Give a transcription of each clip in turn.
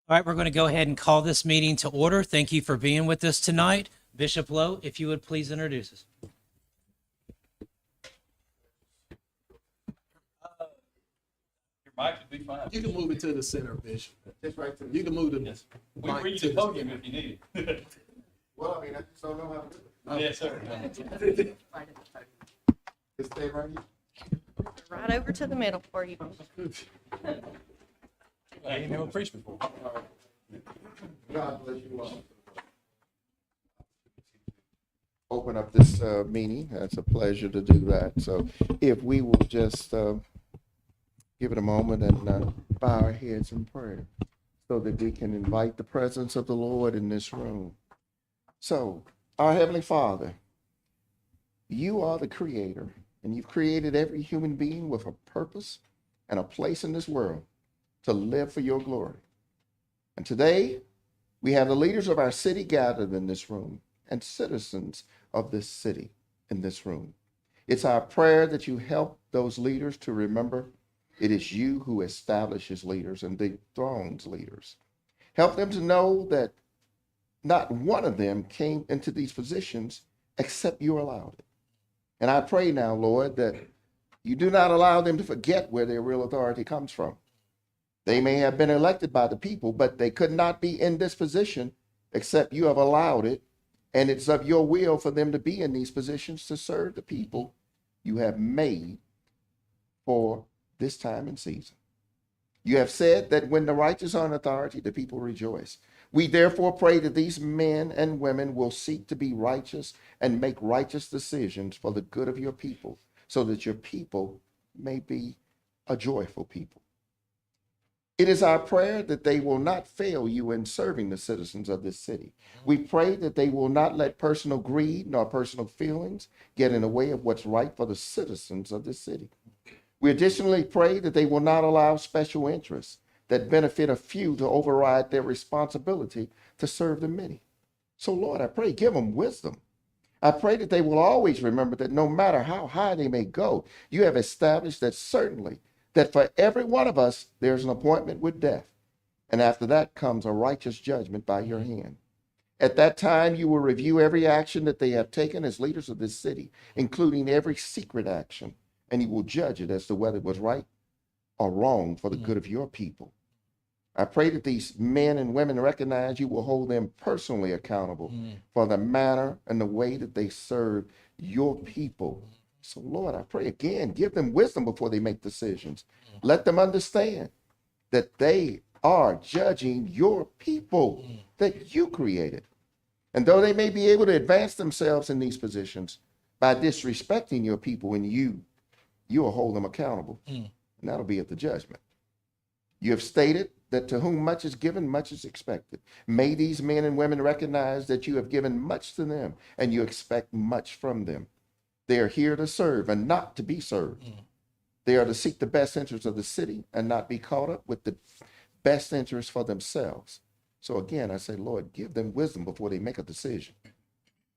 All right, we're going to go ahead and call this meeting to order. Thank you for being with us tonight. Bishop Lowe, if you would please introduce us. Your mic would be fine. You can move it to the center, Bishop. Just right to the. You can move the Yes. We mic read to the the podium if you need it. Well, I mean, I just don't know how to do it. Yes, sir. Just stay right here. Right over to the middle for you. I ain't never preached before. God bless you all. Open up this meeting. It's a pleasure to do that. So if we will just give it a moment and bow our heads in prayer so that we can invite the presence of the Lord in this room. So, our Heavenly Father, you are the creator, and you've created every human being with a purpose and a place in this world to live for your glory. And today, we have the leaders of our city gathered in this room and citizens of this city in this room. It's our prayer that you help those leaders to remember it is you who establishes leaders and dethrones leaders. Help them to know that not one of them came into these positions except you allowed it. And I pray now, Lord, that you do not allow them to forget where their real authority comes from. They may have been elected by the people, but they could not be in this position except you have allowed it. And it's of your will for them to be in these positions to serve the people you have made for this time and season. You have said that when the righteous are in authority, the people rejoice. We therefore pray that these men and women will seek to be righteous and make righteous decisions for the good of your people, so that your people may be a joyful people. It is our prayer that they will not fail you in serving the citizens of this city. We pray that they will not let personal greed nor personal feelings get in the way of what's right for the citizens of this city. We additionally pray that they will not allow special interests that benefit a few to override their responsibility to serve the many. So, Lord, I pray, give them wisdom. I pray that they will always remember that no matter how high they may go, you have established that certainly that for every one of us, there's an appointment with death. And after that comes a righteous judgment by your hand. At that time, you will review every action that they have taken as leaders of this city, including every secret action, and you will judge it as to whether it was right or wrong for the good of your people. I pray that these men and women recognize you will hold them personally accountable for the manner and the way that they serve your people. So, Lord, I pray again, give them wisdom before they make decisions. Let them understand that they are judging your people that you created. And though they may be able to advance themselves in these positions by disrespecting your people and you will hold them accountable. And that'll be at the judgment. You have stated that to whom much is given, much is expected. May these men and women recognize that you have given much to them and you expect much from them. They are here to serve and not to be served. They are to seek the best interests of the city and not be caught up with the best interests for themselves. So again, I say, Lord, give them wisdom before they make a decision.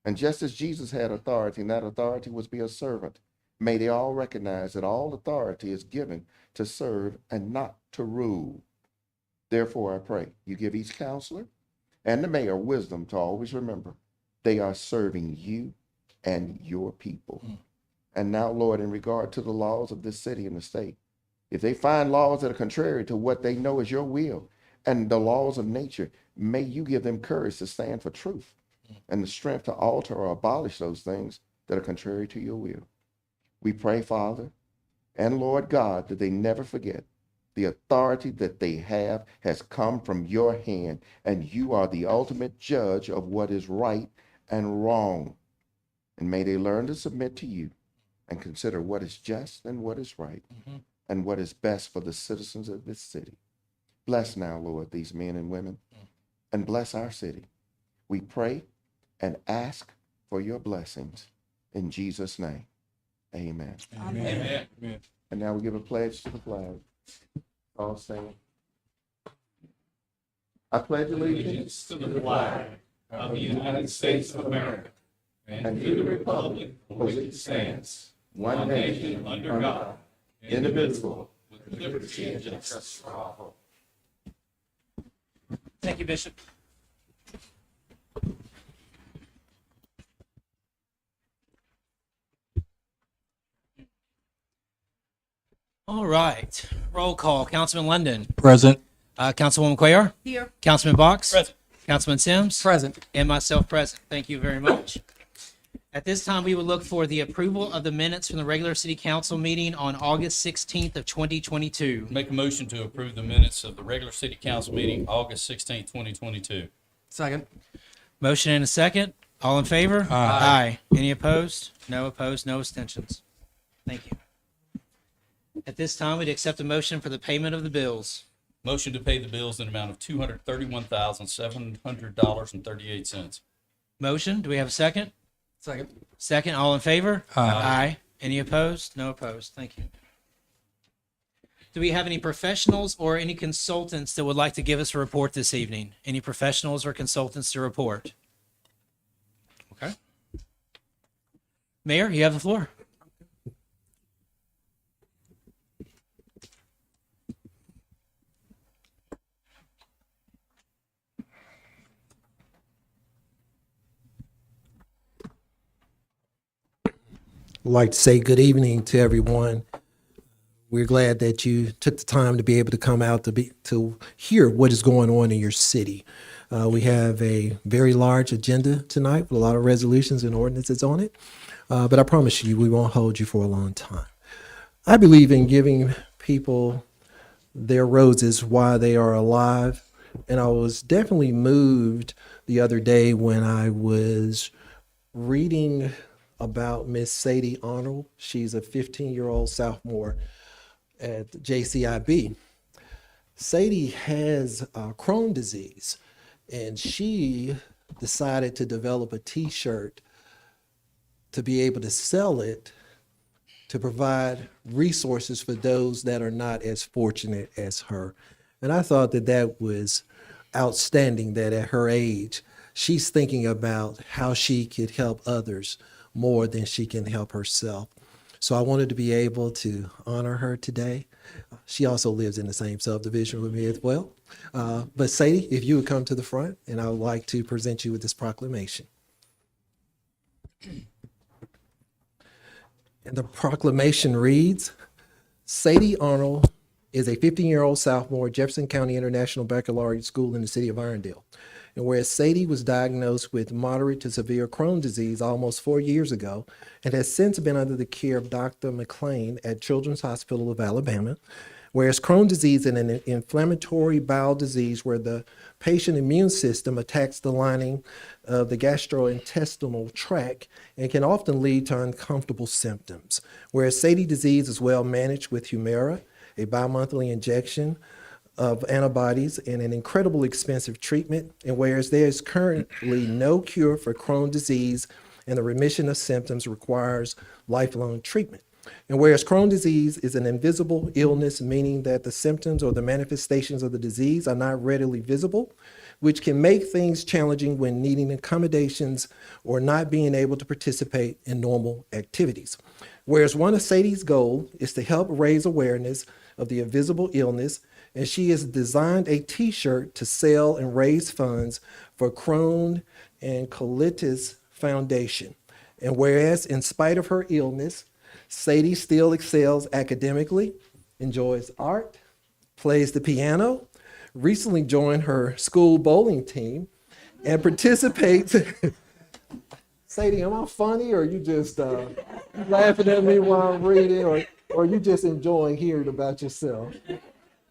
And just as Jesus had authority, and that authority was be a servant, may they all recognize that all authority is given to serve and not to rule. Therefore, I pray you give each counselor and the mayor wisdom to always remember they are serving you and your people. And now, Lord, in regard to the laws of this city and the state, if they find laws that are contrary to what they know is your will and the laws of nature, may you give them courage to stand for truth and the strength to alter or abolish those things that are contrary to your will. We pray, Father, and Lord God, that they never forget the authority that they have has come from your hand, and you are the ultimate judge of what is right and wrong. And may they learn to submit to you and consider what is just and what is right and what is best for the citizens of this city. Bless now, Lord, these men and women, and bless our city. We pray and ask for your blessings in Jesus' name. Amen. Amen. Amen. And now we give a pledge to the flag. All stand. I pledge allegiance To the flag of the United States of America and to the republic for which it stands, one nation under God, indivisible, with liberty and justice for all. Thank you, Bishop. All right. Roll call. Councilman London. Present. Councilwoman Cuellar. Here. Councilman Box. Present. Councilman Sims. Present. And myself present. Thank you very much. At this time, we will look for the approval of the minutes from the regular city council meeting on August 16th of 2022. Make a motion to approve the minutes of the regular city council meeting, August 16th, 2022. Second. Motion and a second. All in favor? Aye. Any opposed? No opposed, no abstentions. Thank you. At this time, we'd accept a motion for the payment of the bills. Motion to pay the bills in amount of $231,700.38. Motion, do we have a second? Second. Second, all in favor? Aye. Any opposed? No opposed. Thank you. Do we have any professionals or any consultants that would like to give us a report this evening? Any professionals or consultants to report? Okay. Mayor, you have the floor. I'd like to say good evening to everyone. We're glad that you took the time to be able to come out to hear what is going on in your city. We have a very large agenda tonight with a lot of resolutions and ordinances on it, but I promise you we won't hold you for a long time. I believe in giving people their roses while they are alive, and I was definitely moved the other day when I was reading about Miss Sadie Arnold. She's a 15-year-old sophomore at JCIB. Sadie has Crohn's disease, and she decided to develop a T-shirt to be able to sell it to provide resources for those that are not as fortunate as her. And I thought that that was outstanding, that at her age, she's thinking about how she could help others more than she can help herself. So I wanted to be able to honor her today. She also lives in the same subdivision with me as well. But Sadie, if you would come to the front, and I would like to present you with this proclamation. And the proclamation reads, Sadie Arnold is a 15-year-old sophomore at Jefferson County International Baccalaureate School in the city of Irondale. And whereas Sadie was diagnosed with moderate to severe Crohn's disease almost 4 years ago and has since been under the care of Dr. McLean at Children's Hospital of Alabama, whereas Crohn's disease is an inflammatory bowel disease where the patient immune system attacks the lining of the gastrointestinal tract and can often lead to uncomfortable symptoms. Whereas Sadie disease is well managed with Humira, a bi-monthly injection of antibodies and an incredibly expensive treatment, and whereas there is currently no cure for Crohn's disease and the remission of symptoms requires lifelong treatment. And whereas Crohn's disease is an invisible illness, meaning that the symptoms or the manifestations of the disease are not readily visible, which can make things challenging when needing accommodations or not being able to participate in normal activities. Whereas one of Sadie's goals is to help raise awareness of the invisible illness, and she has designed a T-shirt to sell and raise funds for Crohn and Colitis Foundation. And whereas in spite of her illness, Sadie still excels academically, enjoys art, plays the piano, recently joined her school bowling team, and participates. Sadie, am I funny, or you just laughing at me while I'm reading, or you just enjoying hearing about yourself?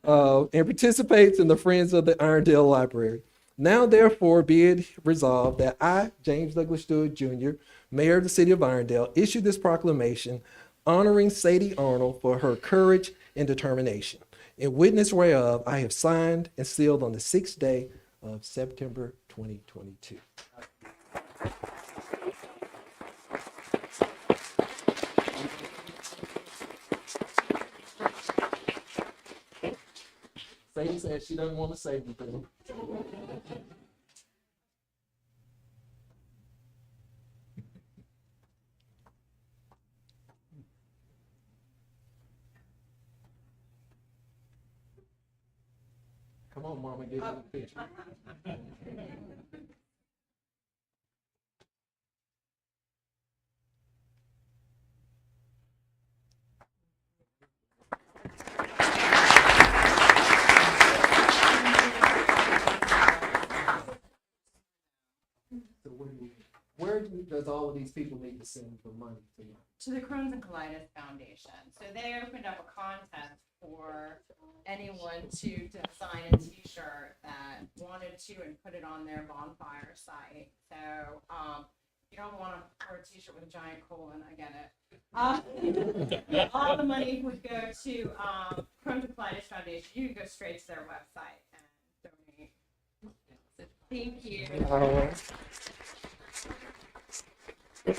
And participates in the Friends of the Irondale Library. Now, therefore, be it resolved that I, James Douglas Stewart Jr., Mayor of the City of Irondale, issue this proclamation honoring Sadie Arnold for her courage and determination. In witness whereof, I have signed and sealed on the 6th day of September 2022. Sadie says she doesn't want to say anything. Come on, Mama, get in the picture. Does all of these people need to send for money to? To the Crohn's and Colitis Foundation. So they opened up a contest for anyone to design a T-shirt that wanted to and put it on their bonfire site. So you don't want to wear a T-shirt with a giant colon. I get it. All the money would go to Crohn's and Colitis Foundation. You can go straight to their website and donate. So thank you. All right. A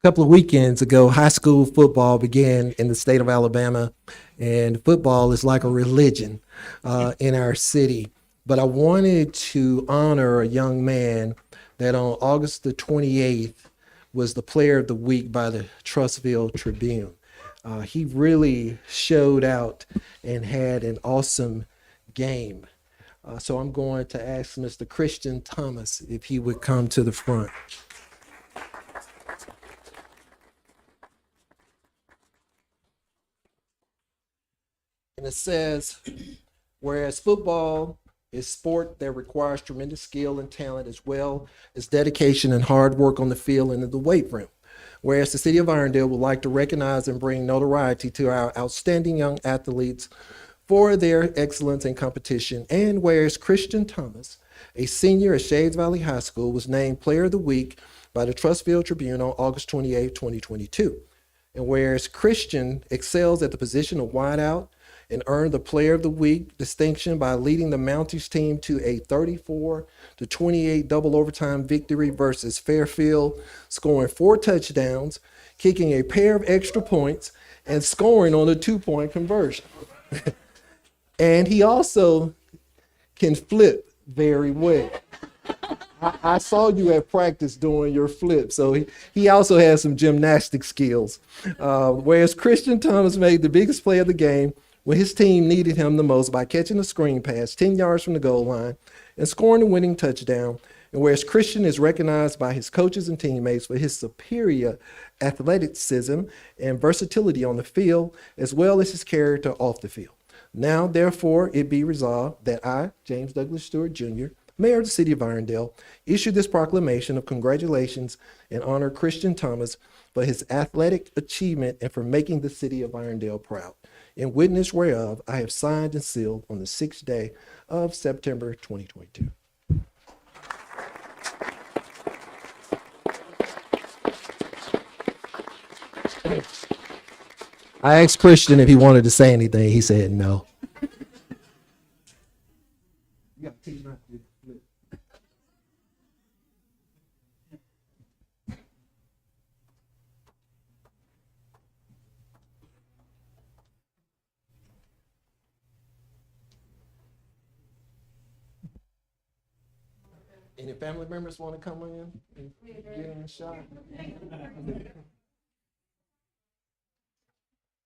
couple of weekends ago, high school football began in the state of Alabama, and football is like a religion in our city. But I wanted to honor a young man that on August the 28th was the player of the week by the Trussville Tribune. He really showed out and had an awesome game. So I'm going to ask Mr. Christian Thomas if he would come to the front. And it says, whereas football is sport that requires tremendous skill and talent as well as dedication and hard work on the field and in the weight room. Whereas the city of Irondale would like to recognize and bring notoriety to our outstanding young athletes for their excellence in competition. And whereas Christian Thomas, a senior at Shades Valley High School, was named Player of the Week by the Trussville Tribune on August 28, 2022. And whereas Christian excels at the position of wideout and earned the Player of the Week distinction by leading the Mounties team to a 34-28 double overtime victory versus Fairfield, scoring 4 touchdowns, kicking a pair of extra points, and scoring on a 2-point conversion. And he also can flip very well. I saw you at practice doing your flip, so he also has some gymnastic skills. Whereas Christian Thomas made the biggest play of the game when his team needed him the most by catching a screen pass 10 yards from the goal line and scoring the winning touchdown. And whereas Christian is recognized by his coaches and teammates for his superior athleticism and versatility on the field, as well as his character off the field. Now, therefore, it be resolved that I, James Douglas Stewart Jr., Mayor of the City of Irondale, issue this proclamation of congratulations and honor Christian Thomas for his athletic achievement and for making the City of Irondale proud. In witness whereof, I have signed and sealed on the 6th day of September 2022. I asked Christian if he wanted to say anything. He said no. Any family members want to come in and get in a shot?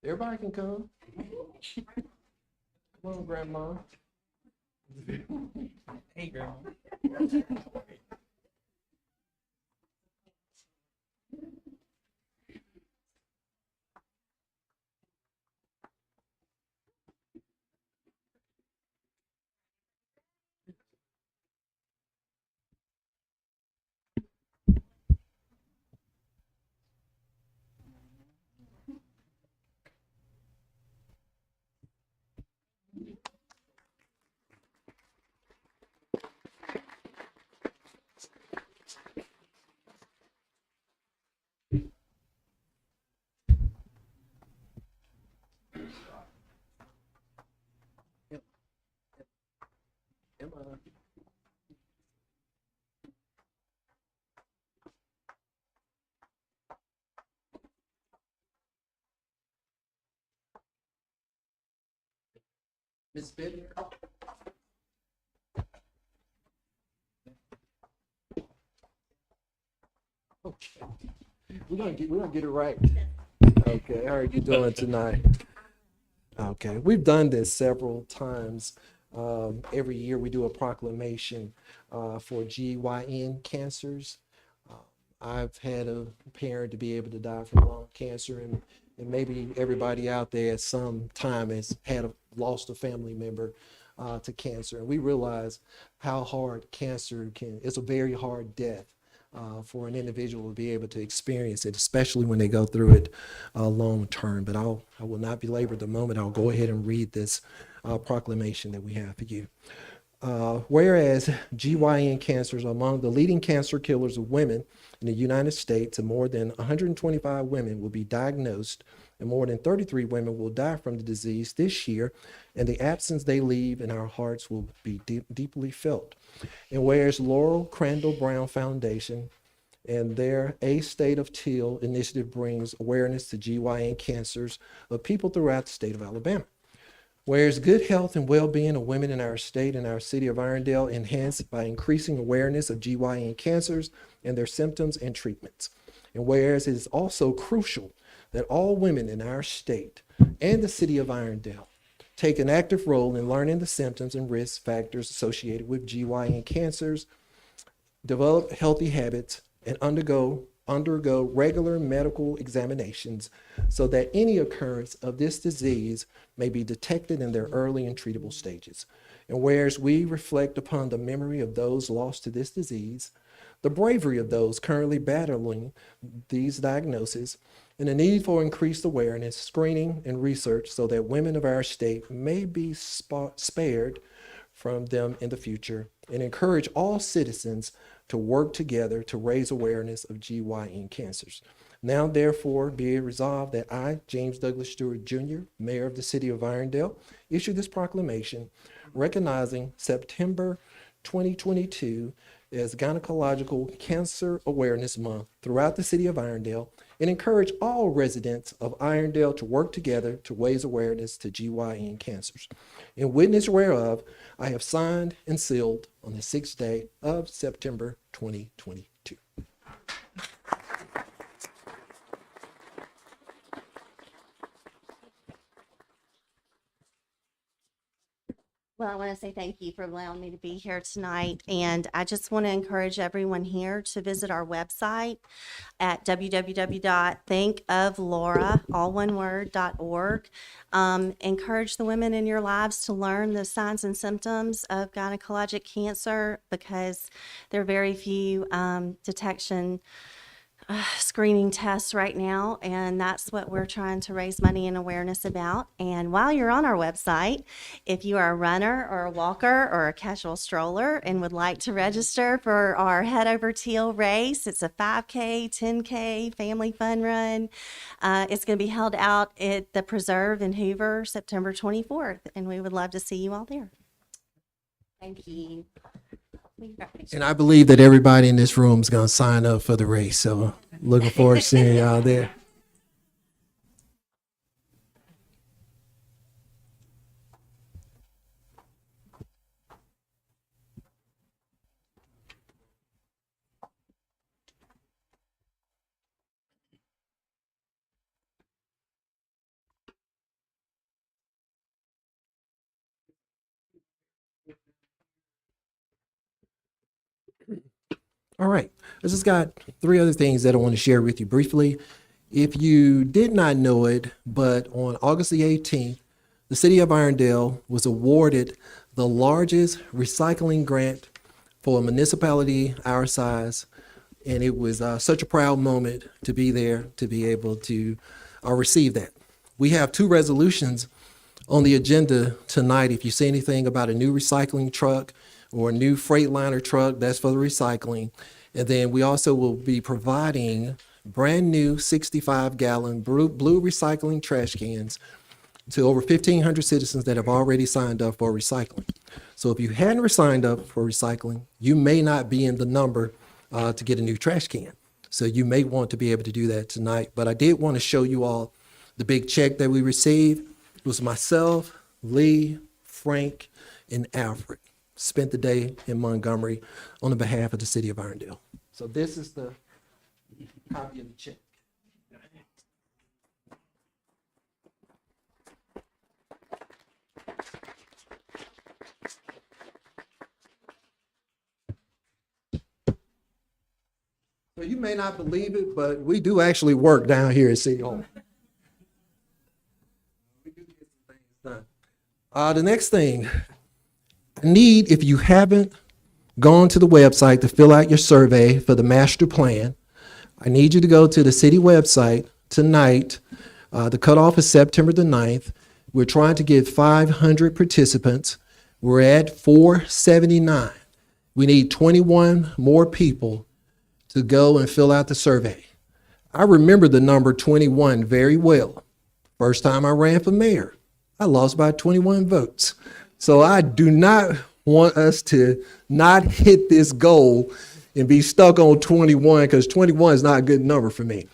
Everybody can come. Come on, Grandma. Hey, Grandma. Emma. Miss Bittner. Okay. We're gonna get it right. Okay, how are you doing tonight? Okay, we've done this several times. Every year we do a proclamation for GYN cancers. I've had a parent to be able to die from lung cancer, and maybe everybody out there at some time has lost a family member to cancer. And we realize how hard cancer it's a very hard death for an individual to be able to experience it, especially when they go through it long term. But I will not belabor the moment. I'll go ahead and read this proclamation that we have for you. Whereas GYN cancers are among the leading cancer killers of women in the United States, and more than 125 women will be diagnosed, and more than 33 women will die from the disease this year, and the absence they leave in our hearts will be deeply felt. And whereas Laurel Crandall Brown Foundation and their A State of Teal initiative brings awareness to GYN cancers of people throughout the state of Alabama. Whereas good health and well-being of women in our state and our city of Irondale enhanced by increasing awareness of GYN cancers and their symptoms and treatments. And whereas it is also crucial that all women in our state and the city of Irondale take an active role in learning the symptoms and risk factors associated with GYN cancers, develop healthy habits, and undergo regular medical examinations so that any occurrence of this disease may be detected in their early and treatable stages. And whereas we reflect upon the memory of those lost to this disease, the bravery of those currently battling these diagnoses, and the need for increased awareness, screening, and research so that women of our state may be spared from them in the future, and encourage all citizens to work together to raise awareness of GYN cancers. Now, therefore, be it resolved that I, James Douglas Stewart Jr., Mayor of the City of Irondale, issue this proclamation recognizing September 2022 as Gynecological Cancer Awareness Month throughout the City of Irondale, and encourage all residents of Irondale to work together to raise awareness to GYN cancers. In witness whereof, I have signed and sealed on the 6th day of September 2022. Well, I want to say thank you for allowing me to be here tonight. And I just want to encourage everyone here to visit our website at www.thinkoflaura, all one word, .org. Encourage the women in your lives to learn the signs and symptoms of gynecologic cancer, because there are very few detection screening tests right now, and that's what we're trying to raise money and awareness about. And while you're on our website, if you are a runner or a walker or a casual stroller and would like to register for our Head Over Teal race, it's a 5K, 10K family fun run. It's going to be held out at the Preserve in Hoover September 24th, and we would love to see you all there. Thank you. And I believe that everybody in this room is going to sign up for the race. So looking forward to seeing y'all there. All right. I just got 3 other things that I want to share with you briefly. If you did not know it, but on August the 18th, the City of Irondale was awarded the largest recycling grant for a municipality our size. And it was such a proud moment to be there, to be able to receive that. We have 2 resolutions on the agenda tonight. If you see anything about a new recycling truck or a new Freightliner truck, that's for the recycling. And then we also will be providing brand new 65-gallon blue recycling trash cans to over 1,500 citizens that have already signed up for recycling. So if you hadn't signed up for recycling, you may not be in the number to get a new trash can. So you may want to be able to do that tonight. But I did want to show you all the big check that we received. It was myself, Lee, Frank, and Alfred spent the day in Montgomery on the behalf of the City of Irondale. So this is the copy of the check. You may not believe it, but we do actually work down here at City Hall. We do get some things done. The next thing, I need, if you haven't gone to the website to fill out your survey for the master plan, I need you to go to the city website tonight. The cutoff is September the 9th. We're trying to get 500 participants. We're at 479. We need 21 more people to go and fill out the survey. I remember the number 21 very well. First time I ran for mayor, I lost by 21 votes. So I do not want us to not hit this goal and be stuck on 21, because 21 is not a good number for me.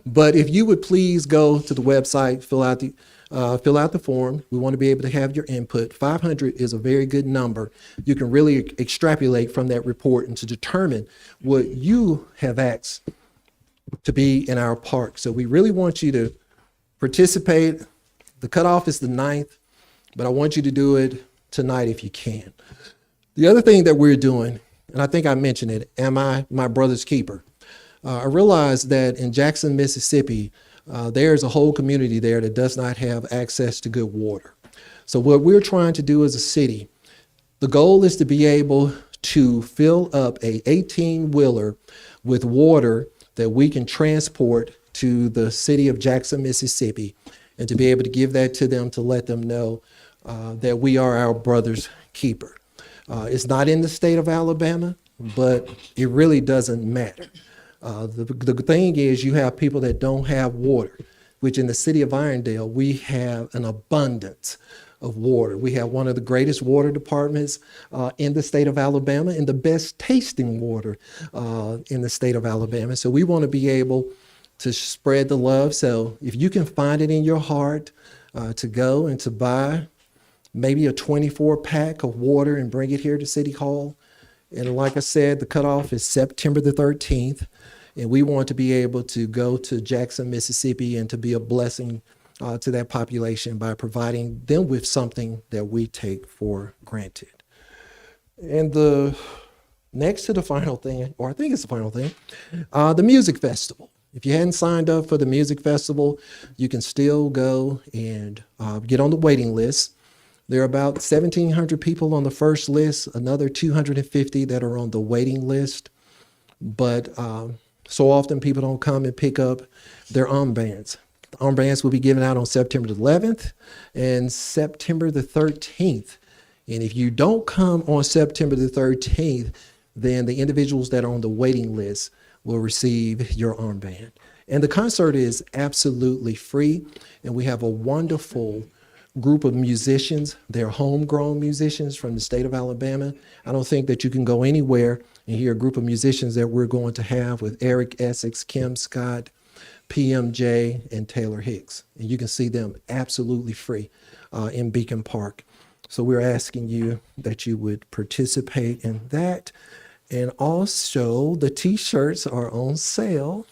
But if you would please go to the website, fill out the form. We want to be able to have your input. 500 is a very good number. You can really extrapolate from that report and to determine what you have asked to be in our park. So we really want you to participate. The cutoff is the 9th, but I want you to do it tonight if you can. The other thing that we're doing, and I think I mentioned it, am I my brother's keeper? I realized that in Jackson, Mississippi, there's a whole community there that does not have access to good water. So what we're trying to do as a city, the goal is to be able to fill up a 18-wheeler with water that we can transport to the city of Jackson, Mississippi, and to be able to give that to them to let them know that we are our brother's keeper. It's not in the state of Alabama, but it really doesn't matter. The thing is, you have people that don't have water, which in the city of Irondale, we have an abundance of water. We have one of the greatest water departments in the state of Alabama and the best tasting water in the state of Alabama. So we want to be able to spread the love. So if you can find it in your heart to go and to buy maybe a 24-pack of water and bring it here to City Hall. And like I said, the cutoff is September the 13th. And we want to be able to go to Jackson, Mississippi, and to be a blessing to that population by providing them with something that we take for granted. And the next to the final thing, or I think it's the final thing, the music festival. If you hadn't signed up for the music festival, you can still go and get on the waiting list. There are about 1,700 people on the first list, another 250 that are on the waiting list. But so often people don't come and pick up their armbands. The armbands will be given out on September the 11th and September the 13th. And if you don't come on September the 13th, then the individuals that are on the waiting list will receive your armband. And the concert is absolutely free. And we have a wonderful group of musicians. They're homegrown musicians from the state of Alabama. I don't think that you can go anywhere and hear a group of musicians that we're going to have with Eric Essex, Kim Scott, PMJ, and Taylor Hicks. And you can see them absolutely free in Beacon Park. So we're asking you that you would participate in that. And also the t-shirts are on sale.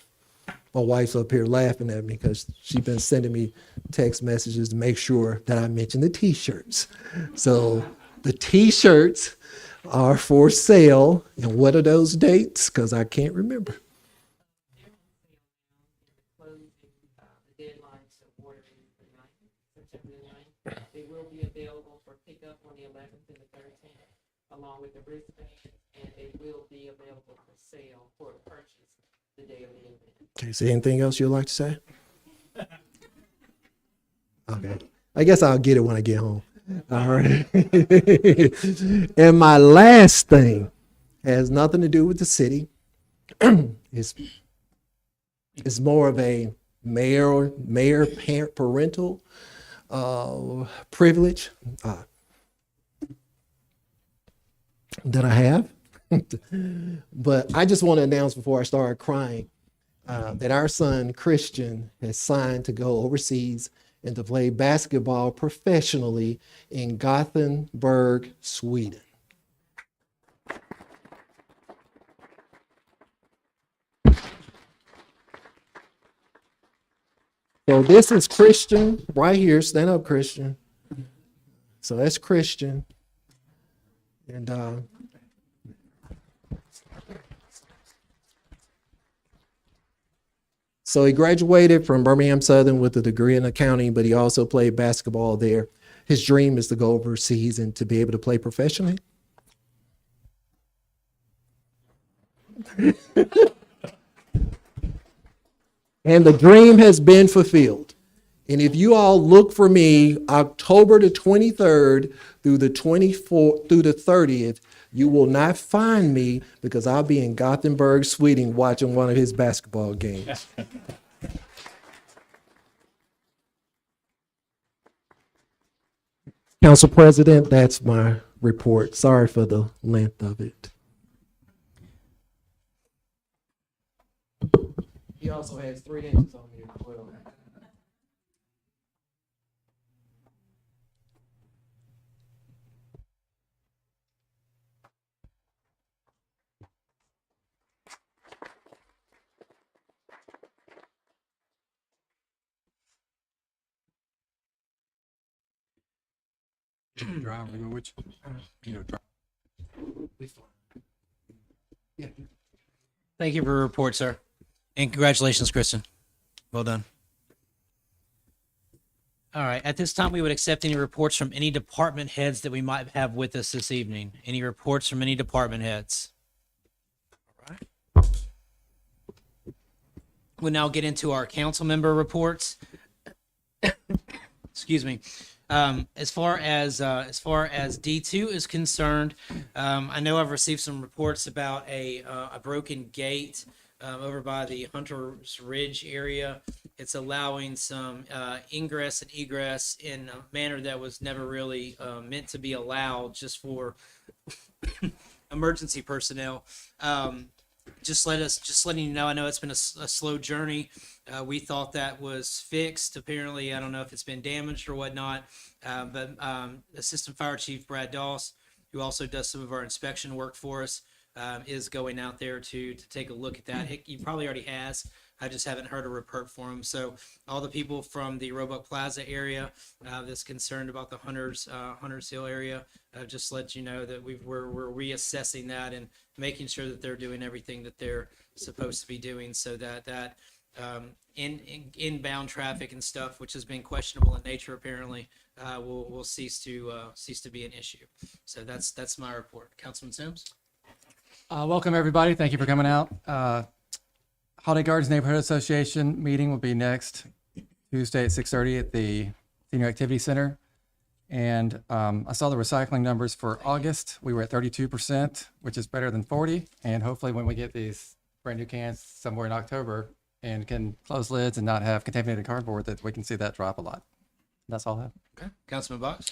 My wife's up here laughing at me because she's been sending me text messages to make sure that I mention the t-shirts. So the t-shirts are for sale. And what are those dates? Because I can't remember. The deadlines of ordering the 9th, September the 9th. They will be available for pickup on the 11th and the 13th, along with the wristbands, and they will be available for sale for purchase the day of the event. Okay, is there anything else you'd like to say? Okay. I guess I'll get it when I get home. All right. And my last thing has nothing to do with the city. It's more of a mayor parental privilege that I have. But I just want to announce before I start crying that our son Christian has signed to go overseas and to play basketball professionally in Gothenburg, Sweden. So this is Christian right here. Stand up, Christian. So that's Christian. And So he graduated from Birmingham Southern with a degree in accounting, but he also played basketball there. His dream is to go overseas and to be able to play professionally. And the dream has been fulfilled. And if you all look for me October the 23rd through the 24th through the 30th, you will not find me because I'll be in Gothenburg, Sweden, watching one of his basketball games. Council President, that's my report. Sorry for the length of it. He also has 3 inches on me as well. Drive, we go with you. Drive. Thank you for your report, sir. And congratulations, Kristen. Well done. All right. At this time, we would accept any reports from any department heads that we might have with us this evening. Any reports from any department heads? All right. We'll now get into our council member reports. Excuse me. As far as D2 is concerned, I know I've received some reports about a broken gate over by the Hunter's Ridge area. It's allowing some ingress and egress in a manner that was never really meant to be allowed, just for emergency personnel. Just letting you know, I know it's been a slow journey. We thought that was fixed. Apparently, I don't know if it's been damaged or whatnot. But Assistant Fire Chief Brad Doss, who also does some of our inspection work for us, is going out there to take a look at that. He probably already has. I just haven't heard a report for him. So all the people from the Roebuck Plaza area that's concerned about the Hunters Hill area, just let you know that we're reassessing that and making sure that they're doing everything that they're supposed to be doing, so that inbound traffic and stuff, which has been questionable in nature apparently, will cease to be an issue. So that's my report. Councilman Sims. Welcome, everybody. Thank you for coming out. Holiday Gardens Neighborhood Association meeting will be next Tuesday at 6:30 at the Senior Activity Center. And I saw the recycling numbers for August. We were at 32%, which is better than 40. And hopefully when we get these brand new cans somewhere in October and can close lids and not have contaminated cardboard, that we can see that drop a lot. That's all I have. Okay. Councilman Box.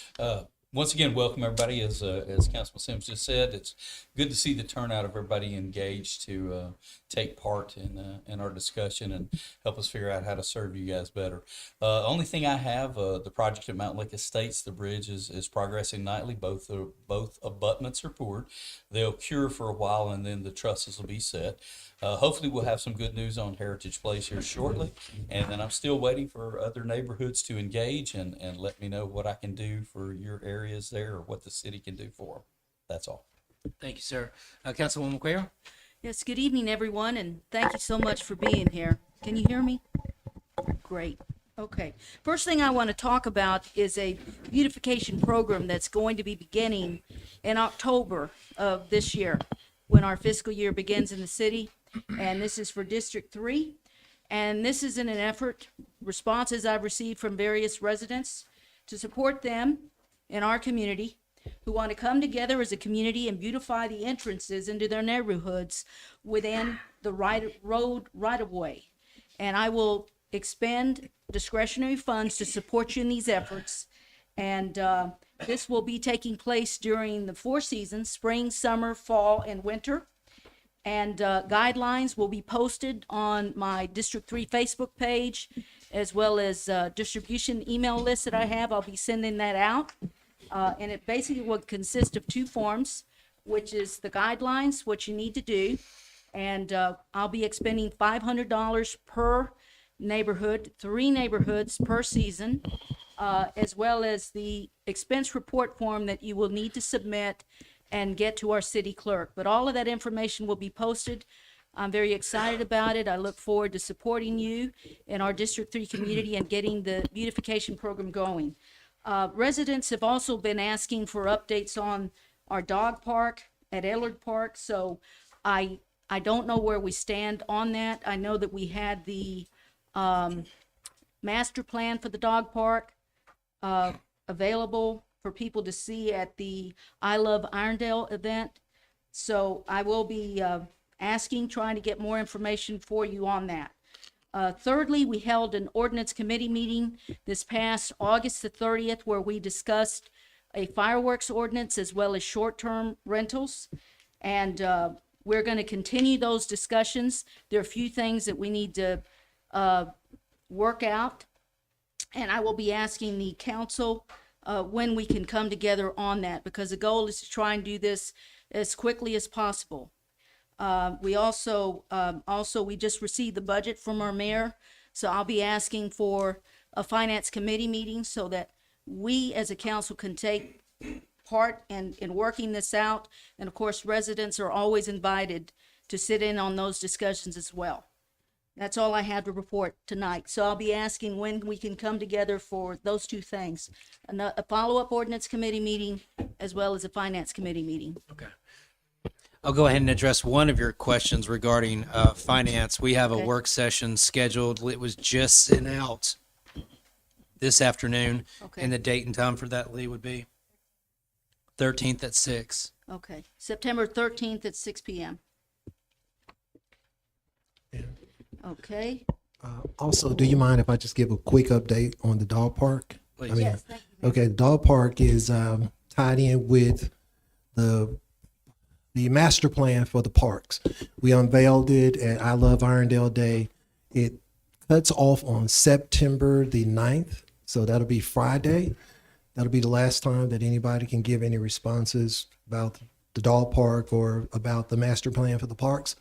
Once again, welcome everybody. As Councilman Sims just said, it's good to see the turnout of everybody engaged to take part in our discussion and help us figure out how to serve you guys better. Only thing I have, the project at Mountain Lake Estates, the bridge is progressing nightly. Both abutments are poured. They'll cure for a while and then the trusses will be set. Hopefully we'll have some good news on Heritage Place here shortly. And then I'm still waiting for other neighborhoods to engage and let me know what I can do for your areas there or what the city can do for them. That's all. Thank you, sir. Councilwoman Quayle. Yes, good evening, everyone, and thank you so much for being here. Can you hear me? Great. Okay. First thing I want to talk about is a beautification program that's going to be beginning in October of this year, when our fiscal year begins in the city. And this is for District 3. And this is in an effort, responses I've received from various residents to support them in our community who want to come together as a community and beautify the entrances into their neighborhoods within the road right-of-way. And I will expend discretionary funds to support you in these efforts. And this will be taking place during the 4 seasons, spring, summer, fall, and winter. And guidelines will be posted on my District 3 Facebook page, as well as distribution email list that I have. I'll be sending that out. And it basically will consist of 2 forms, which is the guidelines, what you need to do. And I'll be expending $500 per neighborhood, 3 neighborhoods per season, as well as the expense report form that you will need to submit and get to our city clerk. But all of that information will be posted I'm very excited about it. I look forward to supporting you in our District 3 community and getting the beautification program going. Residents have also been asking for updates on our dog park at Ellard Park, so I don't know where we stand on that. I know that we had the master plan for the dog park available for people to see at the I Love Irondale event. So I will be trying to get more information for you on that. Thirdly, we held an ordinance committee meeting this past August the 30th where we discussed a fireworks ordinance as well as short-term rentals. And we're going to continue those discussions. There are a few things that we need to work out. And I will be asking the council when we can come together on that, because the goal is to try and do this as quickly as possible. We we just received the budget from our mayor, so I'll be asking for a finance committee meeting so that we as a council can take part in working this out. And of course, residents are always invited to sit in on those discussions as well. That's all I have to report tonight. So I'll be asking when we can come together for those two things, a follow-up ordinance committee meeting as well as a finance committee meeting. Okay. I'll go ahead and address one of your questions regarding finance. We have a Okay. work session scheduled. It was just sent out this afternoon. Okay. And the date and time for that, Lee, would be 13th at 6. Okay, September 13th at 6 p.m. Okay, Also, do you mind if I just give a quick update on the dog park? Please. I mean, yes, thank you. okay, the dog park is tied in with the master plan for the parks. We unveiled it at I Love Irondale Day. It cuts off on September the 9th, so that'll be Friday. That'll be the last time that anybody can give any responses about the dog park or about the master plan for the parks.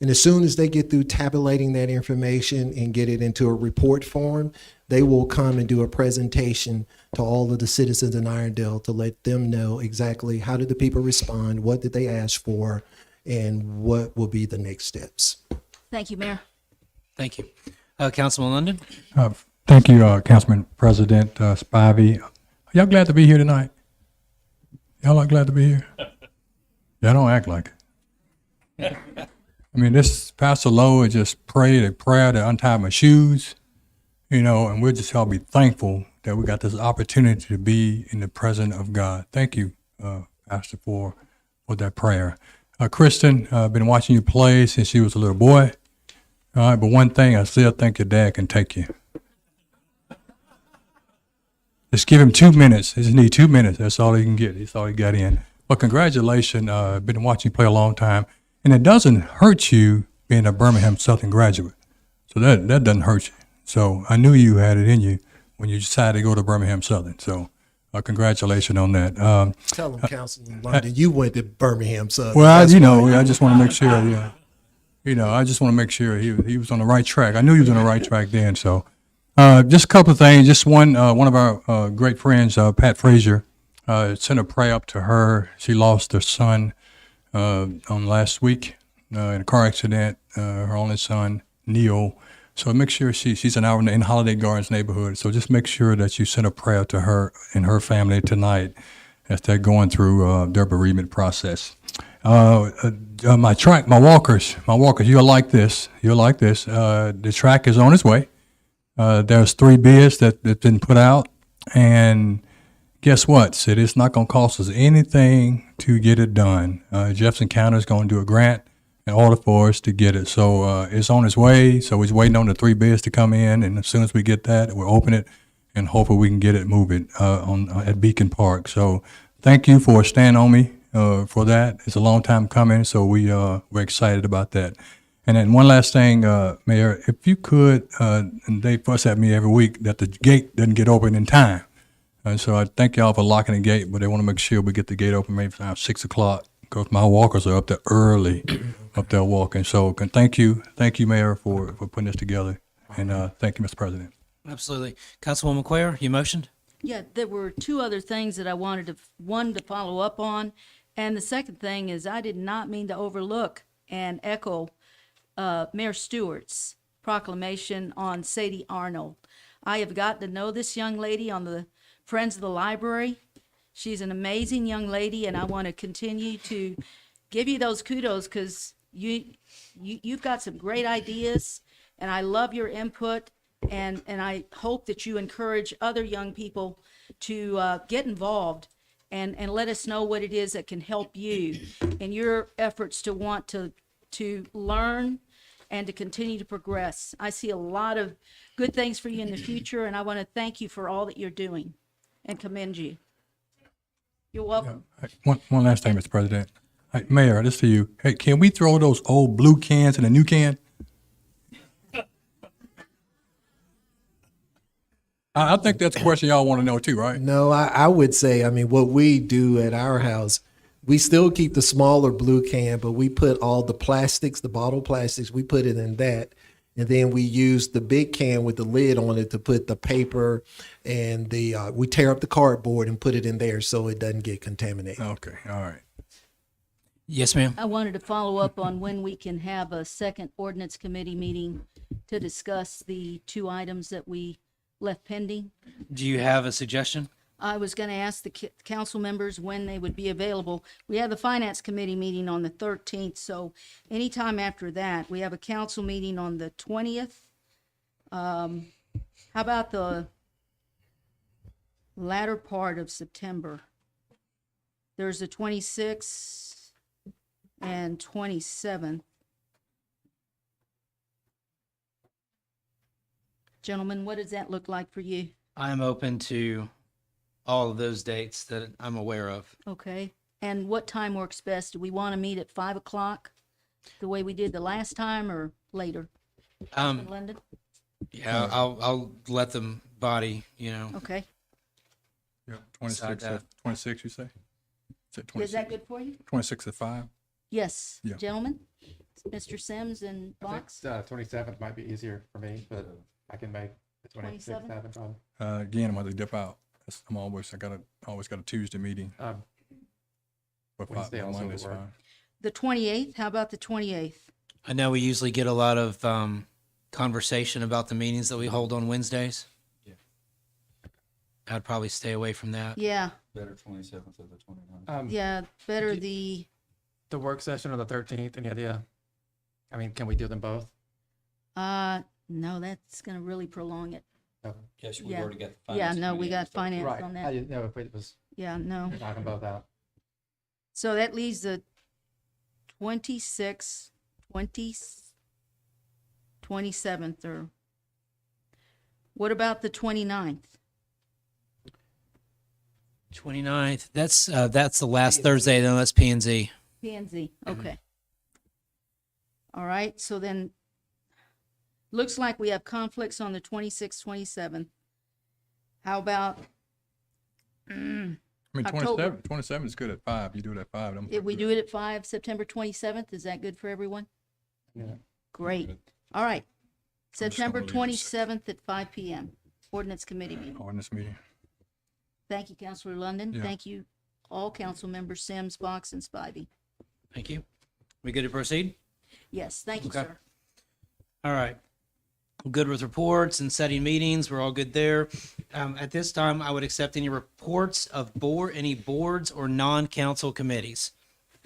And as soon as they get through tabulating that information and get it into a report form, they will come and do a presentation to all of the citizens in Irondale to let them know exactly how did the people respond, what did they ask for, and what will be the next steps. Thank you, Mayor. Thank you. Councilman London? Thank you, Councilman President Spivey. Y'all glad to be here tonight? Y'all are glad to be here? Y'all don't act like it. I mean, this Pastor Lowe just prayed a prayer to untie my shoes, and we'll just all be thankful that we got this opportunity to be in the presence of God. Thank you, Pastor, for that prayer. Kristen, I've been watching you play since you was a little boy. All right, but one thing, I still think your dad can take you. Just give him 2 minutes. He just need 2 minutes. That's all he can get. That's all he got in. But congratulations. I've been watching you play a long time. And it doesn't hurt you being a Birmingham Southern graduate. So that doesn't hurt you. So I knew you had it in you when you decided to go to Birmingham Southern. So congratulations on that. Tell them, Councilman London, you went to Birmingham Southern. Well, That's why. I just want to make sure, I just want to make sure he was on the right track. I knew he was on the right track then. So just a couple of things. Just one of our great friends, Pat Frazier, sent a prayer up to her. She lost her son on last week in a car accident, her only son, Neil. So make sure she's in Holiday Gardens neighborhood. So just make sure that you send a prayer to her and her family tonight as they're going through their bereavement process. My walkers, you'll like this. The track is on its way. There's 3 bids that's been put out, and guess what, Sid? It's not going to cost us anything to get it done. Jefferson County is going to do a grant in order for us to get it. So it's on its way. So we're waiting on the 3 bids to come in, and as soon as we get that, we'll open it, and hopefully we can get it moving at Beacon Park. So thank you for standing on me for that. It's a long time coming, so we're excited about that. And then one last thing, Mayor, if you could, and they fuss at me every week that the gate doesn't get open in time. And so I thank y'all for locking the gate, but they want to make sure we get the gate open maybe around 6 o'clock because my walkers are up there early, up there walking. So thank you, Mayor, for putting this together. And thank you, Mr. President. Absolutely. Councilwoman Cuellar, you motioned? Yeah, there were 2 other things that I wanted to follow up on. And the second thing is I did not mean to overlook and echo Mayor Stewart's proclamation on Sadie Arnold. I have gotten to know this young lady on the Friends of the Library. She's an amazing young lady, and I want to continue to give you those kudos because you've got some great ideas, and I love your input, and I hope that you encourage other young people to get involved and let us know what it is that can help you in your efforts to want to learn and to continue to progress. I see a lot of good things for you in the future, and I want to thank you for all that you're doing and commend you. You're welcome. One last thing, Mr. President. Hey, Mayor, this to you. Hey, can we throw those old blue cans in a new can? I think that's a question y'all want to know too, right? No, I would say, I mean, what we do at our house, we still keep the smaller blue can, but we put all the plastics, the bottle plastics, we put it in that. And then we use the big can with the lid on it to put the paper and we tear up the cardboard and put it in there so it doesn't get contaminated. Okay, all right. Yes, ma'am. I wanted to follow up on when we can have a second ordinance committee meeting to discuss the two items that we left pending. Do you have a suggestion? I was going to ask the council members when they would be available. We have the finance committee meeting on the 13th, so anytime after that. We have a council meeting on the 20th. How about the latter part of September? There's the 26th and 27th. Gentlemen, what does that look like for you? I'm open to all of those dates that I'm aware of. Okay. And what time works best? Do we want to meet at 5 o'clock the way we did the last time or later? In London? Yeah, I'll let them body, Okay. Yeah, Decide 26, that. 26 you say? Is it Is that good for you? 26 at 5? Yes. Yeah. Gentlemen? Mr. Sims and Box? 27th might be easier for me, but I can make the 26th 27th? happen. John. Again, I'm going to dip out. I'm always got a Tuesday meeting. But Wednesday also would Monday's work. fine. The 28th? How about the 28th? I know we usually get a lot of conversation about the meetings that we hold on Wednesdays. Yeah. I'd probably stay away from that. Yeah. Better 27th or the 29th. Yeah. Better the, The work session on the 13th, any idea? I mean, can we do them both? no, that's going to really prolong it. Yes, we've Yeah. already got the Yeah, finance no, we committee got and stuff. finance Right, on I that. didn't know if it was Yeah, no. knocking both out. So that leaves the 26th, 27th, or what about the 29th? 29th. That's the last Thursday, then that's P&Z. P&Z, okay. All right, so then, looks like we have conflicts on the 26th, 27th. How about, I mean, October. 27 is good at 5. You do it at 5. if we do it at 5, September 27th, is that good for everyone? Yeah. Great. All right. just gonna September leave it. 27th at 5 PM, ordinance committee meeting. On this meeting. Thank you, Counselor London. Yeah. Thank you, all council members, Sims, Box, and Spivey. Thank you. We good to proceed? Yes, thank you, Okay. sir. All right. Good with reports and setting meetings. We're all good there. At this time, I would accept any reports of any boards or non-council committees.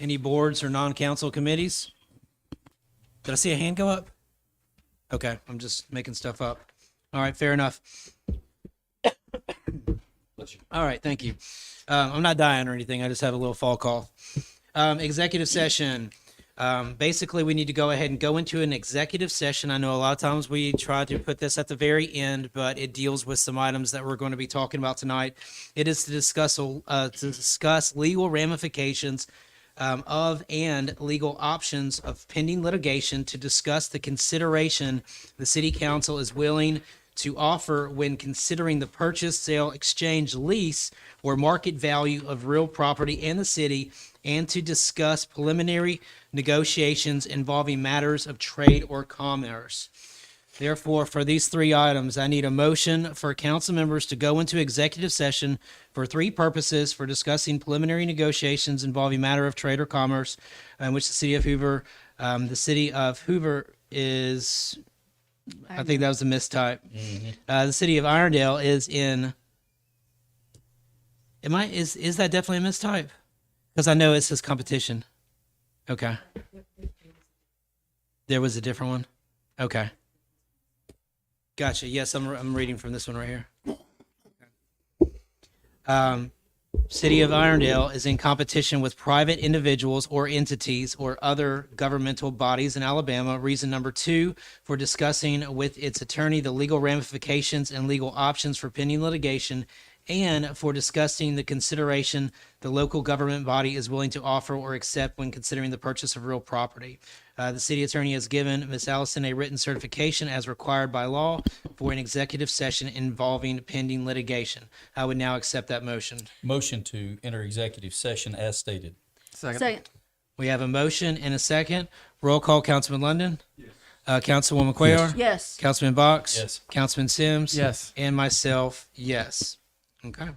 Any boards or non-council committees? Did I see a hand go up? Okay, I'm just making stuff up. All right, fair enough. Bless you. All right, thank you. I'm not dying or anything. I just have a little fall cough. Executive session. Basically, we need to go ahead and go into an executive session. I know a lot of times we try to put this at the very end, but it deals with some items that we're going to be talking about tonight. It is to discuss legal ramifications of and legal options of pending litigation, to discuss the consideration the city council is willing to offer when considering the purchase, sale, exchange, lease, or market value of real property in the city, and to discuss preliminary negotiations involving matters of trade or commerce. Therefore, for these three items, I need a motion for council members to go into executive session for three purposes: for discussing preliminary negotiations involving matter of trade or commerce, in which the city of Hoover is, I think that was a mistype. The city of Irondale is in, is that definitely a mistype? Because I know it says competition. Okay. There was a different one? Okay. Gotcha. Yes, I'm reading from this one right here. City of Irondale is in competition with private individuals or entities or other governmental bodies in Alabama. Reason number 2 for discussing with its attorney the legal ramifications and legal options for pending litigation, and for discussing the consideration the local government body is willing to offer or accept when considering the purchase of real property. The city attorney has given Ms. Allison a written certification as required by law for an executive session involving pending litigation. I would now accept that motion. Motion to enter executive session as stated. Second. We have a motion and a second. Roll call, Councilman London? Yes. Councilwoman Cuellar? Yes. Councilman Box? Yes. Councilman Sims? Yes. And myself, yes. Okay.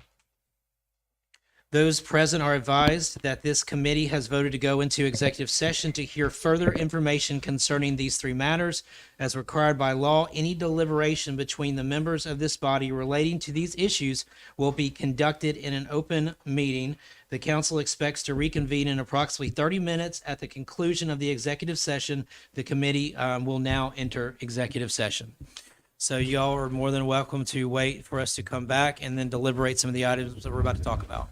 Those present are advised that this committee has voted to go into executive session to hear further information concerning these 3 matters. As required by law, any deliberation between the members of this body relating to these issues will be conducted in an open meeting. The council expects to reconvene in approximately 30 minutes. At the conclusion of the executive session, the committee will now enter executive session. So y'all are more than welcome to wait for us to come back and then deliberate some of the items that we're about to talk about.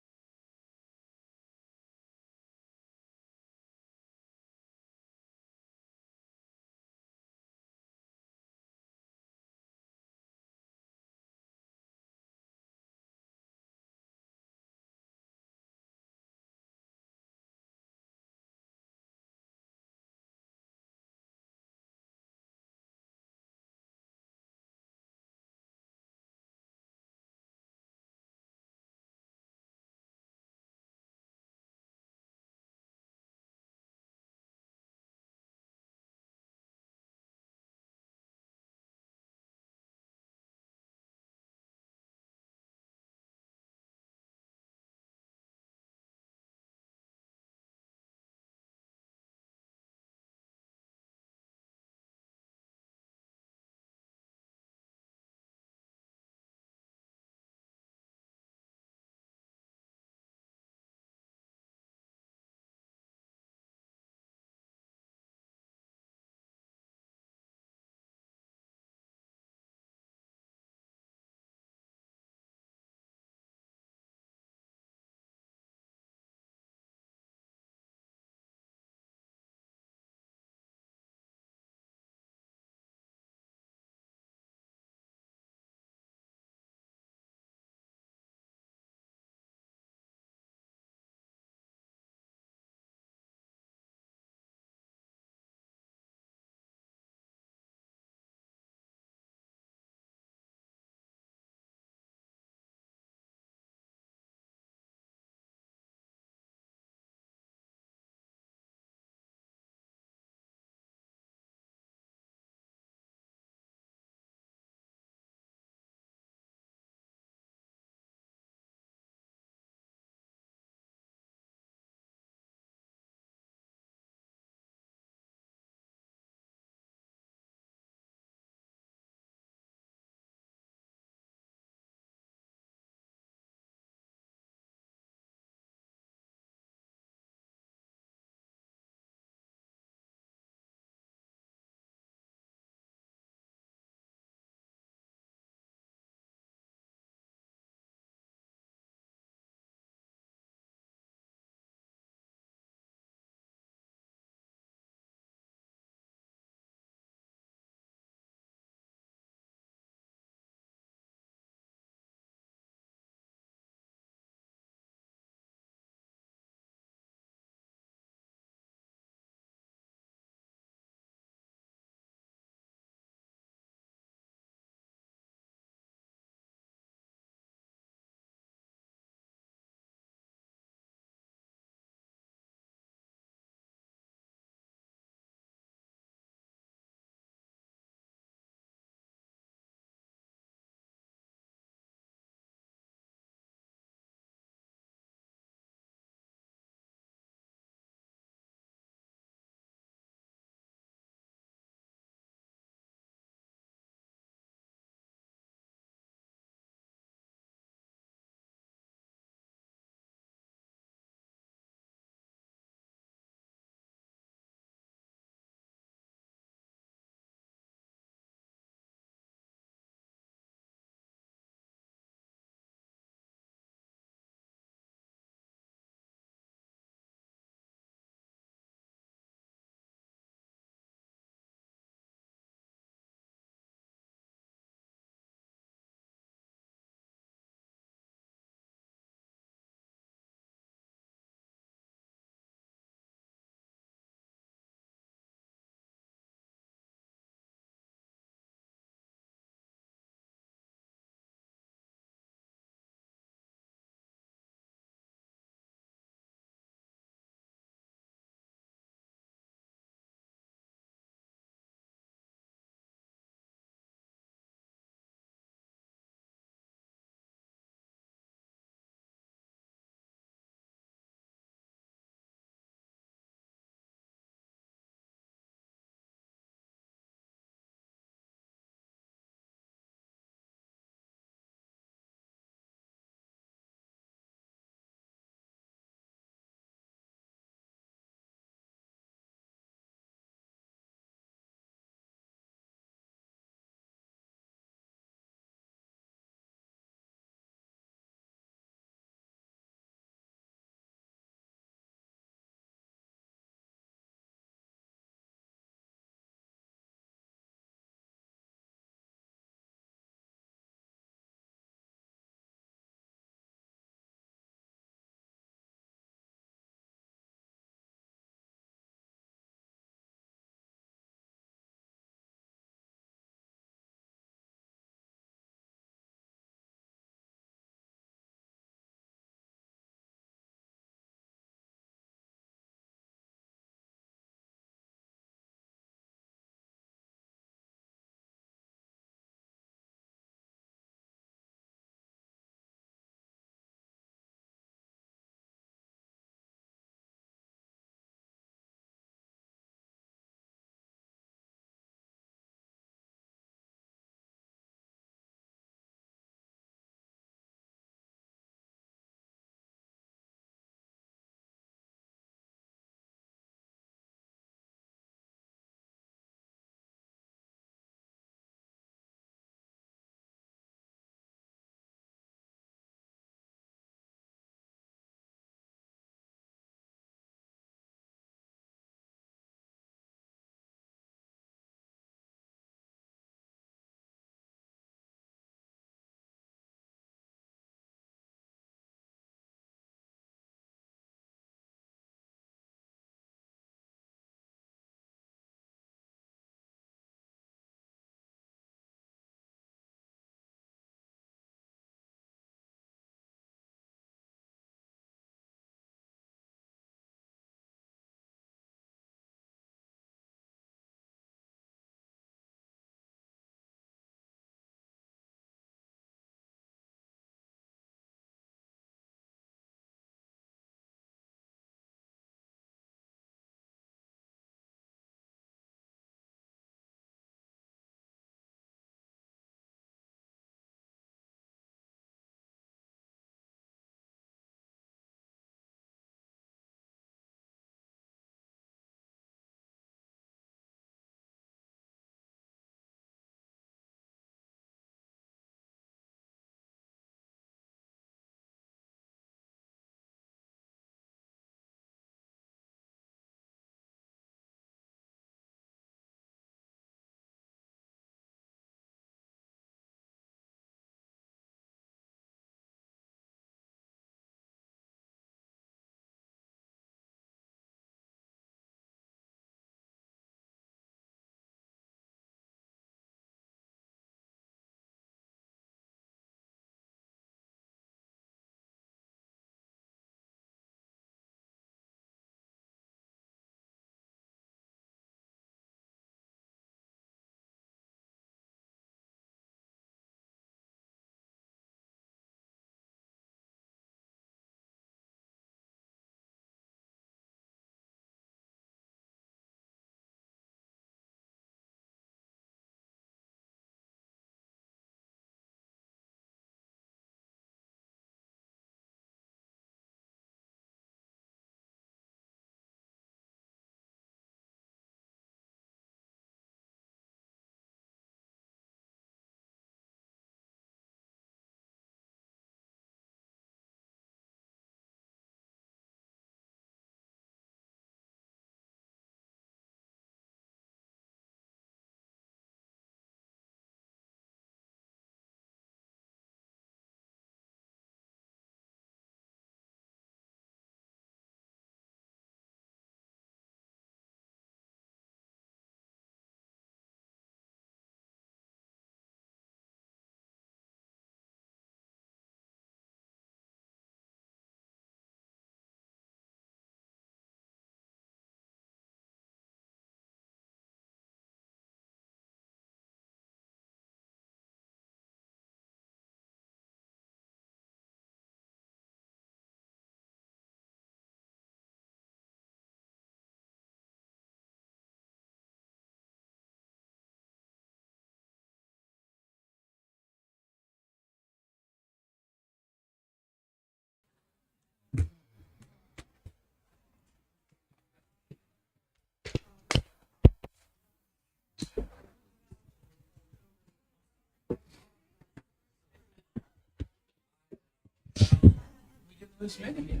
This many.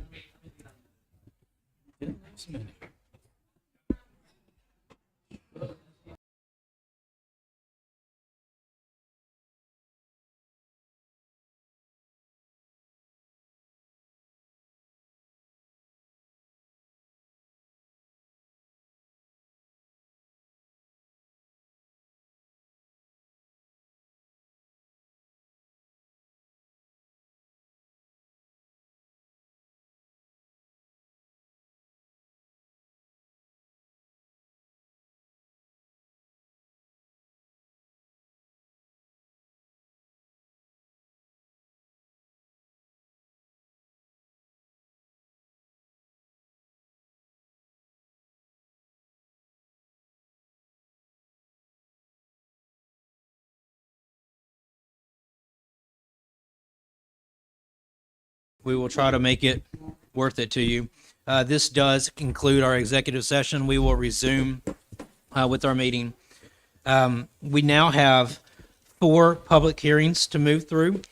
This many. We will try to make it worth it to you. This does conclude our executive session. We will resume with our meeting. We now have 4 public hearings to move through.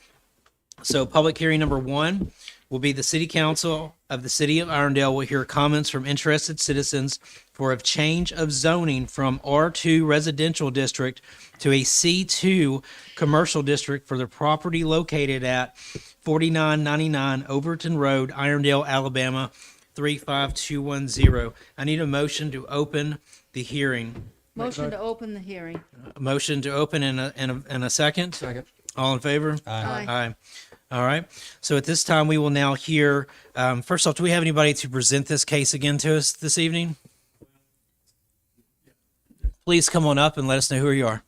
So public hearing number 1 will be the City Council of the City of Irondale will hear comments from interested citizens for a change of zoning from R2 residential district to a C2 commercial district for the property located at 4999 Overton Road, Irondale, Alabama 35210. I need a motion to open the hearing. Motion to open the hearing. A motion to open in a second. Second. All in favor? Aye. Aye. All right. So at this time, we will now hear, first off, do we have anybody to present this case again to us this evening? Please come on up and let us know who you are.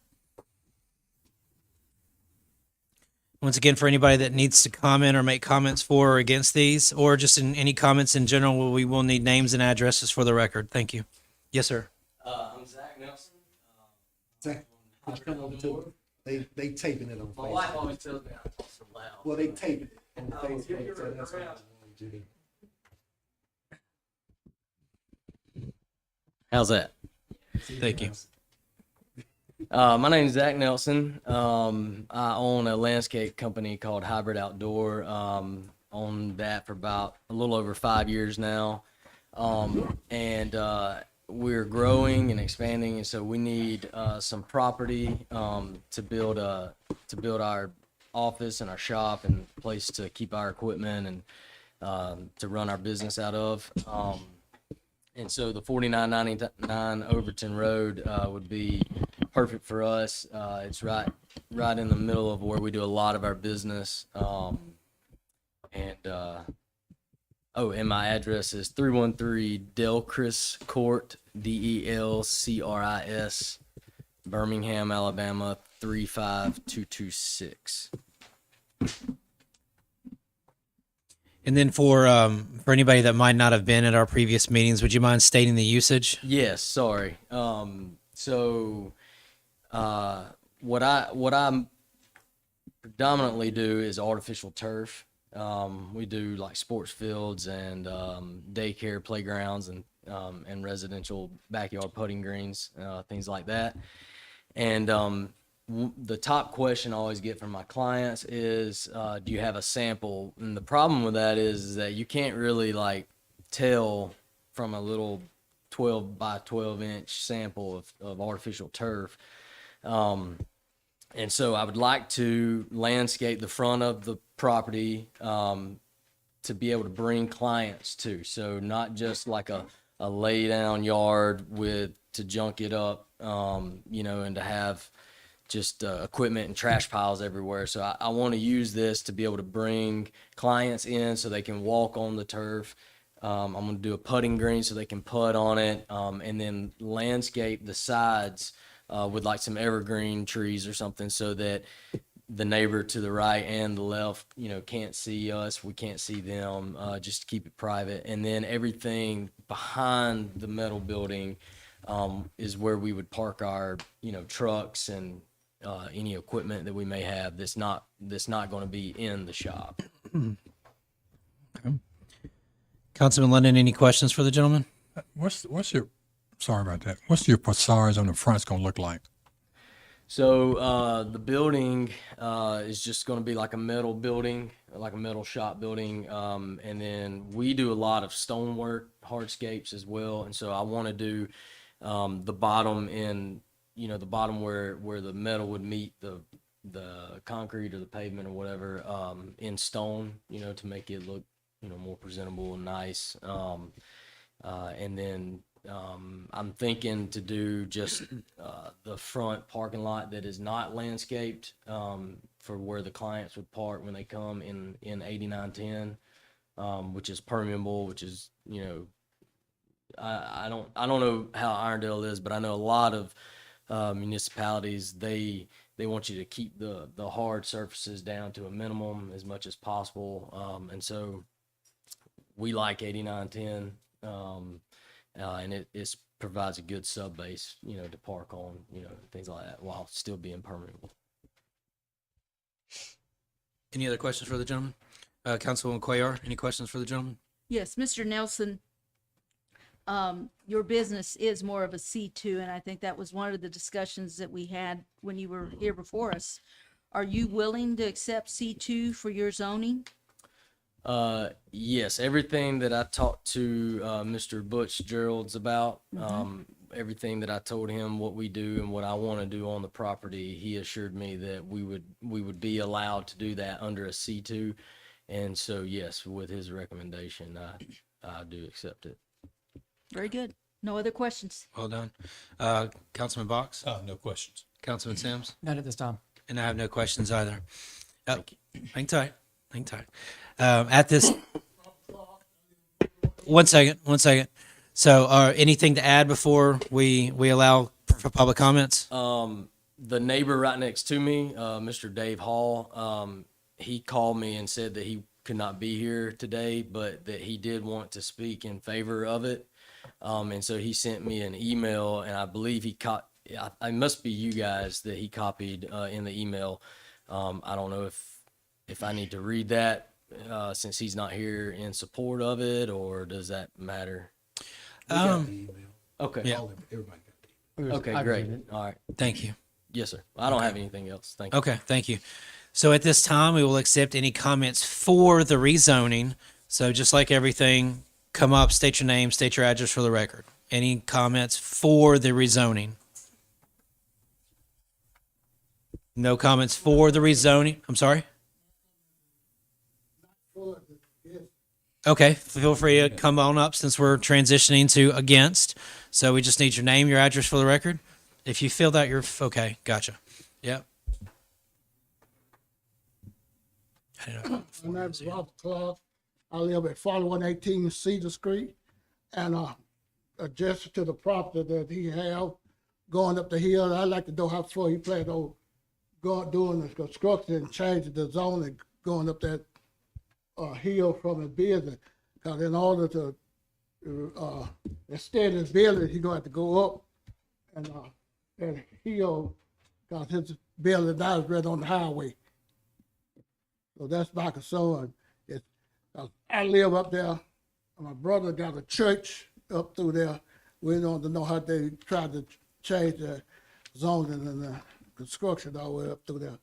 Once again, for anybody that needs to comment or make comments for or against these, or just in any comments in general, we will need names and addresses for the record. Thank you. Yes, sir. I'm Zach Nelson. Zach, would you come over to it? They taping it on My Facebook. wife always tells me I talk so loud. Well, they taping it on Oh, Facebook, you're so that's what I around. wanted to do. How's that? Thank you. My name's Zach Nelson. I own a landscape company called Hybrid Outdoor. Owned that for about a little over 5 years now. And we're growing and expanding, and so we need some property to build our office and our shop and place to keep our equipment and to run our business out of. And so the 4999 Overton Road would be perfect for us. It's right in the middle of where we do a lot of our business. And my address is 313 Delcris Court, Delcris, Birmingham, Alabama 35226. And then for anybody that might not have been at our previous meetings, would you mind stating the usage? Yes, sorry. What I predominantly do is artificial turf. We do like sports fields and daycare playgrounds and residential backyard putting greens, things like that. And the top question I always get from my clients is, do you have a sample? And the problem with that is that you can't really like tell from a little 12 by 12 inch sample of artificial turf. And so I would like to landscape the front of the property to be able to bring clients to. So not just like a lay down yard to junk it up, and to have just equipment and trash piles everywhere. So I want to use this to be able to bring clients in so they can walk on the turf. I'm going to do a putting green so they can putt on it, and then landscape the sides with like some evergreen trees or something so that the neighbor to the right and the left, can't see us. We can't see them, just to keep it private. And then everything behind the metal building is where we would park our, trucks and any equipment that we may have that's not going to be in the shop. Councilman London, any questions for the gentleman? What's your, sorry about that. What's your facades on the front's gonna look like? So the building is just going to be like a metal building, like a metal shop building, and then we do a lot of stonework, hardscapes as well. And so I want to do the bottom the bottom where the metal would meet the concrete or the pavement or whatever, in stone, to make it look more presentable and nice. And then I'm thinking to do just the front parking lot that is not landscaped, for where the clients would park when they come in 8910, which is permeable, which is, I don't know how Irondale is, but I know a lot of municipalities, they want you to keep the hard surfaces down to a minimum as much as possible. And so we like 8910, and it provides a good sub base, to park on, things like that, while still being permeable. Any other questions for the gentleman? Councilwoman Cuellar, any questions for the gentleman? Yes, Mr. Nelson, your business is more of a C2, and I think that was one of the discussions that we had when you were here before us. Are you willing to accept C2 for your zoning? Yes, everything that I talked to Mr. Butch Geralds about, everything that I told him what we do and what I want to do on the property, he assured me that we would be allowed to do that under a C2. And so, yes, with his recommendation, I do accept it. Very good. No other questions? Well done. Councilman Box? No questions. Councilman Sims? Not at this time. And I have no questions either. Hang tight. Hang tight. At this, one second. So, anything to add before we allow for public comments? The neighbor right next to me, Mr. Dave Hall, he called me and said that he could not be here today, but that he did want to speak in favor of it. And so he sent me an email, and I believe it must be you guys that he copied in the email. I don't know if I need to read that since he's not here in support of it, or does that matter? Okay. Yeah. Okay, great. All right. Thank you. Yes, sir. I don't have anything else. Thank you. Okay, thank you. So at this time, we will accept any comments for the rezoning. So just like everything, come up, state your name, state your address for the record. Any comments for the rezoning? No comments for the rezoning. I'm sorry? Okay, feel free to come on up since we're transitioning to against. So we just need your name, your address for the record. If you feel that, you're okay. Gotcha. Yep. I don't know. My name is Robert Clark. I live at 4118 Cedar Street, and adjacent to the property that he have going up the hill. I'd like to know how far he planned on doing the construction and changing the zoning going up that hill from the business. Because in order to extend his building, he's gonna have to go up and that hill, because his building now is right on the highway. So that's my concern. I live up there. My brother got a church up through there. We don't know how they tried to change the zoning and the construction all the way up through there.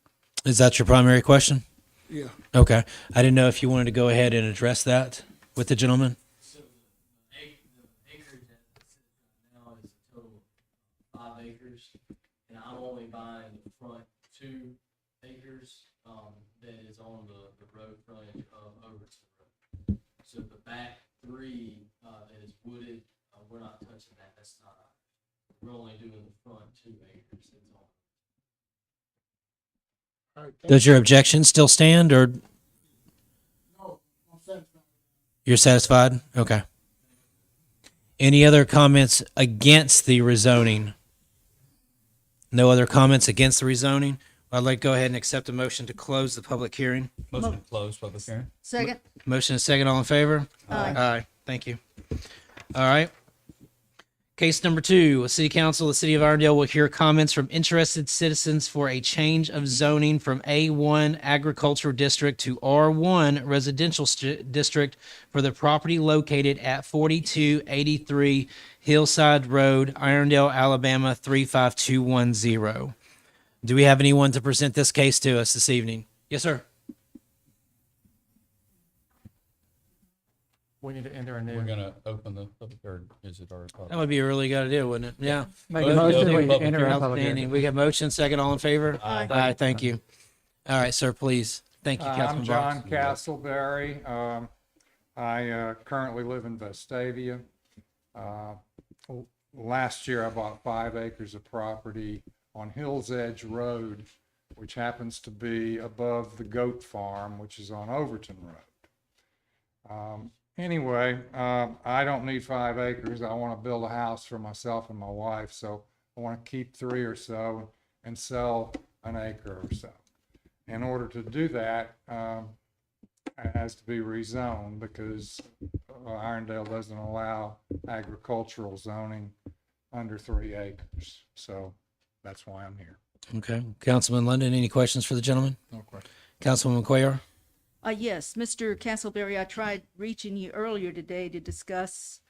Is that your primary question? Yeah. Okay. I didn't know if you wanted to go ahead and address that with the gentleman. So the acreage as it sits right now is a total of 5 acres, and I'm only buying the front 2 acres that is on the road frontage of Overton Road. So the back 3 that is wooded, we're not touching that. That's not ours. We're only doing the front 2 acres. That's all. All right, Does your objection still stand, or no, I'm satisfied. you're satisfied? Okay. Any other comments against the rezoning? No other comments against the rezoning? I'd like to go ahead and accept a motion to close the public hearing. Motion to close public hearing. Second? Motion is second. All in favor? Aye. Aye. Thank you. All right. Case number 2, City Council of the City of Irondale will hear comments from interested citizens for a change of zoning from A1 Agricultural District to R1 Residential District for the property located at 4283 Hillside Road, Irondale, Alabama 35210. Do we have anyone to present this case to us this evening? Yes, sir. We need to enter a We're new. gonna open the public, or is it already public? That would be a really good idea, wouldn't it? Yeah. Make Well, a motion, yeah, we public enter a hearing. public hearing. Outstanding. We have motion, second, all in favor? Aye. Thank you. All right, sir, please. Thank you, Councilman I'm John Box. Castleberry. I currently live in Vestavia. Last year, I bought 5 acres of property on Hills Edge Road, which happens to be above the goat farm, which is on Overton Road. Anyway, I don't need 5 acres. I want to build a house for myself and my wife, so I want to keep 3 or so and sell an acre or so. In order to do that, it has to be rezoned because Irondale doesn't allow agricultural zoning under 3 acres. So that's why I'm here. Okay. Councilman London, any questions for the gentleman? No question. Councilwoman Cuellar? Yes, Mr. Castleberry, I tried reaching you earlier today to discuss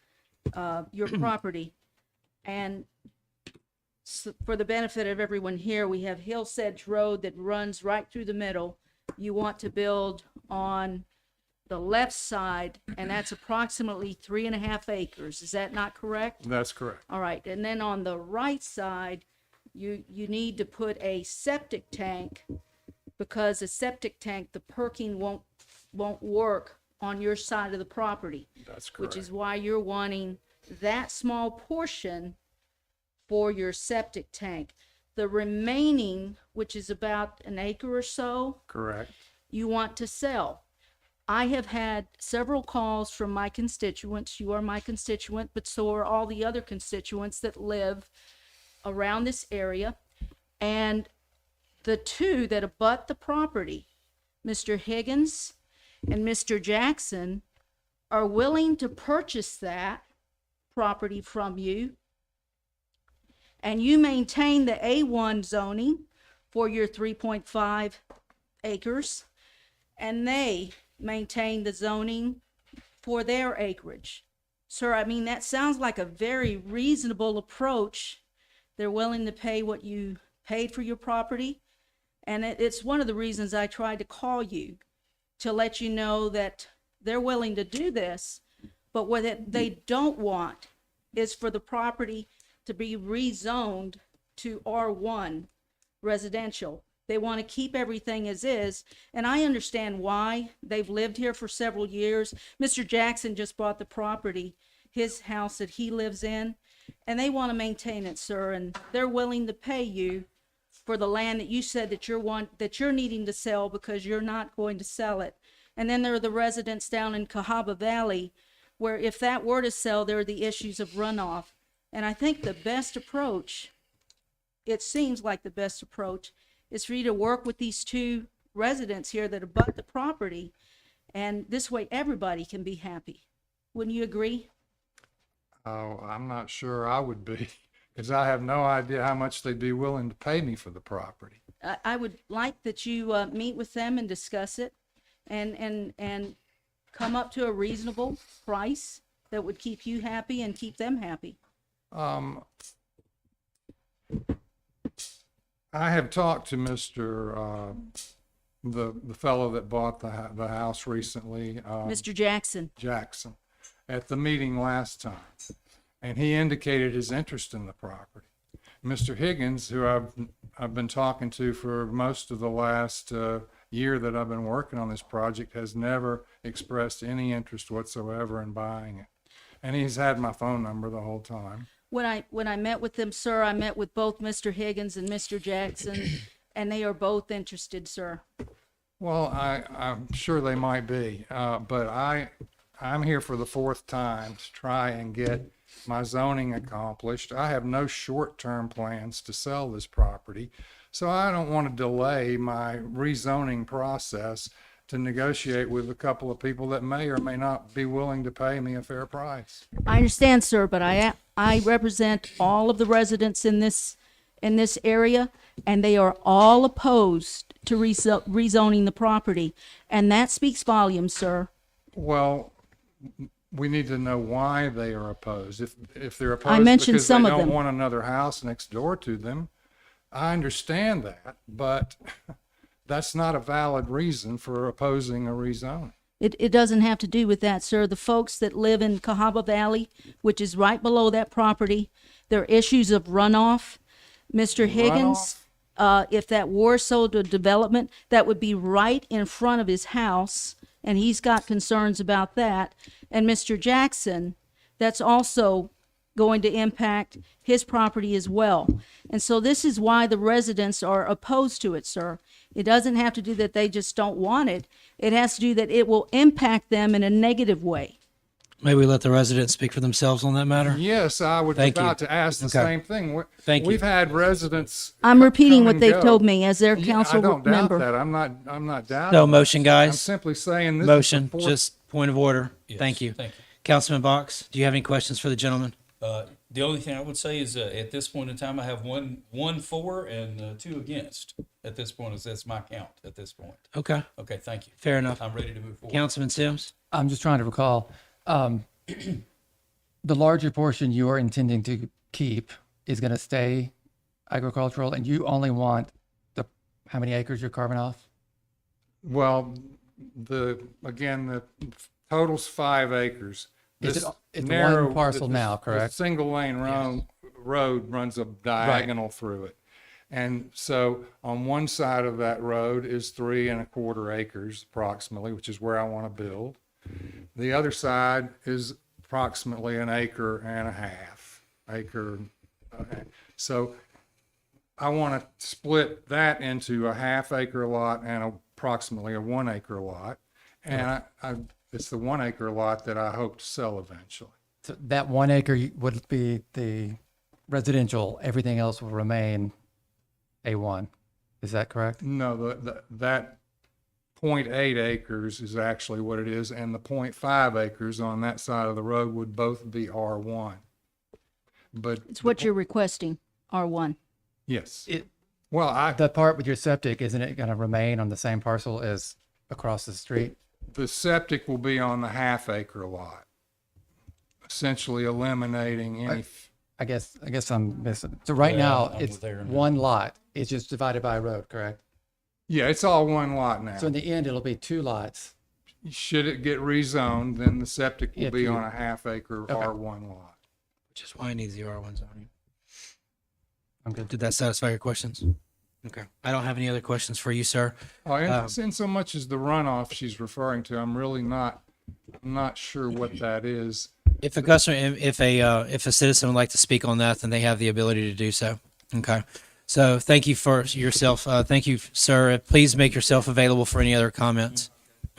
your property. And for the benefit of everyone here, we have Hillsedge Road that runs right through the middle. You want to build on the left side, and that's approximately 3.5 acres. Is that not correct? That's correct. All right, and then on the right side, you need to put a septic tank, because a septic tank, the perking won't work on your side of the property. That's correct. Which is why you're wanting that small portion for your septic tank. The remaining, which is about an acre or so, Correct. you want to sell. I have had several calls from my constituents. You are my constituent, but so are all the other constituents that live around this area. And the two that abut the property, Mr. Higgins and Mr. Jackson, are willing to purchase that property from you. And you maintain the A1 zoning for your 3.5 acres. And they maintain the zoning for their acreage. Sir, I mean, that sounds like a very reasonable approach. They're willing to pay what you paid for your property. And it's one of the reasons I tried to call you, to let you know that they're willing to do this, but what they don't want is for the property to be rezoned to R1 residential. They want to keep everything as is, and I understand why. They've lived here for several years. Mr. Jackson just bought the property, his house that he lives in, and they want to maintain it, sir, and they're willing to pay you for the land that you said that you're needing to sell because you're not going to sell it. And then there are the residents down in Cahaba Valley, where if that were to sell, there are the issues of runoff. And I think the best approach, it seems like the best approach, is for you to work with these two residents here that abut the property, and this way everybody can be happy. Wouldn't you agree? Oh, I'm not sure I would be, because I have no idea how much they'd be willing to pay me for the property. I would like that you meet with them and discuss it, and come up to a reasonable price that would keep you happy and keep them happy. I have talked to Mr. The fellow that bought the house recently, Mr. Jackson. Jackson, at the meeting last time, and he indicated his interest in the property. Mr. Higgins, who I've been talking to for most of the last year that I've been working on this project, has never expressed any interest whatsoever in buying it, and he's had my phone number the whole time. When I met with them, sir, I met with both Mr. Higgins and Mr. Jackson, and they are both interested, sir. Well, I'm sure they might be, but I'm here for the 4th time to try and get my zoning accomplished. I have no short-term plans to sell this property, so I don't want to delay my rezoning process to negotiate with a couple of people that may or may not be willing to pay me a fair price. I understand, sir, but I represent all of the residents in this area, and they are all opposed to rezoning the property, and that speaks volumes, sir. Well, we need to know why they are opposed. If they're opposed I mentioned because some they of don't them. want another house next door to them, I understand that, but that's not a valid reason for opposing a rezoning. It doesn't have to do with that, sir. The folks that live in Cahaba Valley, which is right below that property, there are issues of runoff. Mr. Higgins, if that were sold to development, that would be right in front of his house, and he's got concerns about that. And Mr. Jackson, that's also going to impact his property as well. And so this is why the residents are opposed to it, sir. It doesn't have to do that they just don't want it. It has to do that it will impact them in a negative way. May we let the residents speak for themselves on that matter? Yes, I was Thank you. about to ask the Okay. same thing. Thank you. We've had residents. I'm repeating come what and they've go. told me as their Yeah, council I don't doubt member. that. I'm not doubting. No that. motion, I'm guys. simply saying this Motion, is the fourth. just point of order. Yes, Thank you. Thank you. Councilman Box, do you have any questions for the gentleman? The only thing I would say is, at this point in time, I have one for and 2 against. At this point, that's my count at this point. Okay, Okay, thank you. fair enough. I'm ready to move forward. Councilman Sims? I'm just trying to recall, the larger portion you are intending to keep is going to stay agricultural, and you only want how many acres you're carving off? Well, the total's 5 acres. It's This one parcel now, the correct? single lane road runs a diagonal through it. And so on one side of that road is 3 1/4 acres approximately, which is where I want to build. The other side is approximately 1.5 acre. So I want to split that into a 1/2 acre lot and approximately a 1 acre lot. And it's the 1 acre lot that I hope to sell eventually. So that 1 acre would be the residential, everything else will remain A1. Is that correct? No, that 0.8 acres is actually what it is, and the 0.5 acres on that side of the road would both be R1. But It's what you're requesting, R1. yes, It, well, the part with your septic, isn't it going to remain on the same parcel as across the street? the septic will be on the 1/2 acre lot, essentially eliminating any. I guess I'm missing. So right Yeah, now, I'm it's there now. one lot. It's just divided by a road, correct? Yeah, it's all one lot now. So in the end, it'll be 2 lots. Should it get rezoned, then the septic will If be you- on a 1/2 acre Okay. R1 lot. Which is why I need the R1 zoning. I'm good. Did that satisfy your questions? Okay. I don't have any other questions for you, sir. Oh, in so much as the runoff she's referring to, I'm really not sure what that is. If a customer, if a citizen would like to speak on that, then they have the ability to do so. Okay. So thank you for yourself. Thank you, sir. Please make yourself available for any other comments.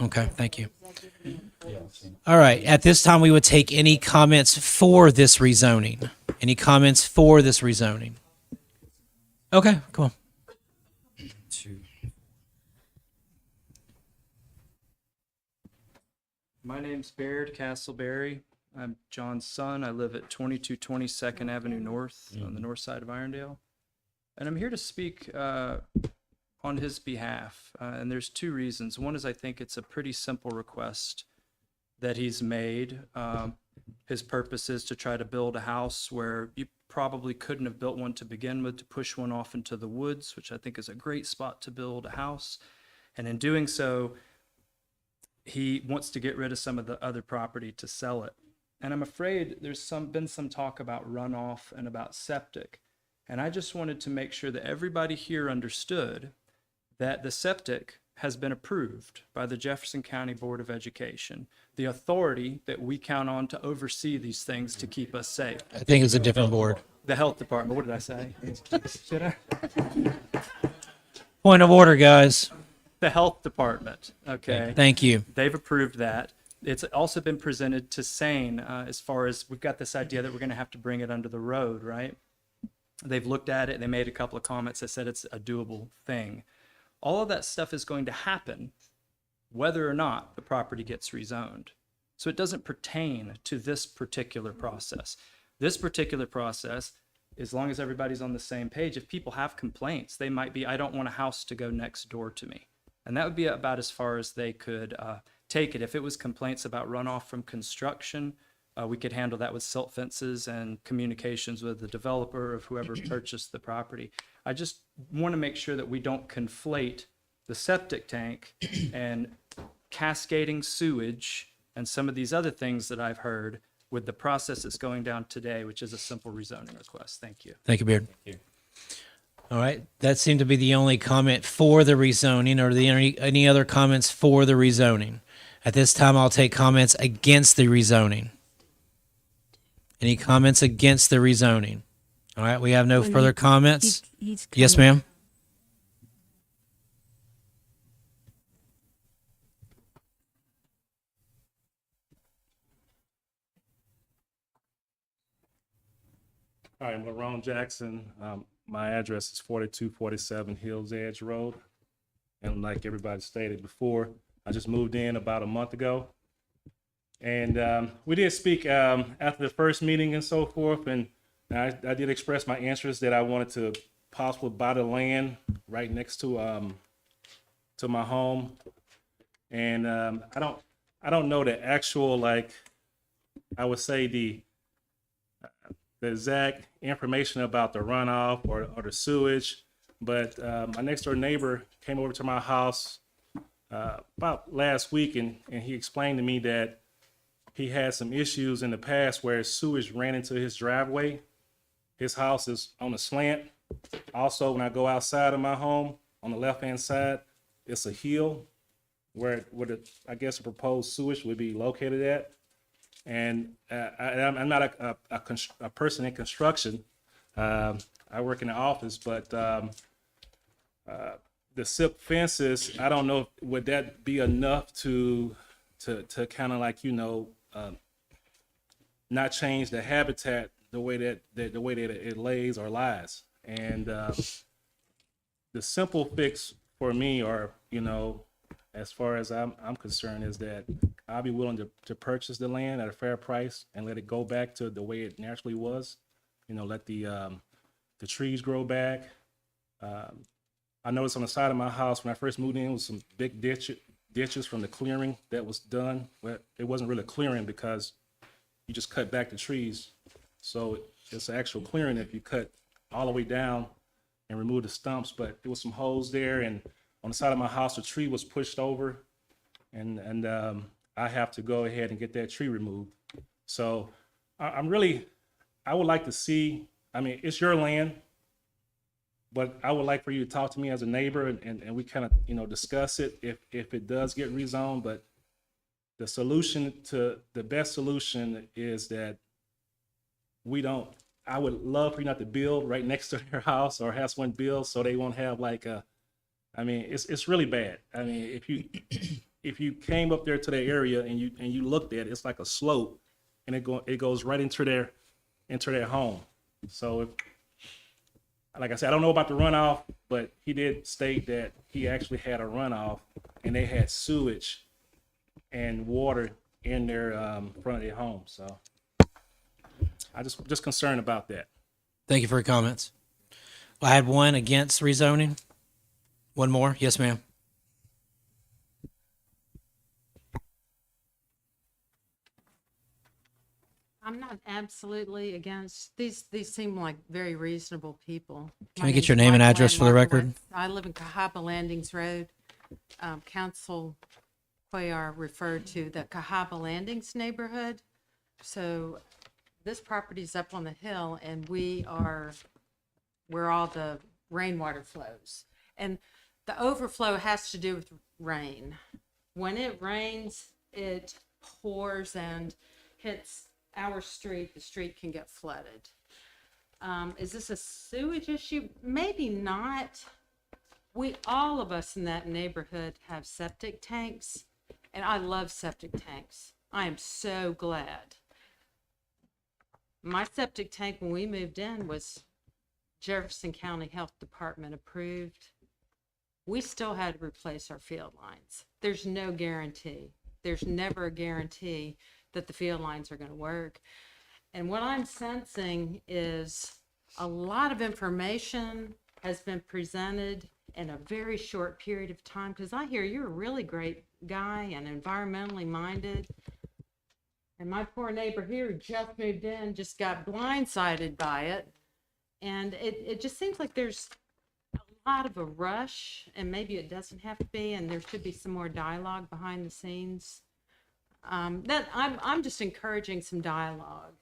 Okay. Thank you. All right. At this time, we would take any comments for this rezoning. Any comments for this rezoning? Okay. Come on. My name's Baird Castleberry. I'm John's son. I live at 2220 2nd Avenue North on the north side of Irondale. And I'm here to speak on his behalf. And there's 2 reasons. One is I think it's a pretty simple request that he's made. His purpose is to try to build a house where you probably couldn't have built one to begin with, to push one off into the woods, which I think is a great spot to build a house. And in doing so, he wants to get rid of some of the other property to sell it. And I'm afraid there's been some talk about runoff and about septic. And I just wanted to make sure that everybody here understood that the septic has been approved by the Jefferson County Board of Education, the authority that we count on to oversee these things to keep us safe. I think it's a different board. The health department, what did I say? Should I? Point of order, guys. The health department, okay? Thank you. They've approved that. It's also been presented to SANE as far as we've got this idea that we're going to have to bring it under the road, right? They've looked at it. They made a couple of comments that said it's a doable thing. All of that stuff is going to happen whether or not the property gets rezoned. So it doesn't pertain to this particular process. This particular process, as long as everybody's on the same page, if people have complaints, they might be, I don't want a house to go next door to me. And that would be about as far as they could take it. If it was complaints about runoff from construction, we could handle that with silt fences and communications with the developer of whoever purchased the property. I just want to make sure that we don't conflate the septic tank and cascading sewage and some of these other things that I've heard with the process that's going down today, which is a simple rezoning request. Thank you. Thank you, Beard. Thank you. All right, that seemed to be the only comment for the rezoning, or any other comments for the rezoning. At this time, I'll take comments against the rezoning. Any comments against the rezoning? All right, we have no further comments. Yes, ma'am. Hi, I'm Lerone Jackson. My address is 4247 Hills Edge Road. And like everybody stated before, I just moved in about a month ago. And we did speak after the first meeting and so forth. And I did express my interest that I wanted to possibly buy the land right next to my home. And I don't know the actual, like, I would say the exact information about the runoff or the sewage, but my next door neighbor came over to my house about last week, and he explained to me that he had some issues in the past where sewage ran into his driveway. His house is on a slant. Also, when I go outside of my home, on the left-hand side, it's a hill where I guess the proposed sewage would be located at. And I'm not a person in construction. I work in the office, but the SIP fences, I don't know, would that be enough to kind of like, not change the habitat the way that it lays or lies. And the simple fix for me, or as far as I'm concerned, is that I'll be willing to purchase the land at a fair price and let it go back to the way it naturally was. Let the trees grow back. I noticed on the side of my house when I first moved in was some big ditches from the clearing that was done. Well, it wasn't really clearing because you just cut back the trees. So it's an actual clearing if you cut all the way down and remove the stumps. But there was some holes there, and on the side of my house, a tree was pushed over, and I have to go ahead and get that tree removed. So I would like to see, it's your land, but I would like for you to talk to me as a neighbor, and we kind of, discuss it if it does get rezoned. But the best solution is that I would love for you not to build right next to your house or have someone build so they won't have it's really bad. If you came up there to the area and you looked at it, it's like a slope, and it goes right into their home. So like I said, I don't know about the runoff, but he did state that he actually had a runoff and they had sewage and water in their front of their home. So I just concerned about that. Thank you for your comments. I had one against rezoning. One more. Yes, ma'am. I'm not absolutely against these. These seem like very reasonable people. Can we get your name and address for the record? I live in Cahaba Landings Road. Council Cuellar referred to the Cahaba Landings neighborhood. So this property is up on the hill, and we're all the rainwater flows. And the overflow has to do with rain. When it rains, it pours and hits our street. The street can get flooded. Is this a sewage issue? Maybe not. All of us in that neighborhood have septic tanks, and I love septic tanks. I am so glad. My septic tank when we moved in was Jefferson County Health Department approved. We still had to replace our field lines. There's no guarantee. There's never a guarantee that the field lines are going to work. And what I'm sensing is a lot of information has been presented in a very short period of time, because I hear you're a really great guy and environmentally minded. And my poor neighbor here who just moved in just got blindsided by it. And it just seems like there's a lot of a rush, and maybe it doesn't have to be, and there should be some more dialogue behind the scenes. That I'm just encouraging some dialogue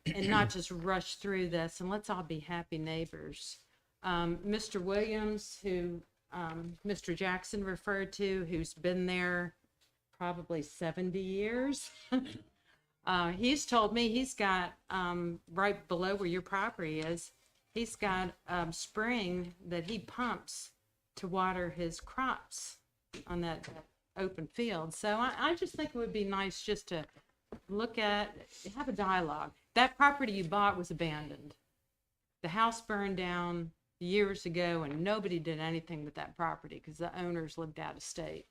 and not just rush through this, and let's all be happy neighbors. Mr. Williams, who Mr. Jackson referred to, who's been there probably 70 years. He's told me he's got, right below where your property is, he's got a spring that he pumps to water his crops on that open field. So I just think it would be nice just to have a dialogue. That property you bought was abandoned. The house burned down years ago and nobody did anything with that property because the owners lived out of state.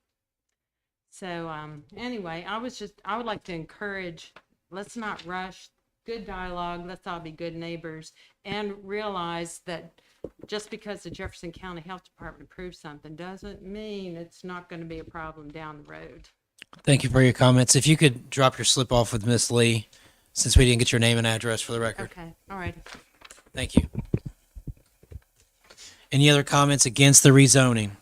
So anyway, I would like to encourage, let's not rush, good dialogue, let's all be good neighbors, and realize that just because the Jefferson County Health Department approves something doesn't mean it's not going to be a problem down the road. Thank you for your comments. If you could drop your slip off with Miss Lee, since we didn't get your name and address for the record. Okay, all right. Thank you. Any other comments against the rezoning?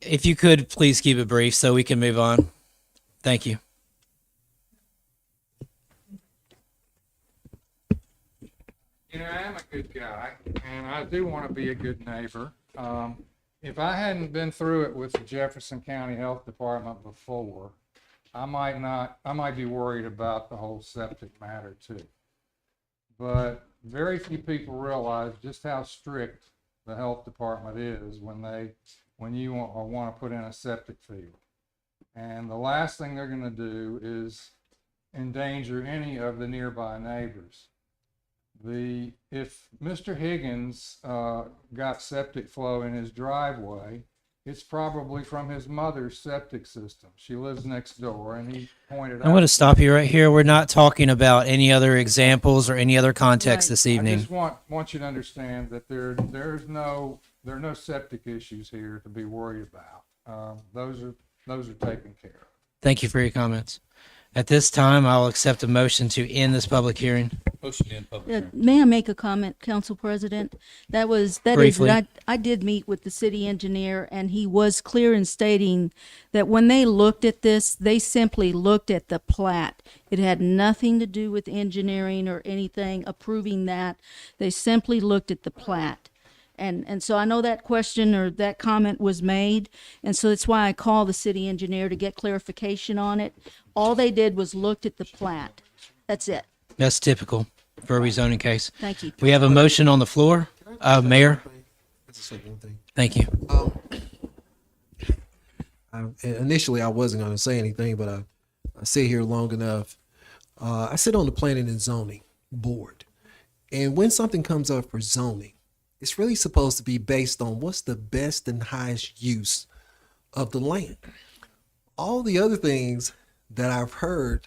If you could, please keep it brief so we can move on. Thank you. You know, I am a good guy, and I do want to be a good neighbor. If I hadn't been through it with the Jefferson County Health Department before, I might be worried about the whole septic matter too. But very few people realize just how strict the health department is when you want to put in a septic field. And the last thing they're going to do is endanger any of the nearby neighbors. If Mr. Higgins got septic flow in his driveway, it's probably from his mother's septic system. She lives next door, and he pointed out. I'm going to stop you right here. We're not talking about any other examples or any other context this I evening. just want you to understand that there are no septic issues here to be worried about. Those are taken care of. Thank you for your comments. At this time, I'll accept a motion to end this public hearing. Motion to end public hearing. May I make a comment, Council President? That is Briefly. that I did meet with the city engineer, and he was clear in stating that when they looked at this, they simply looked at the plat. It had nothing to do with engineering or anything approving that. They simply looked at the plat. And so I know that question or that comment was made, and so that's why I called the city engineer to get clarification on it. All they did was looked at the plat. That's it. That's typical for a rezoning case. Thank you. We have a motion on the floor. Mayor? Thank you. Initially, I wasn't going to say anything, but I sit here long enough. I sit on the Planning and Zoning Board. And when something comes up for zoning, it's really supposed to be based on what's the best and highest use of the land. All the other things that I've heard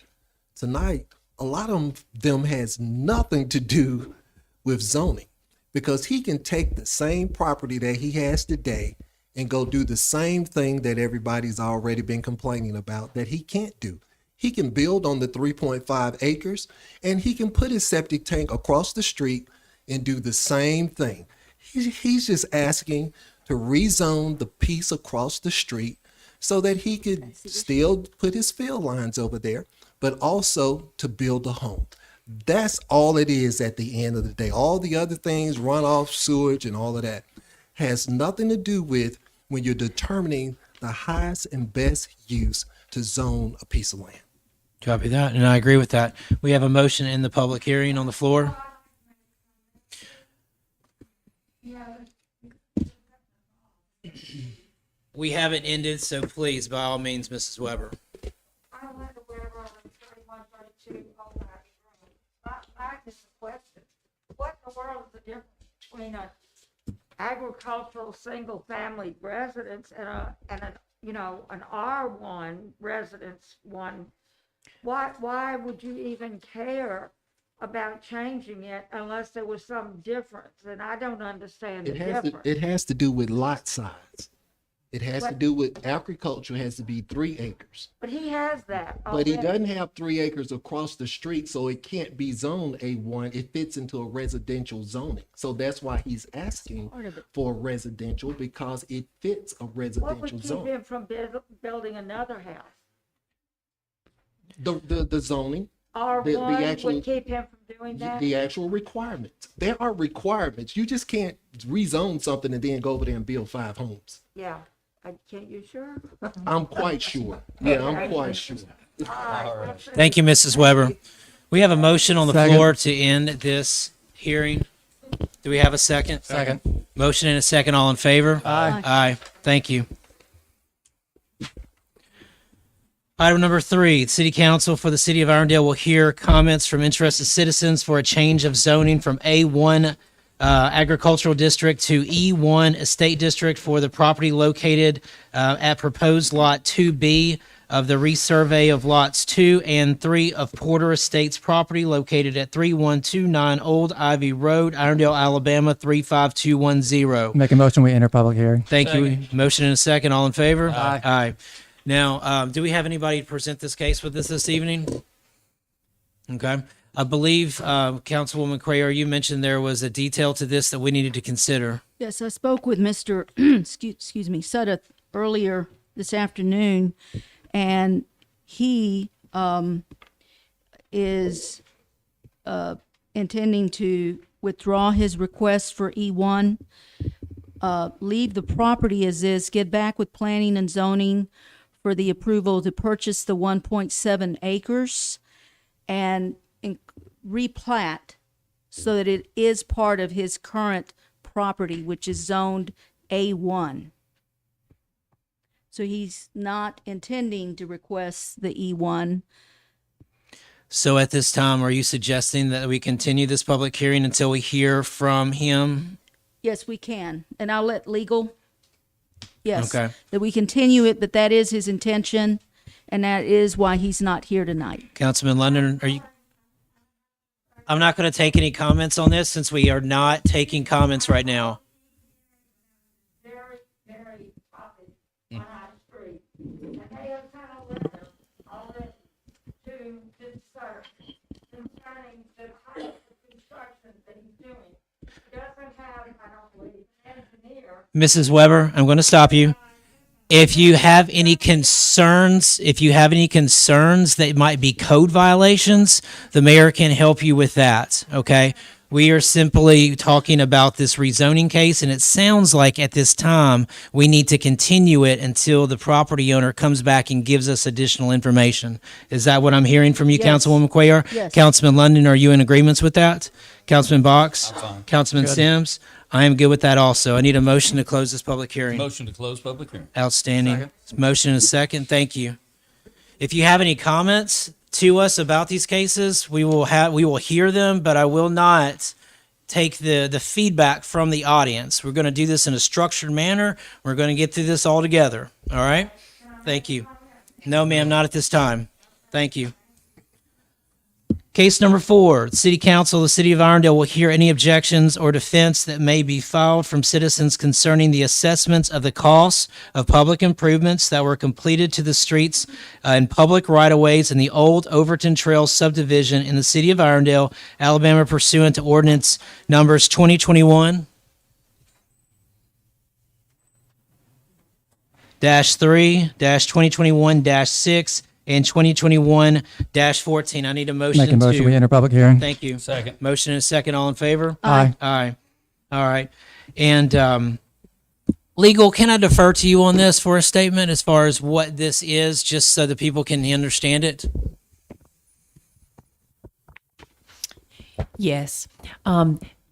tonight, a lot of them has nothing to do with zoning, because he can take the same property that he has today and go do the same thing that everybody's already been complaining about that he can't do. He can build on the 3.5 acres, and he can put his septic tank across the street and do the same thing. He's just asking to rezone the piece across the street so that he could still put his field lines over there, but also to build a home. That's all it is at the end of the day. All the other things, runoff, sewage, and all of that, has nothing to do with when you're determining the highest and best use to zone a piece of land. Copy that, and I agree with that. We have a motion in the public hearing on the floor. We haven't ended, so please, by all means, Mrs. Weber. I'm Linda Weber, I'm 3132 Old Abbey Road. I just a question. What in the world is the difference between a agricultural single-family residence and an R1 residence one? Why would you even care about changing it unless there was some difference? And I don't understand the difference. It has to do with lot size. It has to do with agriculture, has to be 3 acres. But he has that But he already. doesn't have 3 acres across the street, so it can't be zoned A1. It fits into a residential zoning. So that's why he's asking for residential, because it fits a What would residential keep zone. him from building another house? The zoning, the R1 actual, would keep him from doing that? the actual requirements. There are requirements. You just can't rezone something and then go over there and build 5 homes. Yeah, can't you sure? I'm quite sure. Yeah, I'm quite sure. Thank you, Mrs. Weber. We have a motion on the Second. floor to end this hearing. Do we have a second? Second. Motion and a second. All in favor? Aye. Aye. Thank you. Item number 3, the City Council for the City of Irondale will hear comments from interested citizens for a change of zoning from A1 Agricultural District to E1 Estate District for the property located at proposed Lot 2B of the resurvey of Lots 2 and 3 of Porter Estates property located at 3129 Old Ivy Road, Irondale, Alabama 35210. Make a motion, we enter public hearing. Thank you. Motion and a second. All in favor? Aye. Aye. Now, do we have anybody to present this case with us this evening? Okay. I believe, Councilwoman Cuellar, you mentioned there was a detail to this that we needed to consider. Yes, I spoke with Mr. excuse me, Sutta earlier this afternoon, and he is intending to withdraw his request for E1, leave the property as is, get back with planning and zoning for the approval to purchase the 1.7 acres and replat so that it is part of his current property, which is zoned A1. So he's not intending to request the E1. So at this time, are you suggesting that we continue this public hearing until we hear from him? Yes, we can. And I'll let legal. Yes. Okay. That we continue it, but that is his intention, and that is why he's not here tonight. Councilman London, are you? I'm not going to take any comments on this since we are not taking comments right now. Very topic on our street. And they have kind of letter already to this sir concerning the type of construction that he's doing. He doesn't have, I don't believe, an engineer. Mrs. Weber, I'm going to stop you. If you have any concerns, that might be code violations, the mayor can help you with that, okay? We are simply talking about this rezoning case, and it sounds like at this time, we need to continue it until the property owner comes back and gives us additional information. Is that what I'm hearing from you, Yes. Councilwoman Cuellar? Yes. Councilman London, are you in agreement with that? Councilman Box? I'm fine. Councilman Good. Sims? I am good with that also. I need a motion to close this public hearing. Motion to close public hearing. Outstanding. Motion and a second. Thank you. If you have any comments to us about these cases, we will hear them, but I will not take the feedback from the audience. We're going to do this in a structured manner. We're going to get through this all together. All right? Thank you. No, ma'am, not at this time. Thank you. Case number 4, the City Council of the City of Irondale will hear any objections or defense that may be filed from citizens concerning the assessments of the costs of public improvements that were completed to the streets and public right-of-ways in the old Overton Trail subdivision in the City of Irondale, Alabama pursuant to ordinance numbers 2021 -3, -2021 -6, and 2021-14. I need a motion Make a motion, we enter public hearing. Thank you. Second. Motion and a second. All in favor? Aye. Aye. All right. And legal, can I defer to you on this for a statement as far as what this is, just so that people can understand it? Yes.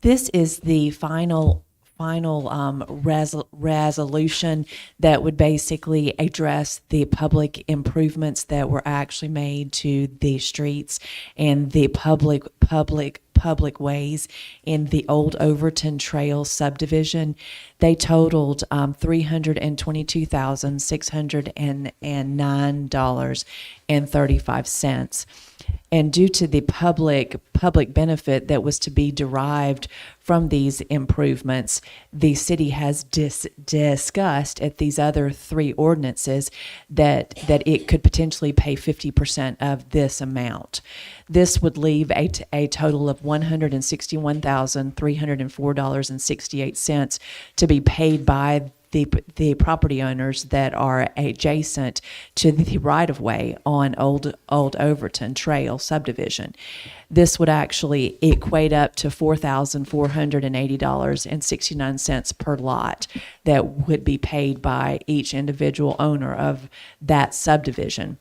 This is the final resolution that would basically address the public improvements that were actually made to the streets and the public ways in the old Overton Trail subdivision. They totaled $322,609.35. And due to the public benefit that was to be derived from these improvements, the city has discussed at these other 3 ordinances that it could potentially pay 50% of this amount. This would leave a total of $161,304.68 to be paid by the property owners that are adjacent to the right-of-way on Old Overton Trail subdivision. This would actually equate up to $4,480.69 per lot that would be paid by each individual owner of that subdivision.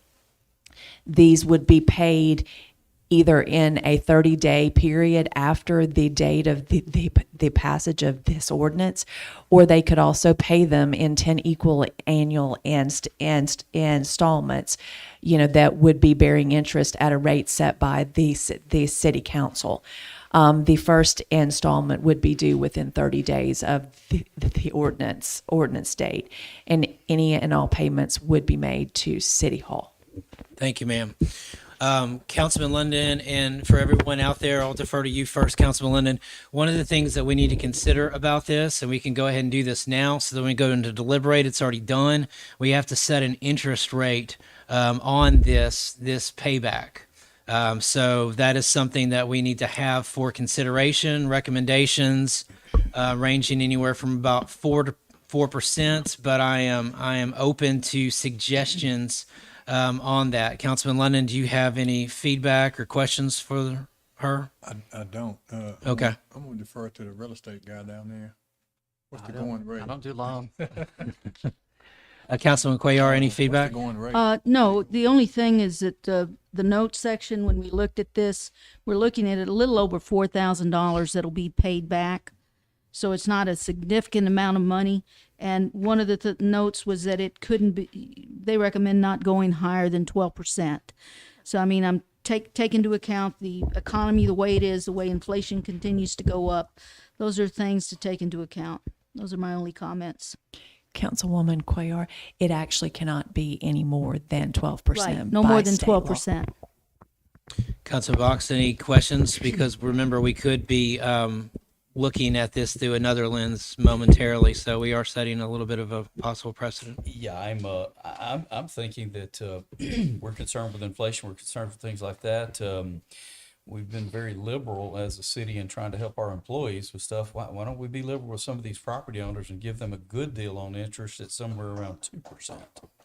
These would be paid either in a 30-day period after the date of the passage of this ordinance, or they could also pay them in 10 equal annual installments, that would be bearing interest at a rate set by the city council. The first installment would be due within 30 days of the ordinance date, and any and all payments would be made to City Hall. Thank you, ma'am. Councilman London, and for everyone out there, I'll defer to you first, Councilman London. One of the things that we need to consider about this, and we can go ahead and do this now, so that when we go into deliberate, it's already done. We have to set an interest rate on this payback. So that is something that we need to have for consideration. Recommendations ranging anywhere from about 4%, but I am open to suggestions on that. Councilman London, do you have any feedback or questions for her? I don't. Okay. I'm gonna defer to the real estate guy down there. What's the going rate? I don't do loan. Councilman Cuellar, any feedback? What's the going rate? No, the only thing is that the note section, when we looked at this, we're looking at a little over $4,000 that'll be paid back. So it's not a significant amount of money. And one of the notes was that it couldn't be, they recommend not going higher than 12%. So, I mean, I'm take into account the economy, the way it is, the way inflation continues to go up. Those are things to take into account. Those are my only comments. Councilwoman Cuellar, it actually cannot be any more than 12%. Right, no more than 12%. Councilman Box, any questions? Because remember, we could be looking at this through another lens momentarily, so we are setting a little bit of a possible precedent. Yeah, I'm thinking that we're concerned with inflation. We're concerned with things like that. We've been very liberal as a city in trying to help our employees with stuff. Why don't we be liberal with some of these property owners and give them a good deal on interest at somewhere around 2%?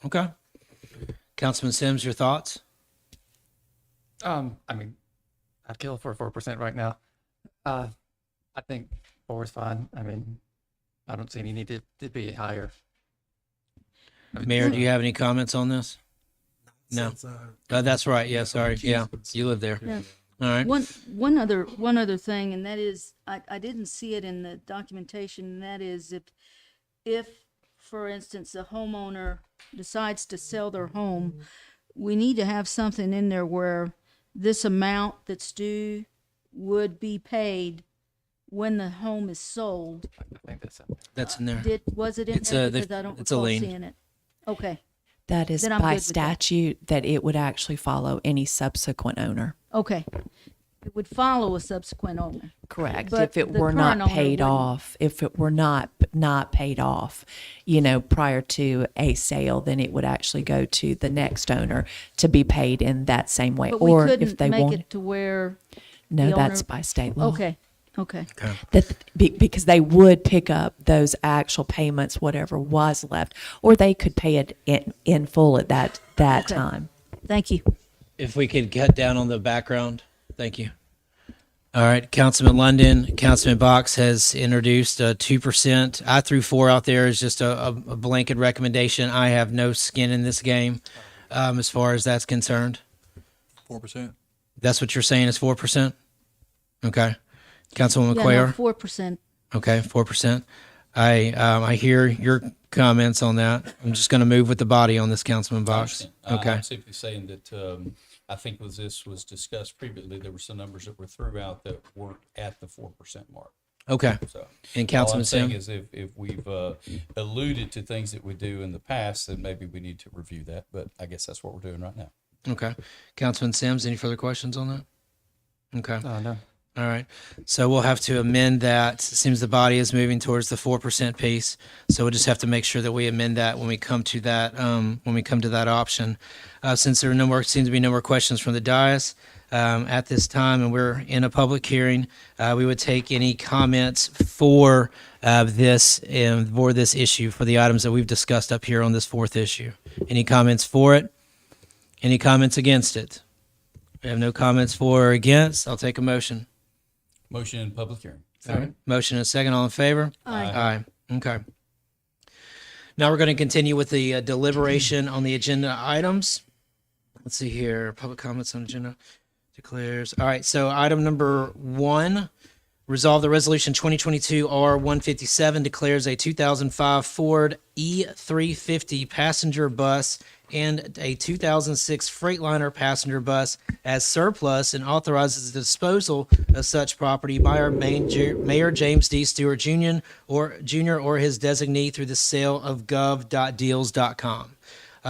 Okay. Councilman Sims, your thoughts? I mean, I'd kill for 4% right now. I think 4 is fine. I mean, I don't see any need to be higher. Mayor, do you have any comments on this? No. That's right. Yeah, sorry. Yeah, you live there. Yeah. All right. One other thing, and that is, I didn't see it in the documentation, and that is if, for instance, the homeowner decides to sell their home, we need to have something in there where this amount that's due would be paid when the home is sold. I think that's in there. Was it in there? Because I don't recall seeing it. Okay. That is Then I'm good by with that. statute that it would actually follow any subsequent owner. Okay. It would follow a subsequent owner. Correct. But If it the were current not owner paid wouldn't. off, if it were not paid off, prior to a sale, then it would actually go to the next owner to be paid in that same way. But Or we if couldn't they make want it to where No, the that's owner- by state law. Okay. Because they would pick up those actual payments, whatever was left, or they could pay it in full at that time. Thank you. If we could cut down on the background, thank you. All right, Councilman London, Councilman Box has introduced 2%. I threw 4 out there as just a blanket recommendation. I have no skin in this game as far as that's concerned. 4%. That's what you're saying is 4%? Okay. Councilwoman Yeah, Cuellar? no, 4%. Okay, 4%. I hear your comments on that. I'm just going to move with the body on this, Councilman Box. Okay. I'm simply saying that I think this was discussed previously. There were some numbers that were threw out that weren't at the 4% mark. Okay. So, And Councilman all I'm saying Sim? is if we've alluded to things that we do in the past, then maybe we need to review that. But I guess that's what we're doing right now. Okay. Councilman Sims, any further questions on that? Okay. No. All right. So we'll have to amend that. It seems the body is moving towards the 4% piece. So we'll just have to make sure that we amend that when we come to that, option. Since there are seem to be no more questions from the dais, at this time, and we're in a public hearing, we would take any comments for this issue, for the items that we've discussed up here on this fourth issue. Any comments for it? Any comments against it? We have no comments for or against. I'll take a motion. Motion in public hearing. All right. Motion and a second. All in favor? Aye. Aye. Okay. Now we're going to continue with the deliberation on the agenda items. Let's see here. Public comments on agenda declares. All right. So item number 1, resolve the resolution 2022 R157 declares a 2005 Ford E350 passenger bus and a 2006 Freightliner passenger bus as surplus and authorizes the disposal of such property by our Mayor James D. Stewart Jr. or his designee through the sale of gov.deals.com.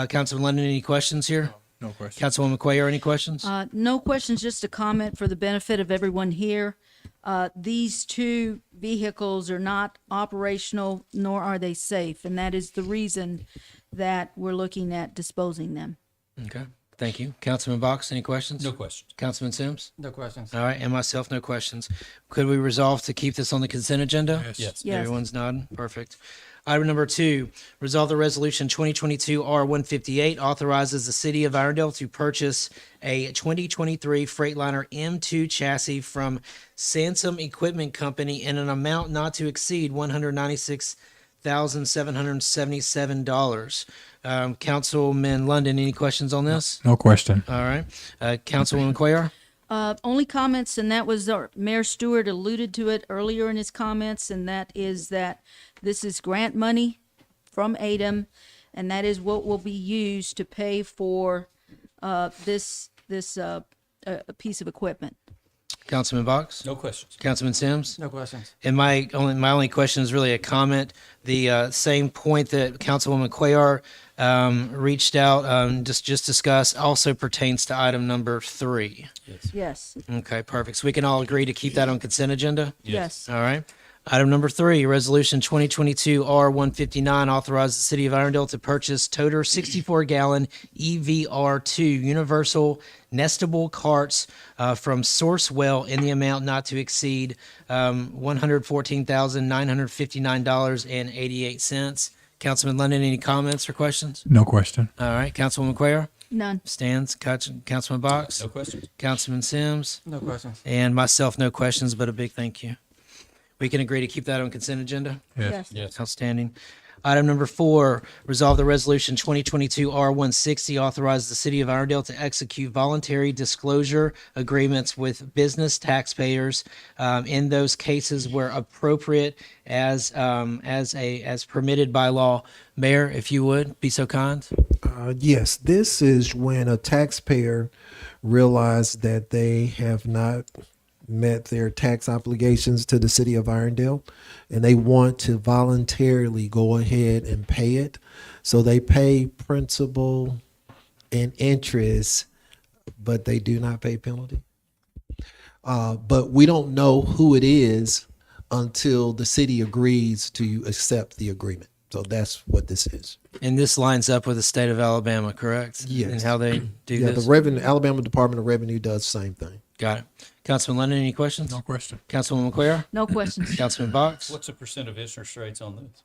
Councilman London, any questions here? No question. Councilwoman Cuellar, any questions? No questions, just a comment for the benefit of everyone here. These two vehicles are not operational, nor are they safe, and that is the reason that we're looking at disposing them. Okay. Thank you. Councilman Box, any questions? No questions. Councilman Sims? No questions. All right, and myself, no questions. Could we resolve to keep this on the consent agenda? Yes. Yes. Everyone's nodding. Perfect. Item number 2, resolve the resolution 2022 R158 authorizes the city of Irondale to purchase a 2023 Freightliner M2 chassis from Sansom Equipment Company in an amount not to exceed $196,777. Councilman London, any questions on this? No question. All right. Councilwoman Cuellar? Only comments, and that was Mayor Stewart alluded to it earlier in his comments, and that is that this is grant money from ADEM, and that is what will be used to pay for this piece of equipment. Councilman Box? No questions. Councilman Sims? No questions. And my only question is really a comment. The same point that Councilwoman Cuellar reached out, just discussed, also pertains to item number 3. Yes. Okay, perfect. So we can all agree to keep that on consent agenda? Yes. All right. Item number 3, resolution 2022 R159 authorizes the city of Irondale to purchase toter 64-gallon EVR2 universal nestable carts from Sourcewell in the amount not to exceed $114,959.88. Councilman London, any comments or questions? No question. All right. Councilwoman Cuellar? None. Stands. Councilman Box? No questions. Councilman Sims? No questions. And myself, no questions, but a big thank you. We can agree to keep that on consent agenda? Yes. Yes. Outstanding. Item number 4, resolve the resolution 2022 R160 authorizes the city of Irondale to execute voluntary disclosure agreements with business taxpayers in those cases where appropriate as permitted by law. Mayor, if you would be so kind. Yes, this is when a taxpayer realizes that they have not met their tax obligations to the city of Irondale and they want to voluntarily go ahead and pay it. So they pay principal and interest, but they do not pay penalty. But we don't know who it is until the city agrees to accept the agreement. So that's what this is. And this lines up with the state of Alabama, correct? Yes. And how they do this? The Alabama Department of Revenue does the same thing. Got it. Councilman London, any questions? No question. Councilwoman Cuellar? No questions. Councilman Box? What's the percent of interest rates on this?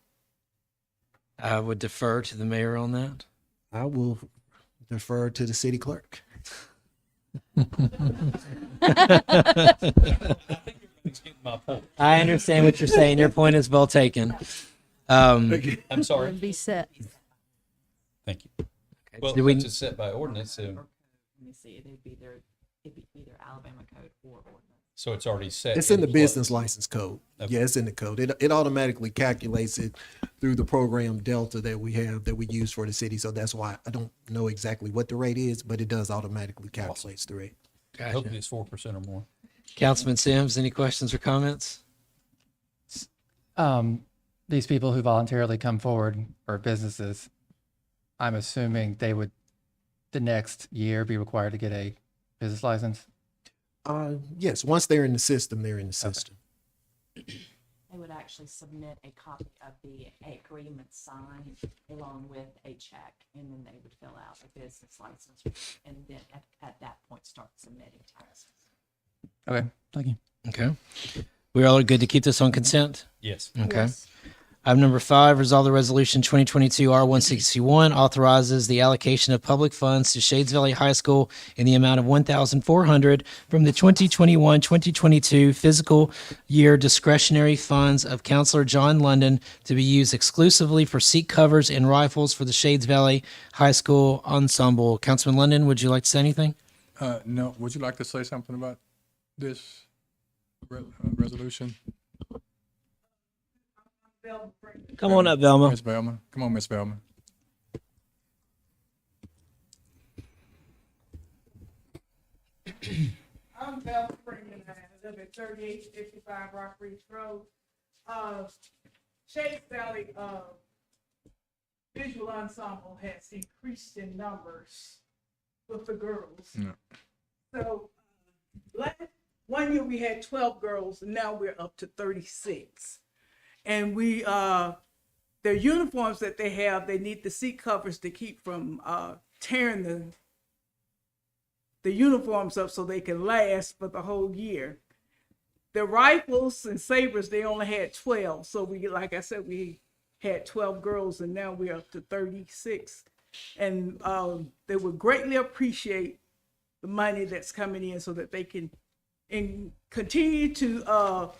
I would defer to the mayor on that. I will defer to the city clerk. I understand what you're saying. Your point is well taken. I'm sorry. Be set. Thank you. Well, Do we- it's set by ordinance, so, Let me see, it'd be either Alabama code or ordinance. so it's already set. It's in the place. business license code. Okay. Yeah, it's in the code. It automatically calculates it through the program Delta that we have that we use for the city. So that's why I don't know exactly what the rate is, but it does automatically calculate the rate. Gotcha. Hopefully it's 4% or more. Councilman Sims, any questions or comments? These people who voluntarily come forward, or businesses, I'm assuming they would the next year be required to get a business license? Yes, once they're in the system, they're in the system. They would actually submit a copy of the agreement signed along with a check, and then they would fill out a business license, and then at that point, start submitting taxes. Okay, thank you. Okay. We all are good to keep this on consent? Yes. Okay. Yes. Item number 5, resolve the resolution 2022 R161 authorizes the allocation of public funds to Shades Valley High School in the amount of $1,400 from the 2021-2022 fiscal year discretionary funds of Counselor John London to be used exclusively for seat covers and rifles for the Shades Valley High School ensemble. Councilman London, would you like to say anything? No, would you like to say something about this resolution? Come on up, Velma. Miss Velma. Come on, Miss Velma. I'm Bella Freeman, I live at 3855 Rock Ridge Road. Shades Valley, visual ensemble has increased in numbers with the girls. No. So, one year we had 12 girls, and now we're up to 36. And their uniforms that they have, they need the seat covers to keep from tearing the uniforms up so they can last for the whole year. The rifles and sabers, they only had 12. So like I said, we had 12 girls, and now we're up to 36. And they would greatly appreciate the money that's coming in so that they can continue to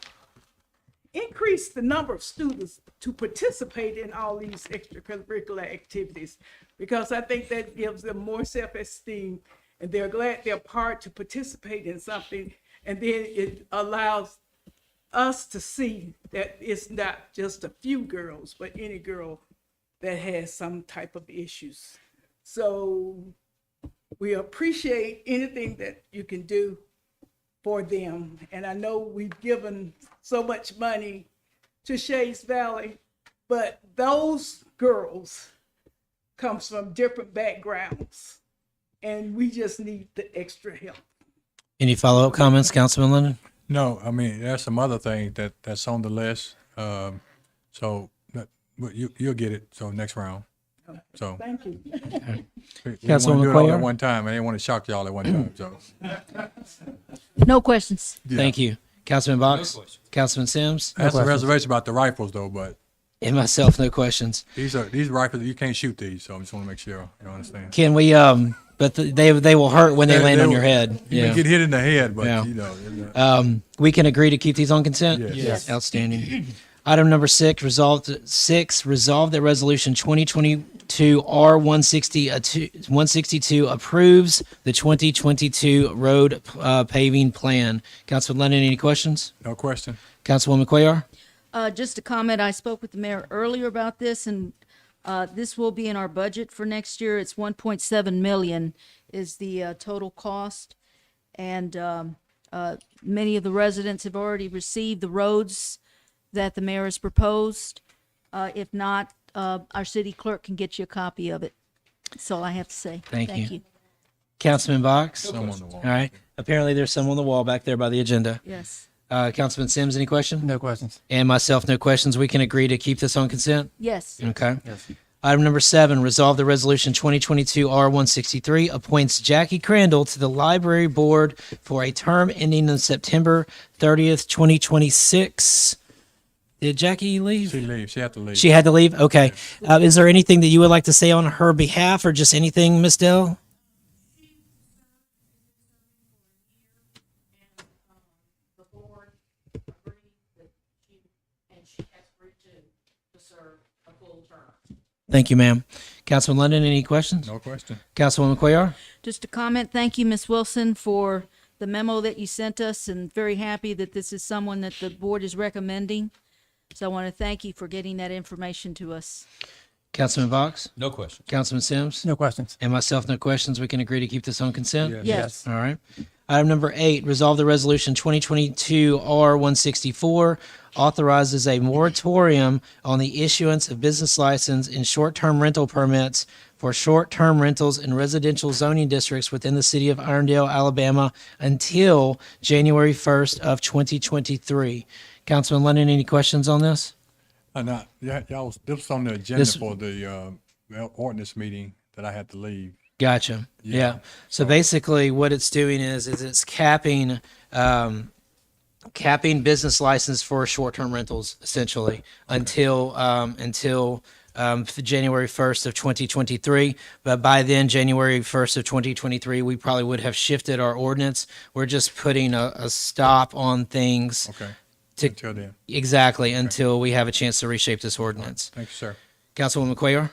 increase the number of students to participate in all these extracurricular activities, because I think that gives them more self-esteem, and they're glad they're part to participate in something, and then it allows us to see that it's not just a few girls, but any girl that has some type of issues. So we appreciate anything that you can do for them. And I know we've given so much money to Shades Valley, but those girls comes from different backgrounds, and we just need the extra help. Any follow-up comments, Councilman London? No, I mean, there's some other things that's on the list. But you'll get it. So next round. So Thank you. we want to Councilwoman do it all Cuellar? at one time. I didn't want to shock y'all at one time. So No questions. Thank you. Councilman Box? No questions. Councilman Sims? that's a reservation about the rifles, though. But And myself, no questions. these rifles, you can't shoot these. So I just want to make sure you understand. Can we, but they will hurt when they land on your head. You Yeah. can get hit in the head, but Yeah. you know. We can agree to keep these on consent? Yes. Yes. Outstanding. Item number 6, resolve that resolution 2022 R162 approves the 2022 road paving plan. Councilman Lennon, any questions? No question. Councilwoman Cuellar? Just a comment, I spoke with the mayor earlier about this, and this will be in our budget for next year. It's 1.7 million is the total cost. And many of the residents have already received the roads that the mayor has proposed. If not, our city clerk can get you a copy of it. That's all I have to say. Thank you. Councilman Box? Some on the wall. All right. Apparently, there's some on the wall back there by the agenda. Yes. Councilman Sims, any question? No questions. And myself, no questions. We can agree to keep this on consent? Yes. Okay. Yes. Item number 7, resolve the resolution 2022 R163 appoints Jackie Crandall to the library board for a term ending on September 30th, 2026. Did Jackie leave? She leaves. She had to leave. She had to leave? Okay. Is there anything that you would like to say on her behalf, or just anything, Ms. Dell? The board agreed that she has agreed to serve a full term. Thank you, ma'am. Councilman London, any questions? No question. Councilwoman Cuellar? Just a comment, thank you, Ms. Wilson, for the memo that you sent us, and very happy that this is someone that the board is recommending. So I want to thank you for getting that information to us. Councilman Box? No questions. Councilman Sims? No questions. And myself, no questions. We can agree to keep this on consent? Yes. Yes. All right. Item number 8, resolve the resolution 2022 R164 authorizes a moratorium on the issuance of business license and short-term rental permits for short-term rentals in residential zoning districts within the city of Irondale, Alabama until January 1st of 2023. Councilman Lennon, any questions on this? No, y'all this was on the agenda This- for the ordinance meeting that I had to leave. Gotcha. Yeah. Yeah. So basically what it's doing is it's capping, capping business license for short-term rentals essentially until January 1st of 2023. But by then, January 1st of 2023, we probably would have shifted our ordinance. We're just putting a stop on things. Okay. To, Until then. exactly, until we have a chance to reshape this ordinance. Thank you, sir. Councilwoman Cuellar?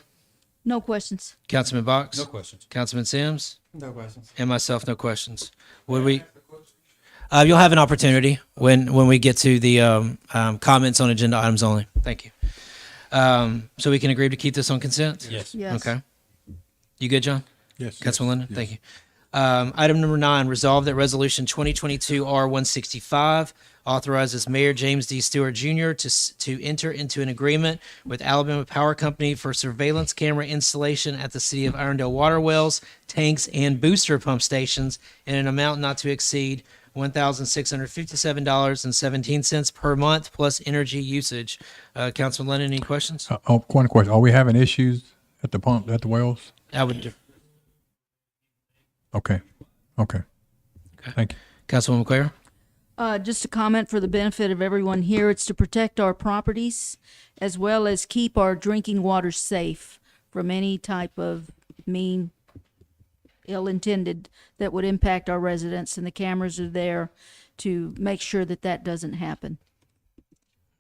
No questions. Councilman Box? No questions. Councilman Sims? No questions. And myself, no questions. Would we? You'll have an opportunity when we get to the comments on agenda items only. Thank you. So we can agree to keep this on consent? Yes. Yes. Okay. You good, John? Yes. Councilman Linden? yes. Thank you. Item number 9, resolve that resolution 2022 R165 authorizes Mayor James D. Stewart Jr. to enter into an agreement with Alabama Power Company for surveillance camera installation at the city of Irondale water wells, tanks, and booster pump stations in an amount not to exceed $1,657.17 per month plus energy usage. Councilman Lennon, any questions? One question. Are we having issues at the pump, at the wells? I would. Okay. Okay. Thank you. Councilwoman Cuellar? Just a comment for the benefit of everyone here. It's to protect our properties as well as keep our drinking water safe from any type of mean, ill-intended that would impact our residents. And the cameras are there to make sure that that doesn't happen.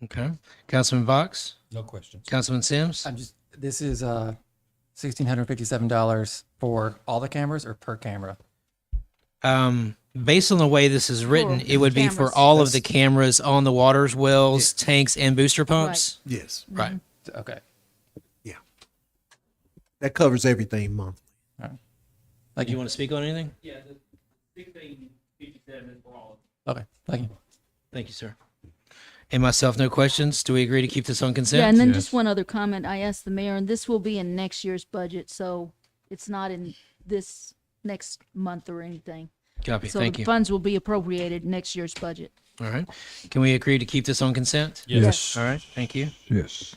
Okay. Councilman Box? No questions. Councilman Sims? This is $1,657 for all the cameras or per camera? Based on the way this is written, For it would be for cameras. all of the cameras on the waters, wells, tanks, and booster pumps. Yes. Right. Okay. That covers everything monthly. Thank You you. want to speak on anything? Yeah, the 1657 is for all. Okay. Thank you. Thank you, sir. And myself, no questions. Do we agree to keep this on consent? Yeah, and then Yes. just one other comment. I asked the mayor, and this will be in next year's budget, so it's not in this next month or anything. Copy. So Thank the you. funds will be appropriated in next year's budget. All right. Can we agree to keep this on consent? Yes. All right. Thank you. Yes.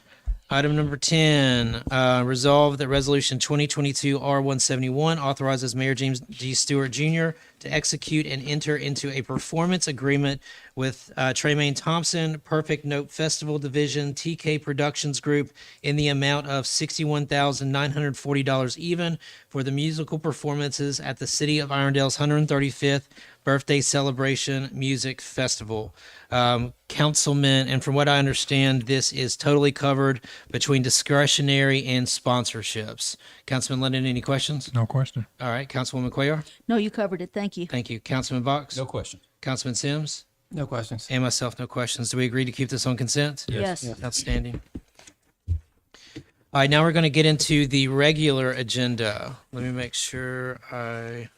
Item number 10, resolve that resolution 2022 R171 authorizes Mayor James D. Stewart Jr. to execute and enter into a performance agreement with Tremaine Thompson, Perfect Note Festival Division, TK Productions Group in the amount of $61,940 even for the musical performances at the City of Irondale's 135th Birthday Celebration Music Festival. Councilman, and from what I understand, this is totally covered between discretionary and sponsorships. Councilman Lennon, any questions? No question. All right, Councilwoman Cuellar? No, you covered it. Thank you. Thank you. Councilman Box? No questions. Councilman Sims? No questions. And myself, no questions. Do we agree to keep this on consent? Yes. Yes. Outstanding. All right, now we're going to get into the regular agenda. Let me make sure I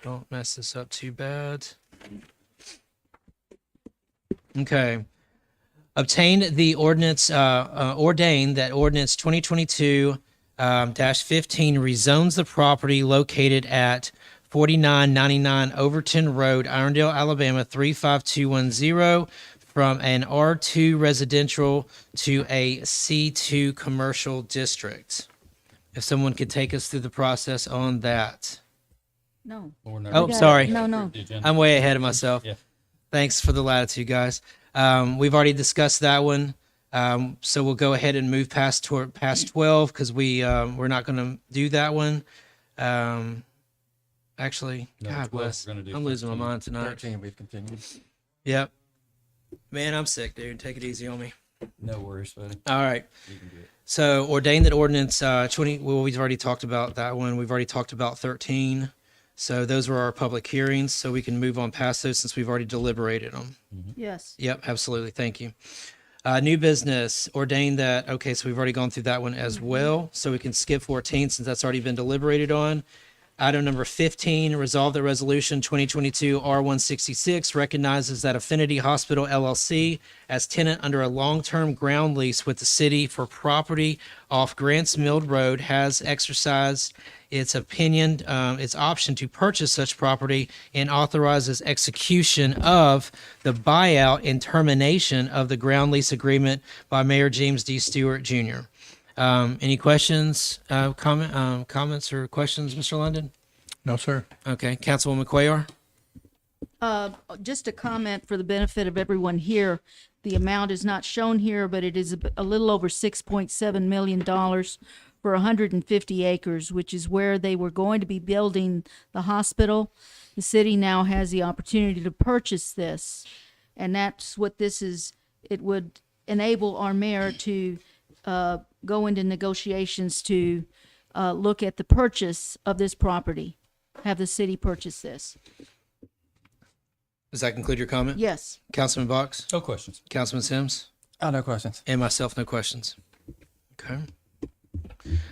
don't mess this up too bad. Okay. Obtain the ordinance, ordain that ordinance 2022 -15 rezones the property located at 4999 Overton Road, Irondale, Alabama 35210 from an R2 residential to a C2 commercial district. If someone could take us through the process on that. No. Oh, sorry. No, no. I'm way ahead of myself. Yeah. Thanks for the latitude, guys. We've already discussed that one. So we'll go ahead and move past 12 because we're not going to do that one. Actually, No, God 12 we're bless. gonna do I'm losing my 13. mind tonight. 13, we've continued. Yep. Man, I'm sick, dude. Take it easy on me. No worries, buddy. All right. You can do it. So ordain that ordinance 20. Well, we've already talked about that one. We've already talked about 13. So those were our public hearings. So we can move on past those since we've already deliberated them. Yes. Yep, absolutely. Thank you. New business, ordain that, okay, so we've already gone through that one as well. So we can skip 14 since that's already been deliberated on. Item number 15, resolve that resolution 2022 R166 recognizes that Affinity Hospital LLC as tenant under a long-term ground lease with the city for property off Grants Mill Road has exercised its option to purchase such property and authorizes execution of the buyout and termination of the ground lease agreement by Mayor James D. Stewart Jr. Any questions, comments or questions, Mr. London? No, sir. Okay, Councilwoman Cuellar? Just a comment for the benefit of everyone here. The amount is not shown here, but it is a little over $6.7 million for 150 acres, which is where they were going to be building the hospital. The city now has the opportunity to purchase this, and that's what this is. It would enable our mayor to go into negotiations to look at the purchase of this property, have the city purchase this. Does that conclude your comment? Yes. Councilman Box? No questions. Councilman Sims? No questions. And myself, no questions. Okay.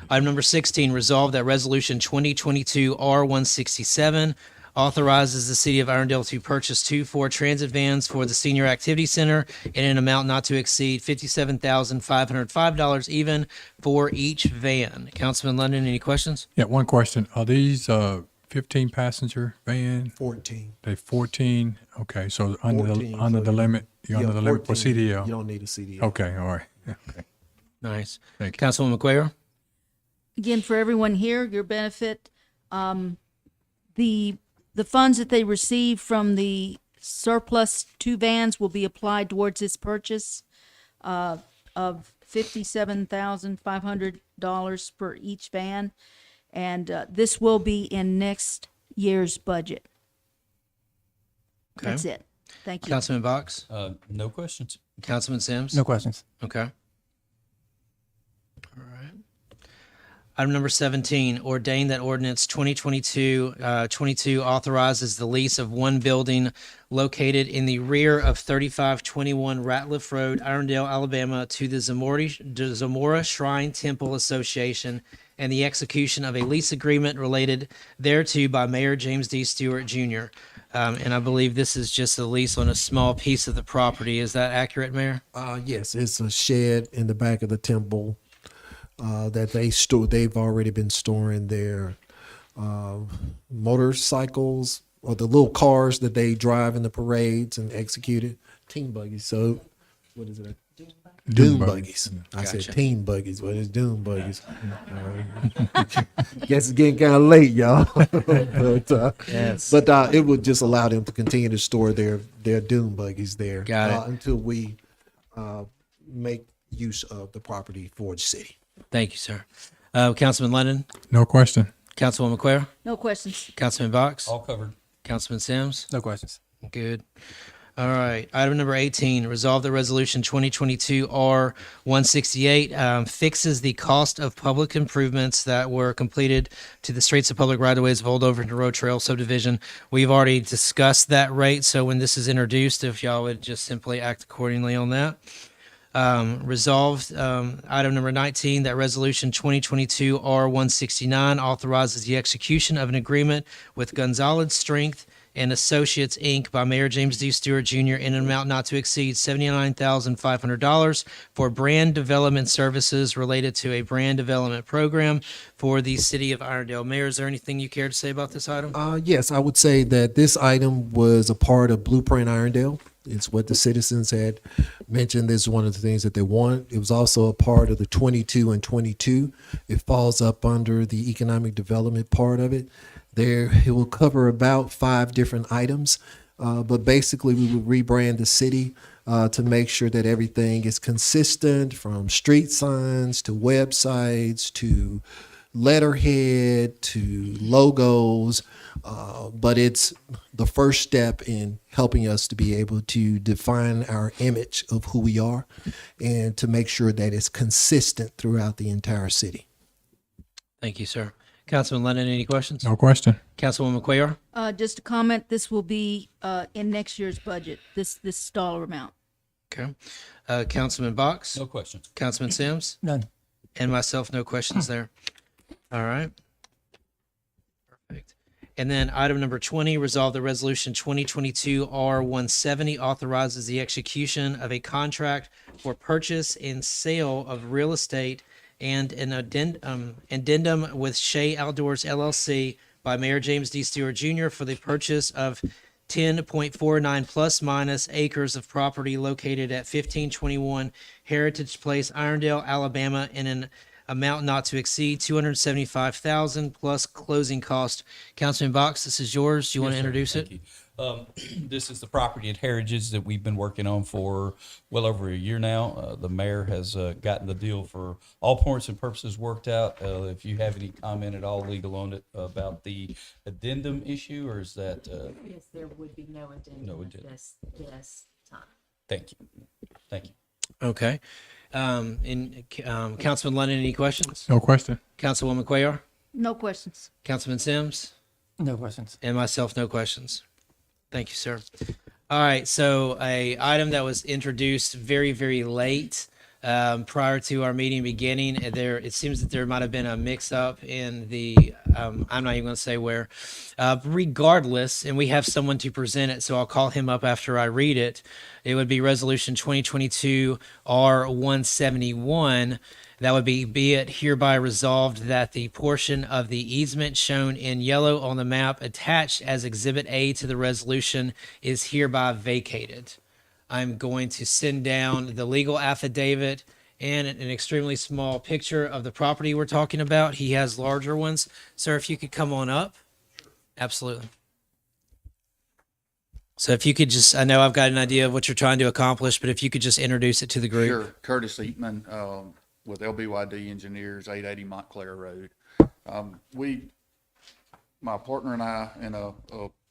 Item number 16, resolve that resolution 2022 R167 authorizes the city of Irondale to purchase 2 Ford Transit vans for the Senior Activity Center in an amount not to exceed $57,505 even for each van. Councilman London, any questions? Yeah, one question. Are these 15 passenger van? 14. They 14. Okay, so under 14 the under for the you. limit. You're Yeah, under the limit for 14. CDL. You don't need a CDL. Okay, all right. Yeah, okay. Nice. Thank you. Councilwoman McQuayer? Again, for everyone here, your benefit, the funds that they receive from the surplus 2 vans will be applied towards this purchase of $57,500 for each van, and this will be in next year's budget. Okay. That's it. Thank you. Councilman Box? No questions. Councilman Sims? No questions. Okay. All right. Item number 17, ordain that ordinance 2022-22 authorizes the lease of one building located in the rear of 3521 Ratliff Road, Irondale, Alabama, to the Zamora Shrine Temple Association and the execution of a lease agreement related thereto by Mayor James D. Stewart Jr. And I believe this is just a lease on a small piece of the property. Is that accurate, Mayor? Yes, it's a shed in the back of the temple that they've already been storing their motorcycles or the little cars that they drive in the parades and execute it. Team buggies. So what is it? Doom buggies. I said Gotcha. teen buggies, but it's doom buggies. Guess it's getting kind of late, y'all. Yes. But it would just allow them to continue to store their doom buggies there. Got it. Until we make use of the property for the city. Thank you, sir. Councilman Lennon? No question. Councilwoman McQuayer? No questions. Councilman Box? All covered. Councilman Sims? No questions. Good. All right. Item number 18, resolve that resolution 2022 R168 fixes the cost of public improvements that were completed to the streets of public right-of-ways of Old Overton Road Trail subdivision. We've already discussed that rate, so when this is introduced, if y'all would just simply act accordingly on that. Resolved, item number 19, that resolution 2022 R169 authorizes the execution of an agreement with Gonzalez Strength and Associates, Inc. by Mayor James D. Stewart Jr. in an amount not to exceed $79,500 for brand development services related to a brand development program for the city of Irondale. Mayor, is there anything you care to say about this item? Yes, I would say that this item was a part of Blueprint Irondale. It's what the citizens had mentioned. This is one of the things that they want. It was also a part of the 22 and 22. It falls up under the economic development part of it. There, it will cover about 5 different items, but basically we will rebrand the city to make sure that everything is consistent, from street signs to websites to letterhead to logos, but it's the first step in helping us to be able to define our image of who we are and to make sure that it's consistent throughout the entire city. Thank you, sir. Councilman Lennon, any questions? No question. Councilwoman McQuayer? Just a comment, this will be in next year's budget, this dollar amount. Okay. Councilman Box? No questions. Councilman Sims? None. And myself, no questions there. All right. Perfect. And then item number 20, resolve the resolution 2022 R170 authorizes the execution of a contract for purchase and sale of real estate and an addendum with Shea Outdoors LLC by Mayor James D. Stewart Jr. for the purchase of 10.49 plus minus acres of property located at 1521 Heritage Place, Irondale, Alabama, in an amount not to exceed $275,000 plus closing cost. Councilman Box, this is yours. Do you want to introduce it? This is the property at Heritage that we've been working on for well over a year now. The mayor has gotten the deal for all points and purposes worked out. If you have any comment at all legal on it about the addendum issue, or is that? Yes, there would be no addendum. No addendum. This time. Thank you. Thank you. Okay. Councilman Lennon, any questions? No question. Councilwoman Cuellar? No questions. Councilman Sims? No questions. And myself, no questions. Thank you, sir. All right, so a item that was introduced very, very late prior to our meeting beginning. It seems that there might have been a mix-up in the. I'm not even going to say where. Regardless, and we have someone to present it, so I'll call him up after I read it. It would be Resolution 2022 R171. That would be it hereby resolved that the portion of the easement shown in yellow on the map attached as Exhibit A to the resolution is hereby vacated. I'm going to send down the legal affidavit and an extremely small picture of the property we're talking about. He has larger ones. Sir, if you could come on up. Absolutely. So if you could just, I know I've got an idea of what you're trying to accomplish, but if you could just introduce it to the group. Sure. Curtis Eatman, with LBYD Engineers, 880 Montclair Road. My partner and I, in a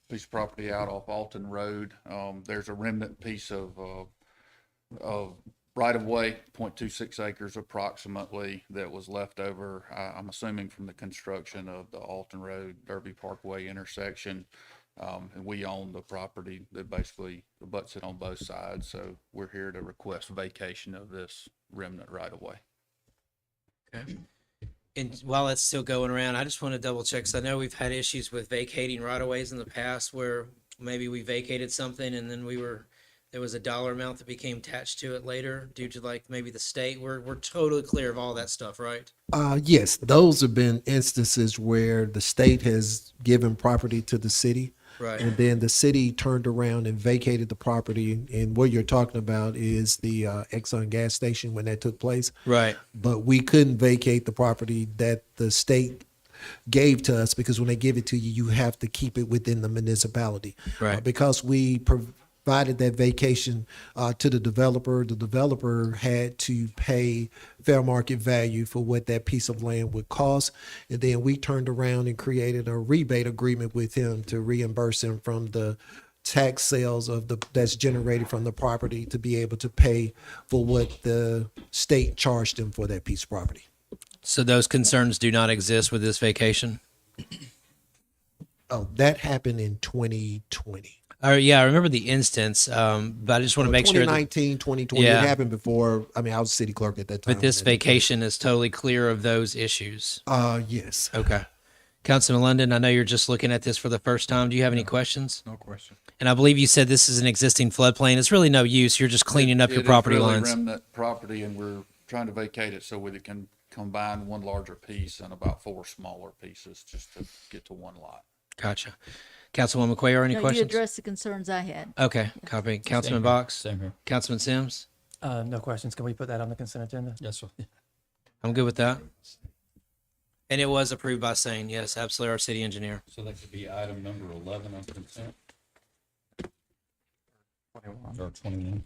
piece of property out off Alton Road, there's a remnant piece of right-of-way, 0.26 acres approximately, that was left over, I'm assuming from the construction of the Alton Road, Derby Parkway intersection. And we own the property that basically abuts it on both sides. So we're here to request vacation of this remnant right-of-way. Okay. And while it's still going around, I just want to double check, because I know we've had issues with vacating right-of-ways in the past where maybe we vacated something and then there was a dollar amount that became attached to it later due to like maybe the state. We're totally clear of all that stuff, right? Yes, those have been instances where the state has given property to the city. Right. And then the city turned around and vacated the property. And what you're talking about is the Exxon gas station when that took place. Right. But we couldn't vacate the property that the state gave to us, because when they give it to you, you have to keep it within the municipality. Right. Because we provided that vacation to the developer had to pay fair market value for what that piece of land would cost. And then we turned around and created a rebate agreement with him to reimburse him from the tax sales that's generated from the property to be able to pay for what the state charged him for that piece of property. So those concerns do not exist with this vacation? Oh, that happened in 2020. Yeah, I remember the instance, but I just want to make sure. 2019, 2020, Yeah. it happened before. I mean, I was city clerk at that time. But this vacation is totally clear of those issues. Yes. Okay. Councilman London, I know you're just looking at this for the first time. Do you have any questions? No question. And I believe you said this is an existing floodplain. It's really no use. You're just cleaning up your It is property really lines. remnant property, and we're trying to vacate it so we can combine one larger piece and about 4 smaller pieces just to get to one lot. Gotcha. Councilwoman Cuellar, any No, you questions? addressed the concerns I had. Okay, copy. Councilman here. Box? Same here. Councilman Sims? No questions. Can we put that on the consent agenda? Yes, sir. I'm good with that. And it was approved by Sane. Yes, absolutely, our city engineer. So that could be item number 11 on consent. 21. Or 21.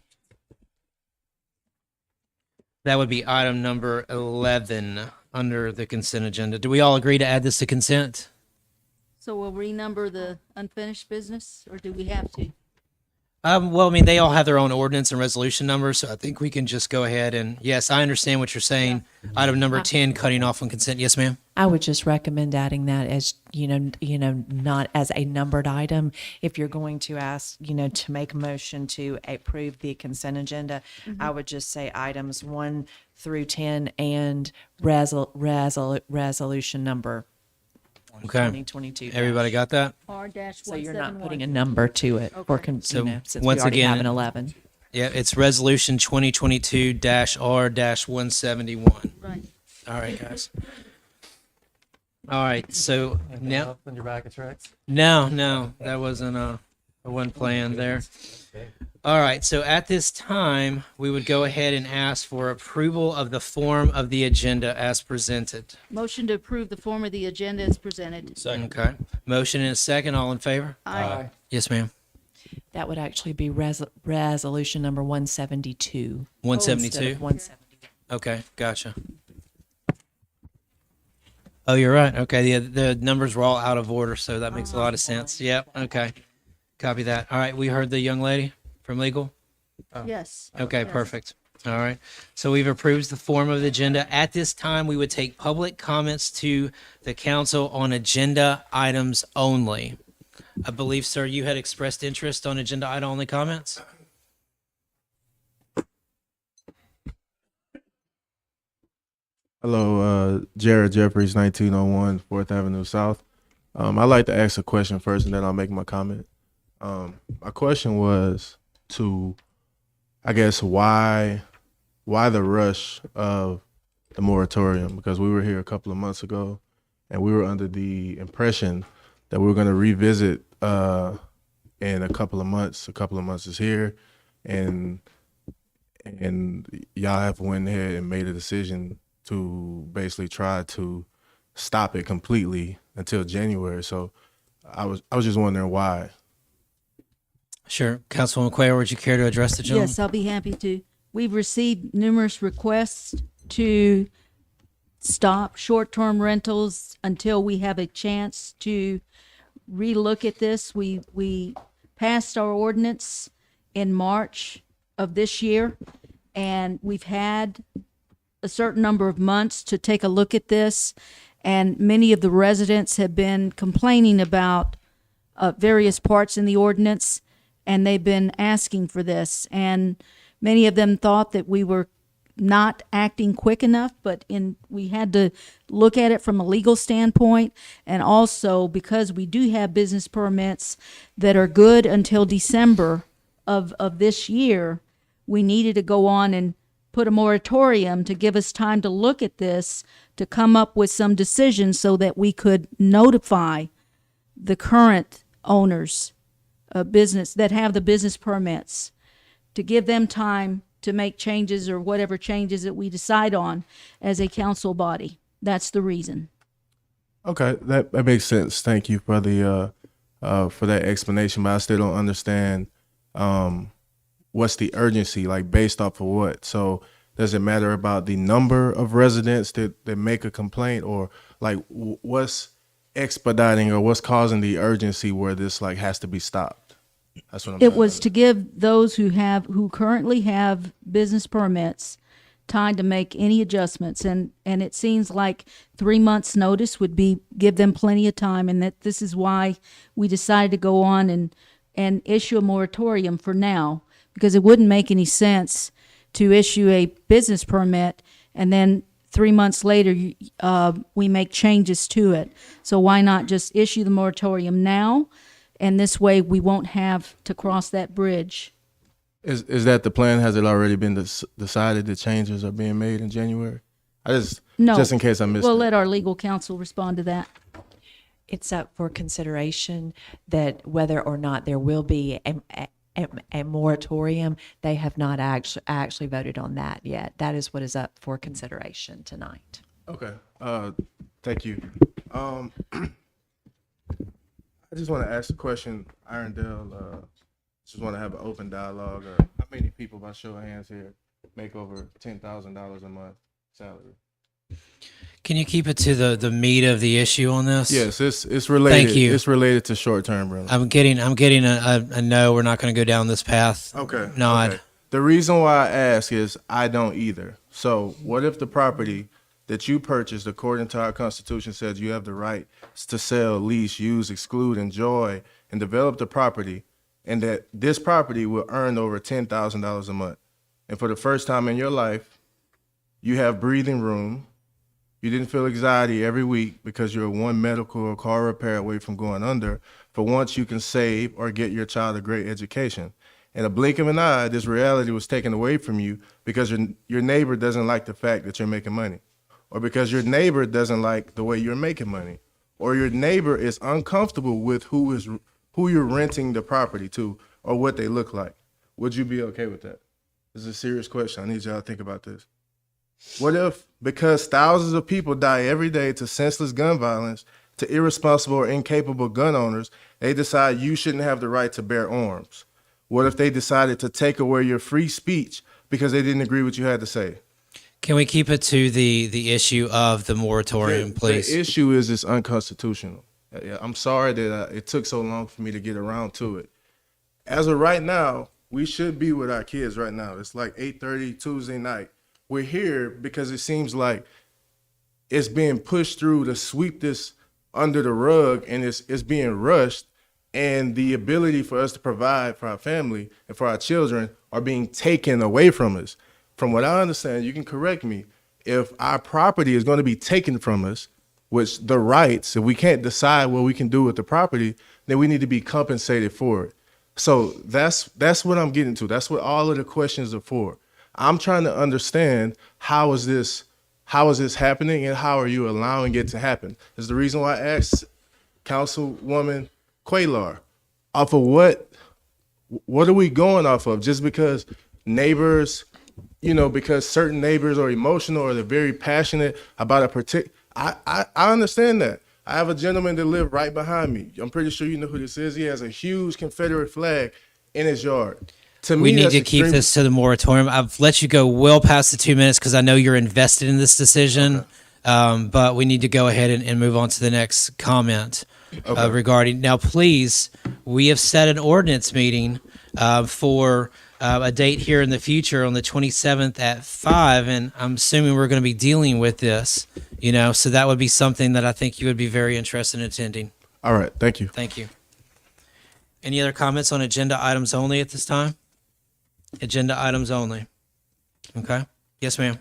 That would be item number 11 under the consent agenda. Do we all agree to add this to consent? So we'll renumber the unfinished business, or do we have to? Well, I mean, they all have their own ordinance and resolution numbers, so I think we can just go ahead and, yes, I understand what you're saying. Item number 10, cutting off on consent. Yes, ma'am? I would just recommend adding that as, not as a numbered item. If you're going to ask, to make a motion to approve the consent agenda, I would just say items 1 through 10 and resolution number. Okay. 2022 Everybody got that? So you're not putting a number to it for, So since we once already again, have an 11. Yeah, it's resolution 2022-R-171. Right. All right, guys. All right, so Anything now, else on your back of tracks? no, that wasn't a one plan there. All right, so at this time, we would go ahead and ask for approval of the form of the agenda as presented. Motion to approve the form of the agenda as presented. Okay. Motion and a second. All in favor? Aye. Yes, ma'am. That would actually be resolution number 172. 172? Instead of 170. Okay, gotcha. Oh, you're right. Okay, the numbers were all out of order, so that makes a lot of sense. Yep. Okay. Copy that. All right, we heard the young lady from legal. Yes. Okay, Yes. perfect. All right. So we've approved the form of the agenda. At this time, we would take public comments to the council on agenda items only. I believe, sir, you had expressed interest on agenda item only comments? Hello, Jared Jeffries, 1901 4th Avenue South. I'd like to ask a question first and then I'll make my comment. My question was to, I guess, why the rush of the moratorium? Because we were here a couple of months ago and we were under the impression that we were going to revisit in a couple of months. A couple of months is here, and y'all have went ahead and made a decision to basically try to stop it completely until January. So I was just wondering why. Sure. Councilwoman Quayle, would you care to address the gentleman? Yes, I'll be happy to. We've received numerous requests to stop short-term rentals until we have a chance to relook at this. We passed our ordinance in March of this year, and we've had a certain number of months to take a look at this, and many of the residents have been complaining about various parts in the ordinance, and they've been asking for this, and many of them thought that we were not acting quick enough, but we had to look at it from a legal standpoint, and also because we do have business permits that are good until December of this year, we needed to go on and put a moratorium to give us time to look at this, to come up with some decisions so that we could notify the current owners of business that have the business permits, to give them time to make changes or whatever changes that we decide on as a council body. That's the reason. Okay, that makes sense. Thank you for the for that explanation, but I still don't understand what's the urgency, like based off of what? So does it matter about the number of residents that make a complaint, or like what's expediting or what's causing the urgency where this like has to be stopped? That's what I'm It was to give those who currently have business permits time to make any adjustments, and it seems like 3 months notice would give them plenty of time, and that this is why we decided to go on and issue a moratorium for now, because it wouldn't make any sense to issue a business permit and then 3 months later we make changes to it. So why not just issue the moratorium now, and this way we won't have to cross that bridge. Is that the plan? Has it already been decided that changes are being made in January? No. Just in case I missed We'll it. let our legal counsel respond to that. It's up for consideration that whether or not there will be a moratorium. They have not actually voted on that yet. That is what is up for consideration tonight. Okay. Thank you. I just want to ask a question, Irondale. Just want to have an open dialogue. How many people, by show of hands here, make over $10,000 a month salary? Can you keep it to the meat of the issue on this? Yes, it's related. Thank you. It's related to short-term rentals. I'm getting a no. We're not going to go down this path. Okay. Nod. Okay. The reason why I ask is I don't either. So what if the property that you purchased, according to our Constitution, says you have the right to sell, lease, use, exclude, enjoy, and develop the property, and that this property will earn over $10,000 a month. And for the first time in your life, you have breathing room You didn't feel anxiety every week because you're one medical or car repair away from going under. For once, you can save or get your child a great education. In a blink of an eye, this reality was taken away from you because your neighbor doesn't like the fact that you're making money, or because your neighbor doesn't like the way you're making money, or your neighbor is uncomfortable with who you're renting the property to or what they look like. Would you be okay with that? This is a serious question. I need y'all to think about this. What if, because thousands of people die every day to senseless gun violence, to irresponsible or incapable gun owners, they decide you shouldn't have the right to bear arms? What if they decided to take away your free speech because they didn't agree with what you had to say? Can we keep it to the issue of the moratorium, please? The issue is it's unconstitutional. I'm sorry that it took so long for me to get around to it. As of right now, we should be with our kids right now. It's like 8:30 Tuesday night. We're here because it seems like it's being pushed through to sweep this under the rug, and it's being rushed, and the ability for us to provide for our family and for our children are being taken away from us. From what I understand, you can correct me, if our property is going to be taken from us, which the rights, if we can't decide what we can do with the property, then we need to be compensated for it. So that's what I'm getting to. That's what all of the questions are for. I'm trying to understand how is this happening and how are you allowing it to happen? Is the reason why I asked Councilwoman Cuellar, off of what are we going off of? Just because neighbors, because certain neighbors are emotional or they're very passionate about a particular, I understand that. I have a gentleman that lives right behind me. I'm pretty sure you know who this is. He has a huge Confederate flag in his yard. To me, We need that's to keep extreme- this to the moratorium. I've let you go well past the 2 minutes because I know you're invested in this decision. But we need to go ahead and move on to the next comment regarding. Now, please, we have set an ordinance meeting for a date here in the future on the 27th at 5, and I'm assuming we're going to be dealing with this, so that would be something that I think you would be very interested in attending. All right. Thank you. Thank you. Any other comments on agenda items only at this time? Agenda items only. Okay. Yes, ma'am.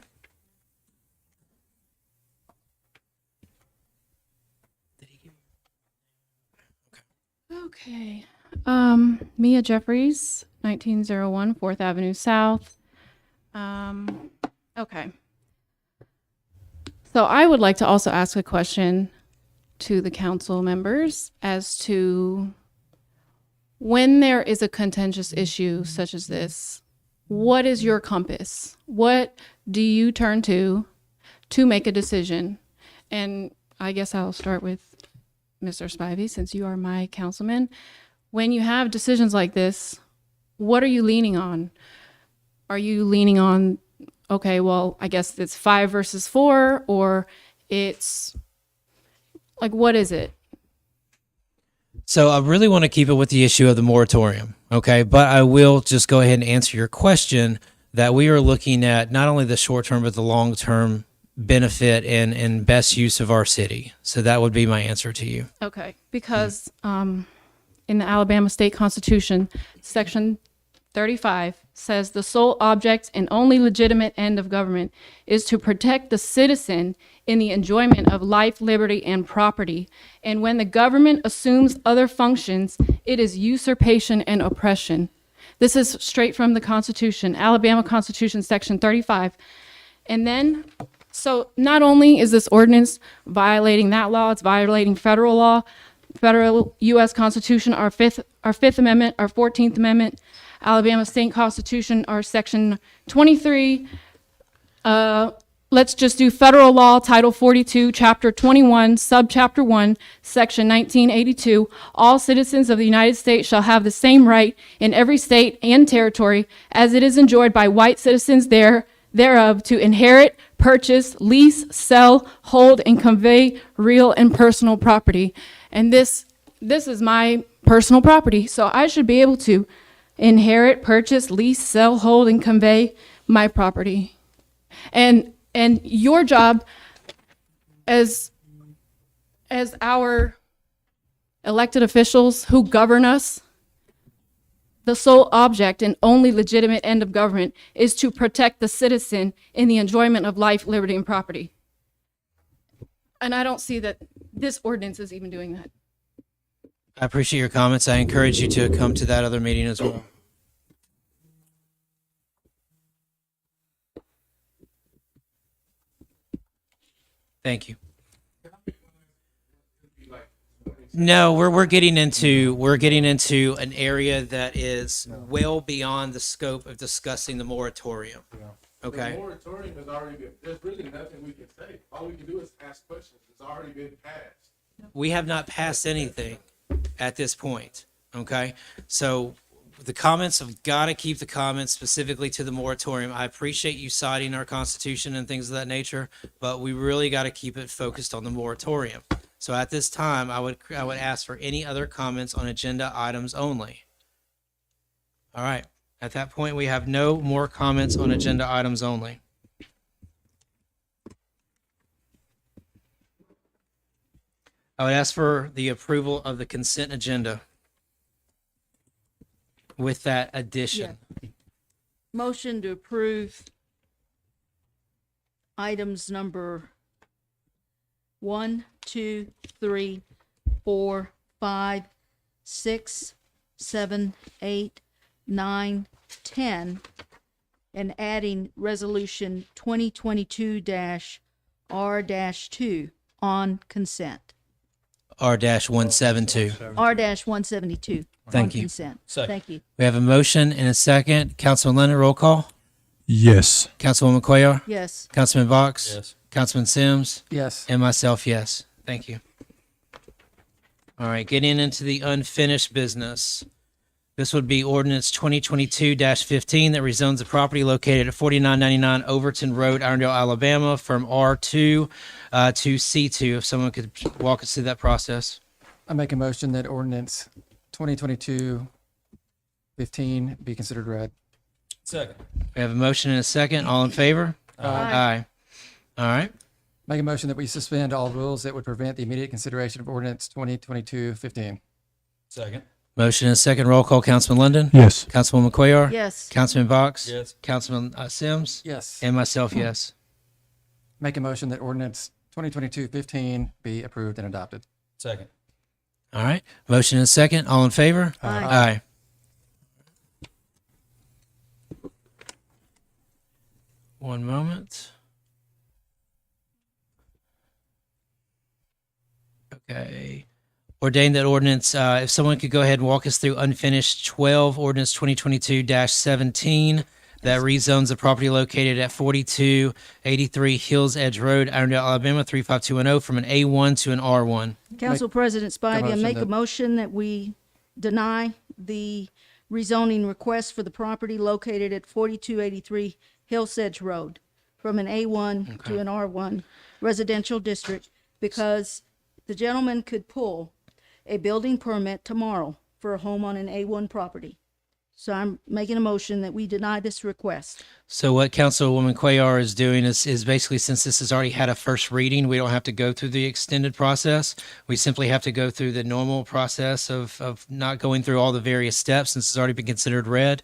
Okay. Mia Jeffries, 1901 4th Avenue South. Okay. So I would like to also ask a question to the council members as to when there is a contentious issue such as this, what is your compass? What do you turn to make a decision? And I guess I'll start with Mr. Spivey, since you are my councilman. When you have decisions like this, what are you leaning on? Are you leaning on, okay, well, I guess it's 5 versus 4, or it's like, what is it? So I really want to keep it with the issue of the moratorium, okay? But I will just go ahead and answer your question that we are looking at not only the short term, but the long term benefit and best use of our city. So that would be my answer to you. Okay, because in the Alabama State Constitution, Section 35 says the sole object and only legitimate end of government is to protect the citizen in the enjoyment of life, liberty, and property. And when the government assumes other functions, it is usurpation and oppression. This is straight from the Constitution, Alabama Constitution, Section 35. And then, so not only is this ordinance violating that law, it's violating federal law, federal U.S. Constitution, our Fifth Amendment, our 14th Amendment, Alabama State Constitution, our Section 23. Let's just do federal law, Title 42, Chapter 21, Subchapter 1, Section 1982. All citizens of the United States shall have the same right in every state and territory as it is enjoyed by white citizens thereof to inherit, purchase, lease, sell, hold, and convey real and personal property. And this is my personal property, so I should be able to inherit, purchase, lease, sell, hold, and convey my property. And your job as our elected officials who govern us, the sole object and only legitimate end of government is to protect the citizen in the enjoyment of life, liberty, and property. And I don't see that this ordinance is even doing that. I appreciate your comments. I encourage you to come to that other meeting as well. Thank you. No, we're getting into an area that is well beyond the scope of discussing the moratorium. Okay. The moratorium has already been, there's really nothing we can say. All we can do is ask questions. It's already been passed. We have not passed anything at this point. Okay. So the comments have got to keep the comments specifically to the moratorium. I appreciate you citing our Constitution and things of that nature, but we really got to keep it focused on the moratorium. So at this time, I would ask for any other comments on agenda items only. All right. At that point, we have no more comments on agenda items only. I would ask for the approval of the consent agenda with that addition. Motion to approve items number 1, 2, 3, 4, 5, 6, 7, 8, 9, 10, and adding resolution 2022-R-2 on consent. R-172. R-172. Thank on you. Consent. Second. Thank you. We have a motion and a second. Councilman Leonard, roll call. Yes. Councilwoman Cuellar? Yes. Councilman Box? Yes. Councilman Sims? Yes. And myself, yes. Thank you. All right, getting into the unfinished business. This would be ordinance 2022-15 that rezones the property located at 4999 Overton Road, Irondale, Alabama, from R2 to C2. If someone could walk us through that process. I make a motion that ordinance 2022-15 be considered read. Second. We have a motion and a second. All in favor? Aye. All right. Make a motion that we suspend all rules that would prevent the immediate consideration of ordinance 2022-15. Second. Motion and a second. Roll call. Councilman London? Yes. Councilwoman Cuellar? Yes. Councilman Box? Yes. Councilman Sims? Yes. And myself, yes. Make a motion that ordinance 2022-15 be approved and adopted. Second. All right. Motion and a second. All in favor? Aye. Aye. One moment. Okay. Ordain that ordinance, if someone could go ahead and walk us through unfinished 12, ordinance 2022-17, that rezones the property located at 4283 Hills Edge Road, Irondale, Alabama, 35210, from an A1 to an R1. Council President Spivey, I motion make a that- motion that we deny the rezoning request for the property located at 4283 Hillsedge Road from an A1 to an R1 residential district because the gentleman could pull a building permit tomorrow for a home on an A1 property. So I'm making a motion that we deny this request. So what Councilwoman Cuellar is doing is basically, since this has already had a first reading, we don't have to go through the extended process. We simply have to go through the normal process of not going through all the various steps since it's already been considered read.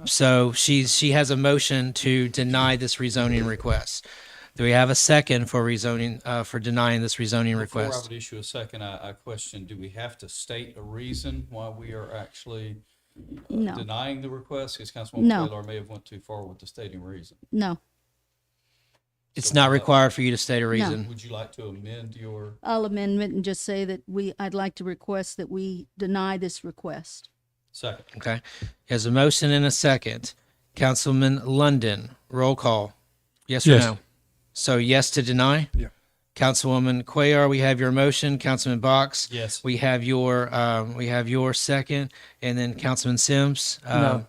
So she has a motion to deny this rezoning request. Do we have a second for rezoning, for denying this rezoning Before I request? would issue a second, I question, do we have to state a reason why we are actually No. denying the request? Because Councilwoman No. Taylor may have went too far with the stating reason. No, It's not required for you to state a reason. Would you like to amend your? I'll amend it and just say that I'd like to request that we deny this request. Second. Okay. There's a motion and a second. Councilman London, roll call. Yes or Yes. no? So yes to deny? Yeah. Councilwoman Cuellar, we have your motion. Councilman Box? Yes. We have your second. And then Councilman Sims? No.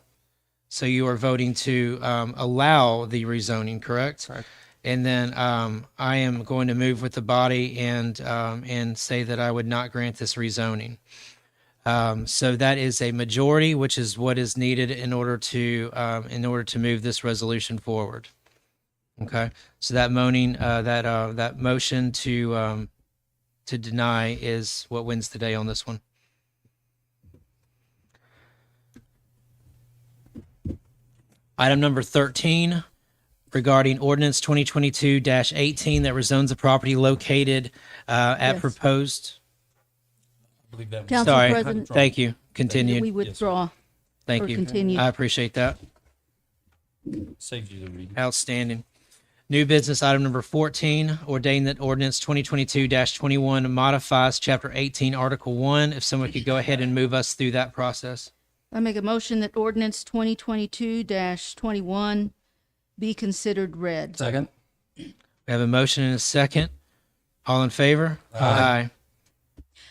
So you are voting to allow the rezoning, correct? Correct. And then I am going to move with the body and say that I would not grant this rezoning. So that is a majority, which is what is needed in order to move this resolution forward. Okay. So that that motion to deny is what wins the day on this one. Item number 13. regarding ordinance 2022-18 that rezones a property located at Yes. proposed. I believe that was. Council Sorry. President. Thank you. We Continued. withdraw. Thank or you. continue. I appreciate that. Saved you the reading. Outstanding. New business item number 14, ordain that ordinance 2022-21 modifies Chapter 18, Article 1. If someone could go ahead and move us through that process. I make a motion that ordinance 2022-21 be considered read. Second. We have a motion and a second. All in favor? Aye.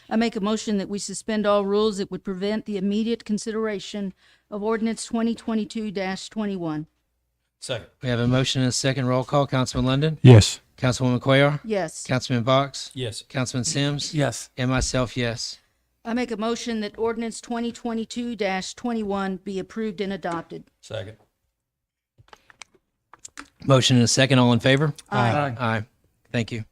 I make a motion that we suspend all rules that would prevent the immediate consideration of ordinance 2022-21. Second. We have a motion and a second. Roll call. Councilman London? Yes. Councilwoman Cuellar? Yes. Councilman Box? Yes. Councilman Sims? Yes. And myself, yes. I make a motion that ordinance 2022-21 be approved and adopted. Second. Motion and a second. All in favor? Aye. Aye. Thank you.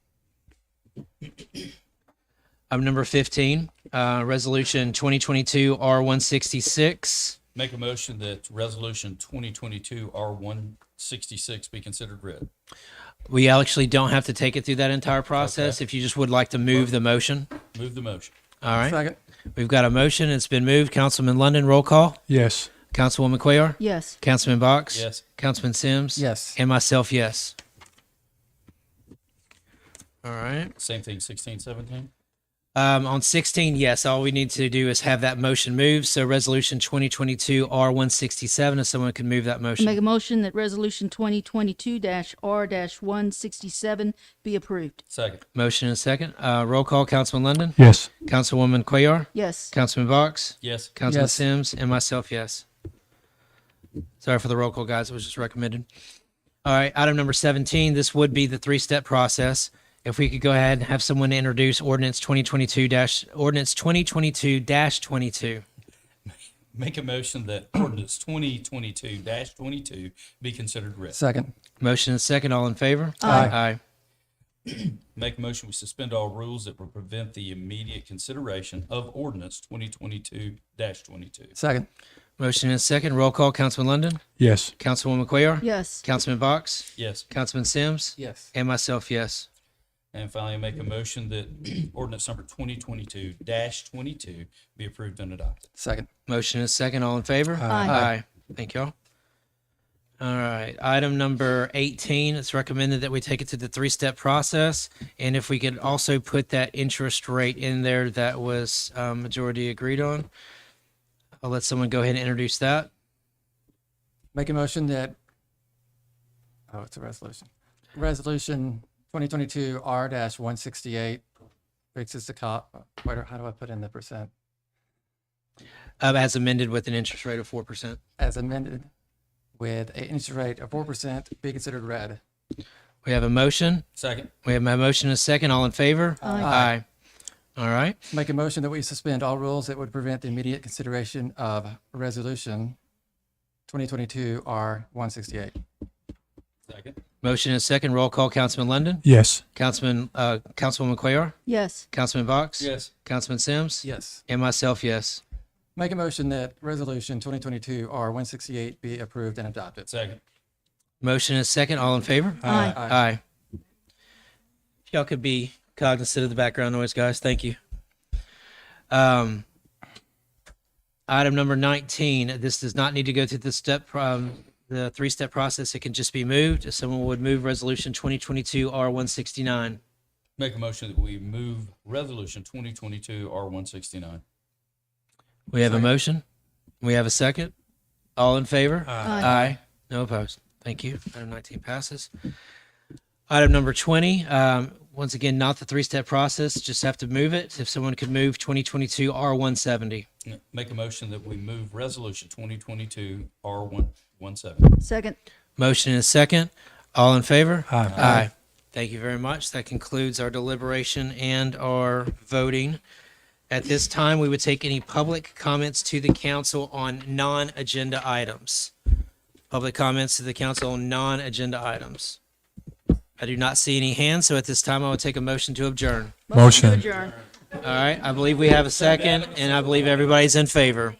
Item number 15, resolution 2022 R166. Make a motion that resolution 2022 R166 be considered read. We actually don't have to take it through that entire process. Okay. If you just would like to move the motion. Move the motion. All right. Second. We've got a motion. It's been moved. Councilman London, roll call. Yes. Councilwoman Cuellar? Yes. Councilman Box? Yes. Councilman Sims? Yes. And myself, yes. All right. Same thing, 16, 17? On 16, yes, all we need to do is have that motion moved. So resolution 2022 R167, if someone could move that I motion. make a motion that resolution 2022-R-167 be approved. Second. Motion and a second. Roll call, Councilman London? Yes. Councilwoman Cuellar? Yes. Councilman Box? Yes. Councilman Yes. Sims? And myself, yes. Sorry for the roll call, guys. It was just recommended. All right, item number 17, this would be the three-step process. If we could go ahead and have someone introduce ordinance 2022-22. Make a motion that ordinance 2022-22 be considered read. Second. Motion and second, all in favor? Aye. Aye. Make a motion we suspend all rules that will prevent the immediate consideration of ordinance 2022-22. Second. Motion and second, roll call, Councilman London? Yes. Councilwoman Cuellar? Yes. Councilman Box? Yes. Councilman Sims? Yes. And myself, yes. And finally, make a motion that ordinance number 2022-22 be approved and adopted. Second. Motion is second. All in favor? Aye. Aye. Thank y'all. All right. Item number 18, it's recommended that we take it to the three-step process. And if we could also put that interest rate in there that was majority agreed on. I'll let someone go ahead and introduce that. Make a motion that, oh, it's a resolution. Resolution 2022 R-168 fixes the wait, how do I put in the percent? As amended with an interest rate of 4%. As amended with an interest rate of 4% be considered read. We have a motion. Second. We have my motion and a second. All in favor? Aye. All right. Make a motion that we suspend all rules that would prevent the immediate consideration of resolution 2022 R-168. Second. Motion and second. Roll call, Councilman London? Yes. Councilwoman Cuellar? Yes. Councilman Box? Yes. Councilman Sims? Yes. And myself, yes. Make a motion that resolution 2022 R-168 be approved and adopted. Second. Motion is second. All in favor? Aye. Aye. If y'all could be cognizant of the background noise, guys. Thank you. Item number 19. This does not need to go through the three-step process. It can just be moved. If someone would move resolution 2022 R169. Make a motion that we move resolution 2022 R169. We have a motion. We have a second. All in favor? Aye. No opposed. Thank you. Item 19 passes. Item number 20. Once again, not the three-step process. Just have to move it. If someone could move 2022 R170. Make a motion that we move resolution 2022 R117. Second. Motion is second. All in favor? Aye. Aye. Thank you very much. That concludes our deliberation and our voting. At this time, we would take any public comments to the council on non-agenda items. Public comments to the council on non-agenda items. I do not see any hands, so at this time, I would take a motion to adjourn. Motion. To adjourn. All right, I believe we have a second, and I believe everybody's in favor.